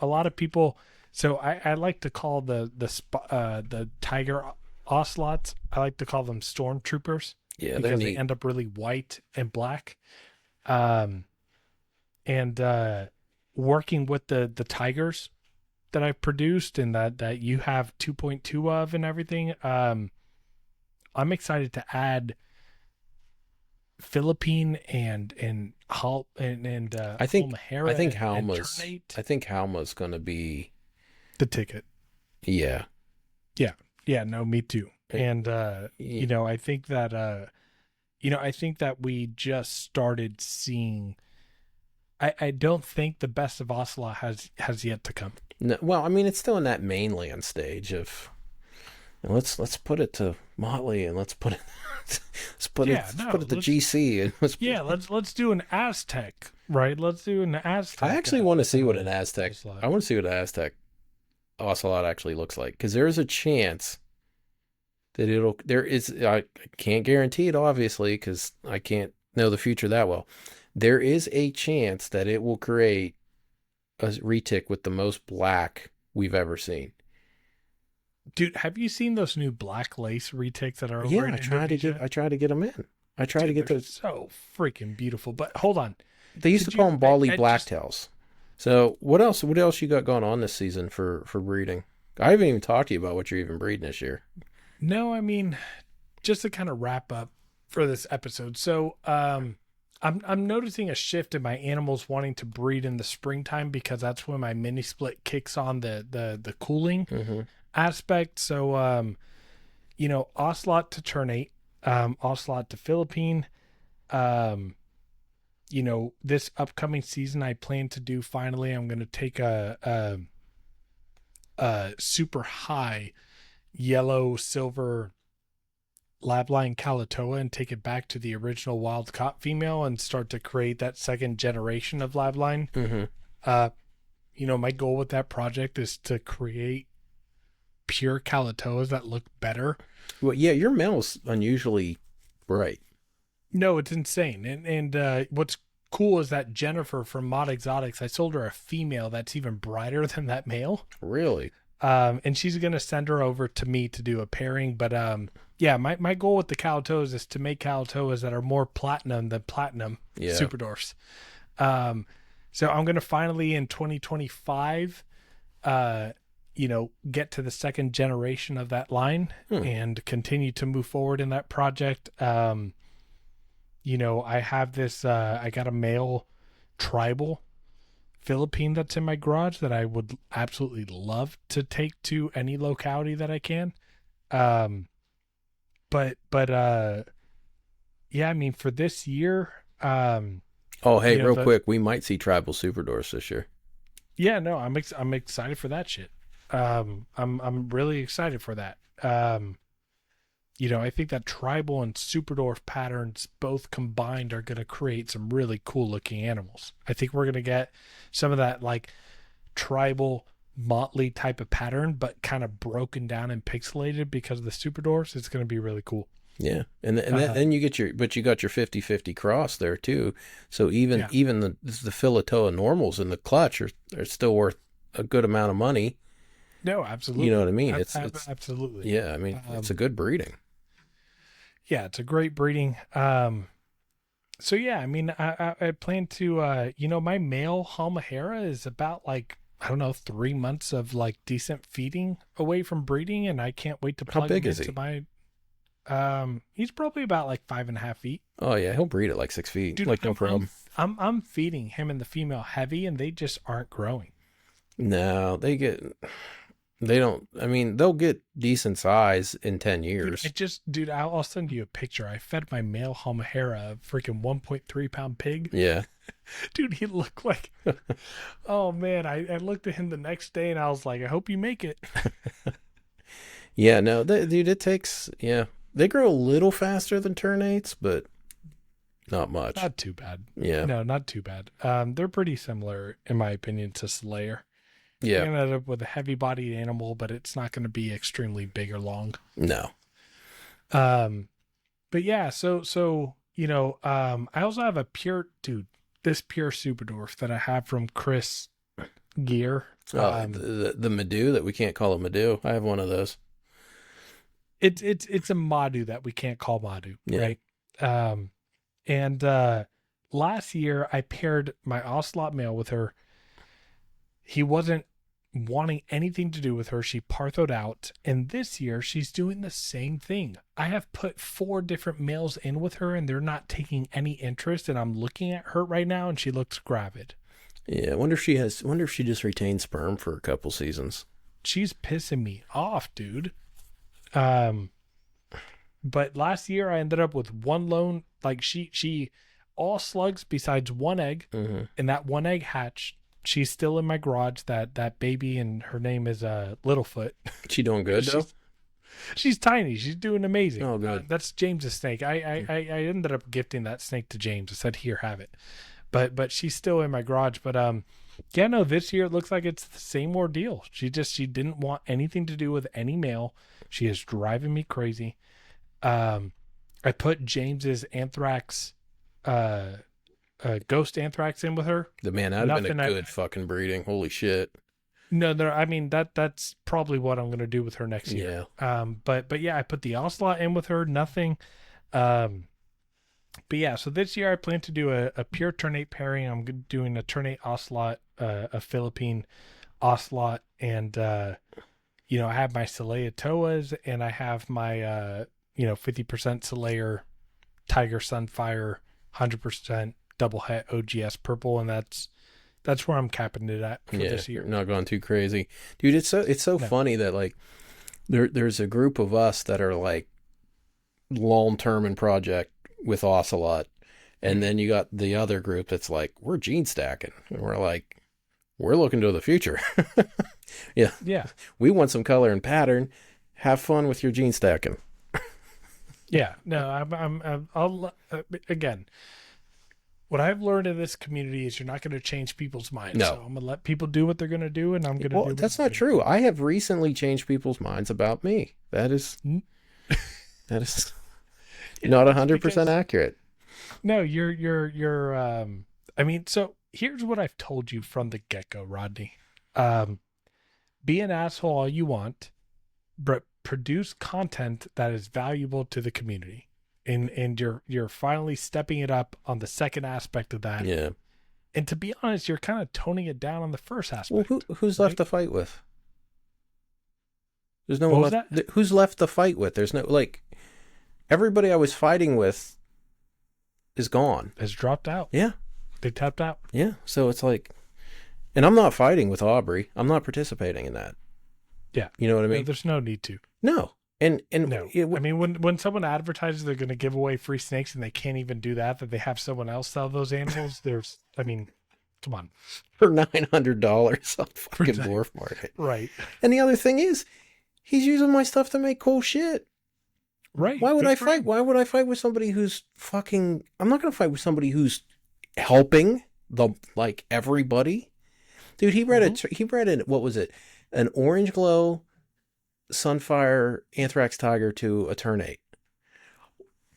lot of people. So I like to call the tiger ocelots. I like to call them stormtroopers Yeah, they're because they neat. end up really white and black. And working with the tigers that I've produced and that you have 2.2 of and everything, I'm excited to add Philippine and I think I Halmahera think and Halma's Ternate I think Halma's gonna be the ticket. yeah. Yeah. Yeah, no, me too. And Yeah. I think that we just started seeing I don't think the best of Ocelot has yet to come. No, well, I mean, it's still in that mainland stage of let's put it to Motley and Yeah, let's put no, it to GC and let's do an Aztec, right? Let's do an Aztec. I actually want to see what an Aztec. Ocelot. I want to see what an Aztec ocelot actually looks like because there is a chance that there is. I can't guarantee it obviously because I can't know the future that well. There is a chance that it will create a retic with the most black we've ever seen. Dude, have you seen those new black lace retics that are over Yeah, in Indonesia? I tried to get them in. I tried to Dude, get they're those. so freaking beautiful. But hold on. They used to Did call you them Bali I just blacktails. So what else? What else you got going on this season for breeding? I haven't even talked to you about what you're even breeding this year. No, I mean, just to kind of wrap up for this episode. So, I'm noticing a shift in my animals wanting to breed in the springtime because that's when my mini split kicks on the cooling Mm-hmm. aspect. So, ocelot to ternate, ocelot to Philippine. This upcoming season, I plan to do finally. I'm going to take a super high yellow silver labline Kalatoa and take it back to the original wild caught female and start to create that second generation of labline. Mm-hmm. My goal with that project is to create pure Kalatoas that look better. Well, yeah, your male's unusually bright. No, it's insane. And what's cool is that Jennifer from Mod Exotics, I sold her a female that's even brighter than that male. Really? And she's going to send her over to me to do a pairing. But yeah, my goal with the Kalatoas is to make Kalatoas that are more platinum than platinum super dwarfs. So I'm going to finally in 2025, get to the second generation of that line and continue to move forward in that project. I have this, I got a male tribal Philippine that's in my garage that I would absolutely love to take to any locality that I can. But yeah, I mean, for this year, Oh, hey, You know real the quick, we might see tribal super dwarfs this year. Yeah, no, I'm excited for that shit. I'm really excited for that. I think that tribal and superdwarf patterns both combined are going to create some really cool looking animals. I think we're going to get some of that like tribal motley type of pattern, but kind of broken down and pixelated because of the superdwarfs. It's going to be really cool. Yeah, and Uh, then you get you got your 50-50 cross there too. So even yeah, even the Philatoa normals in the clutch are still worth a good amount of money. no, You know absolutely, what I mean? It's absolutely. yeah. I mean, it's a good breeding. Yeah, it's a great breeding. So yeah, I mean, I plan to, my male Halmahera is about like, I don't know, 3 months of like decent feeding away from breeding, and I can't wait to How plug big him is into he? my. He's probably about like 5.5 feet, Oh yeah, he'll breed at like 6 feet, dude. like no problem. I'm feeding him and the female heavy, and they just aren't growing. No, they don't. I mean, they'll get decent size in 10 Dude, years. I'll send you a picture. I fed my male Halmahera a freaking 1.3 pound pig. Yeah, Dude, he looked like, oh man, I looked at him the next day and I was like, I hope you make it. yeah. No, dude, it takes. Yeah, they grow a little faster than ternates, but not much. Not too bad. Yeah, No, not too bad. They're pretty similar, in my opinion, to Slayer. You're yeah. gonna end up with a heavy-bodied animal, but it's not gonna be extremely big or long. No. Um, but yeah, I also have a pure dude. This pure super dwarf that I have from Chris Gear. Oh, the Madoo that we can't call a Madoo. I have one of those. It's a Madu that we can't call Madu, Yeah. right? And last year I paired my Ocelot male with her. He wasn't wanting anything to do with her. She parthoed out. And this year she's doing the same thing. I have put 4 different males in with her and they're not taking any interest. And I'm looking at her right now and she looks gravid. Yeah. Wonder if she just retained sperm for a couple seasons. She's pissing me off, dude. Um, but last year I ended up with one lone, like she all slugs besides one egg, Mm-hmm. and that one egg hatched. She's still in my garage. That baby, and her name is Littlefoot. She doing good though? She's tiny. She's doing amazing. Oh, good. That's James's snake. I ended up gifting that snake to James. I said, "Here, have it." But she's still in my garage. But yeah, no. This year it looks like it's the same ordeal. She didn't want anything to do with any male. She is driving me crazy. I put James's Anthrax, ghost Anthrax in with her. The man, that'd have been a good fucking breeding. Holy shit. No, I mean that's probably what I'm gonna do with her next year. Yeah. But yeah, I put the Ocelot in with her. Nothing. But yeah, so this year I plan to do a pure ternate pairing. I'm doing a ternate Ocelot, a Philippine Ocelot, and I have my Selective and I have my 50% Slayer Tiger Sunfire, 100% double het OGS purple, and that's where I'm capping it at for this year. Not going too crazy, dude. It's so funny that like there's a group of us that are like long term in project with Ocelot, and then you got the other group that's like we're gene stacking, and we're like we're looking to the future. Yeah. We want some color and pattern. Have fun with your gene stacking. Yeah, no, I'll again. What I've learned in this community is you're not going to change people's minds. No. So I'm going to let people do what they're going to do, and I'm going to do. Well, that's not true. I have recently changed people's minds about me. That is not 100% accurate. No, you're. I mean, so here's what I've told you from the get-go, Rodney. Be an asshole all you want, but produce content that is valuable to the community. And you're finally stepping it up on the second aspect of that. Yeah. And to be honest, you're kind of toning it down on the first aspect. Well, who's left to fight with? There's no What one was left. Who's left to fight with? There's no like everybody I was fighting with is gone. Has dropped out. Yeah. They tapped out. Yeah. So it's like, and I'm not fighting with Aubrey. I'm not participating in that. Yeah. You know what I mean? No, there's no need to. No. And No, I mean when someone advertises they're going to give away free snakes and they can't even do that, that they have someone else sell those animals. There's, I mean, come on, for $900 on fucking Morph Market. right, And the other thing is, he's using my stuff to make cool shit. right. Why would Good I for fight? him. Why would I fight with somebody who's fucking? I'm not gonna fight with somebody who's helping the like everybody. Dude, he bred an what was it? An orange glow Sunfire Anthrax Tiger to a Ternate.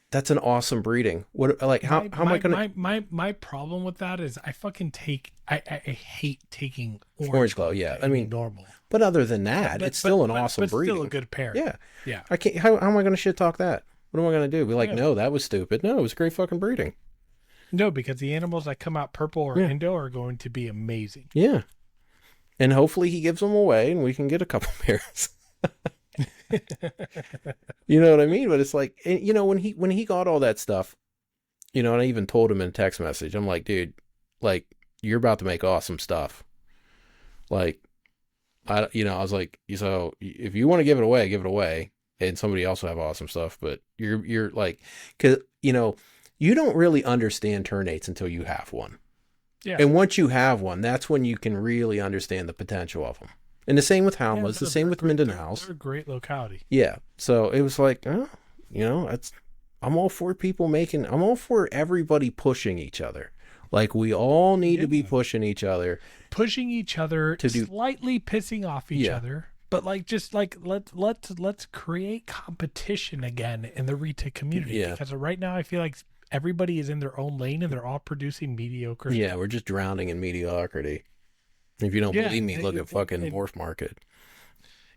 That's an awesome breeding. What like how am I gonna My problem with that is I fucking take I hate taking orange glow? Yeah, I mean normal, but other than that, it's still an awesome breeding. Still a good pair. Yeah, Yeah. I can't. How am I gonna shit talk that? What am I gonna do? Be like, Yeah. no, that was stupid. No, it was great fucking breeding. No, because the animals that come out purple or Yeah. Indo are going to be amazing. Yeah, and hopefully he gives them away, and we can get a couple pairs. You know what I mean? But it's like, you know, when he got all that stuff, you know, and I even told him in a text message, I'm like, dude, like you're about to make awesome stuff. Like, I was like, so if you want to give it away, and somebody else will have awesome stuff. But you're like, because you know, you don't really understand ternates until you have one. Yeah. And once you have one, that's when you can really understand the potential of them. And the same with Haumas, the same with Mindanao. They're a great locality. Yeah. So it was like, you know, I'm all for I'm all for everybody pushing each other. Like we all need to be pushing each other. Pushing each other, to do slightly pissing off each other. But like just like let's create competition again in the retail community. Yeah. Because right now I feel like everybody is in their own lane and they're all producing mediocre Yeah, stuff. we're just drowning in mediocrity. If you don't believe me, look at fucking Morph Market.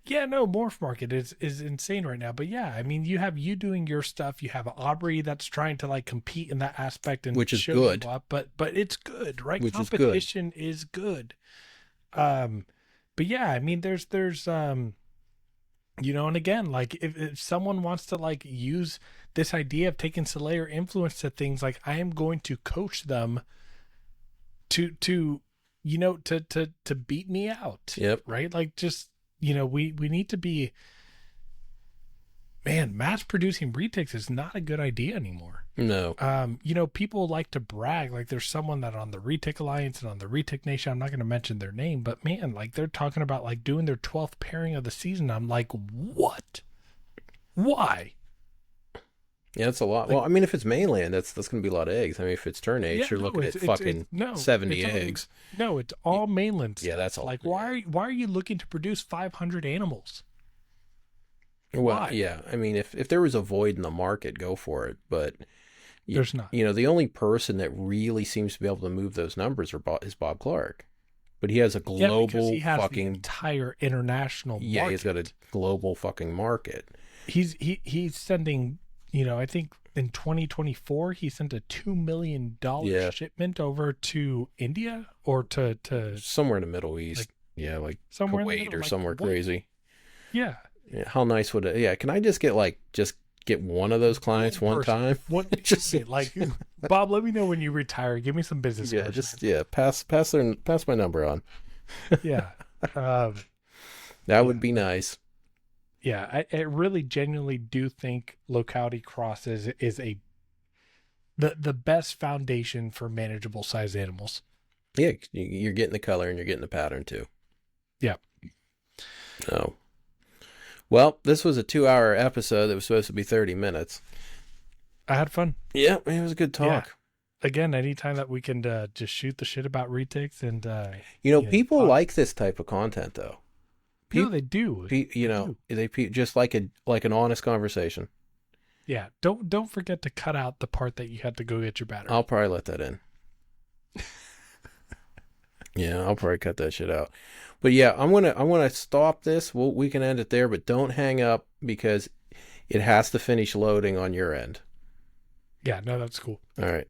Yeah, no, Morph Market is insane right now. But yeah, I mean, you have you doing your stuff. You have Aubrey that's trying to like compete in that aspect and which is show good. you up, but it's good, right? Which Competition is good. But yeah, I mean, there's you know, and again, like if someone wants to like use this idea of taking Slayer influence to things, like I am going to coach them to you know to beat me out. Yep. Right. Like just, you know, we need to be, man, mass producing retics is not a good idea anymore. No. You know, people like to brag, like there's someone that on the Retic Alliance and on the Retic Nation, I'm not going to mention their name, but man, like they're talking about like doing their 12th pairing of the season. I'm like, what? Why? Yeah, that's a lot. Like, well, I mean, if it's mainland, that's going to be a lot of eggs. I mean, if it's ternates, yeah, you're no, looking at fucking 70 eggs. No, it's all mainland. Yeah, that's all. Like, why are you looking to produce 500 animals? Well, Why? yeah. I mean, if there was a void in the market, go for it. But There's not. You know, the only person that really seems to be able to move those numbers is Bob Clark. But he has a global he has fucking the entire international market. Yeah, he's got a global fucking market. He's sending, you know, I think in 2024 he sent a $2 million shipment over to India or to somewhere in the Middle East. Like, yeah, like somewhere Kuwait or like, somewhere crazy. Yeah. Yeah. How nice would it? Yeah. Can I just get one of those clients one time? Just like Bob, let me know when you retire. Give me some business. Yeah. Cards, pass my number on. Yeah. That would be nice. Yeah, I really genuinely do think locality crosses is the best foundation for manageable size animals. Yeah, you're getting the color and you're getting the pattern too. Yeah. So, well, this was a 2-hour episode that was supposed to be 30 minutes. I had fun. Yeah, it was a good talk. Yeah. Again, anytime that we can just shoot the shit about retics and people like this type of content though. No, they do. They just like an honest conversation. Yeah, don't forget to cut out the part that you had to go get your battery. I'll probably let that in. Yeah, I'll probably cut that shit out. But yeah, I'm gonna stop this. We can end it there, but don't hang up because it has to finish loading on your end. Yeah, no, that's cool. All right.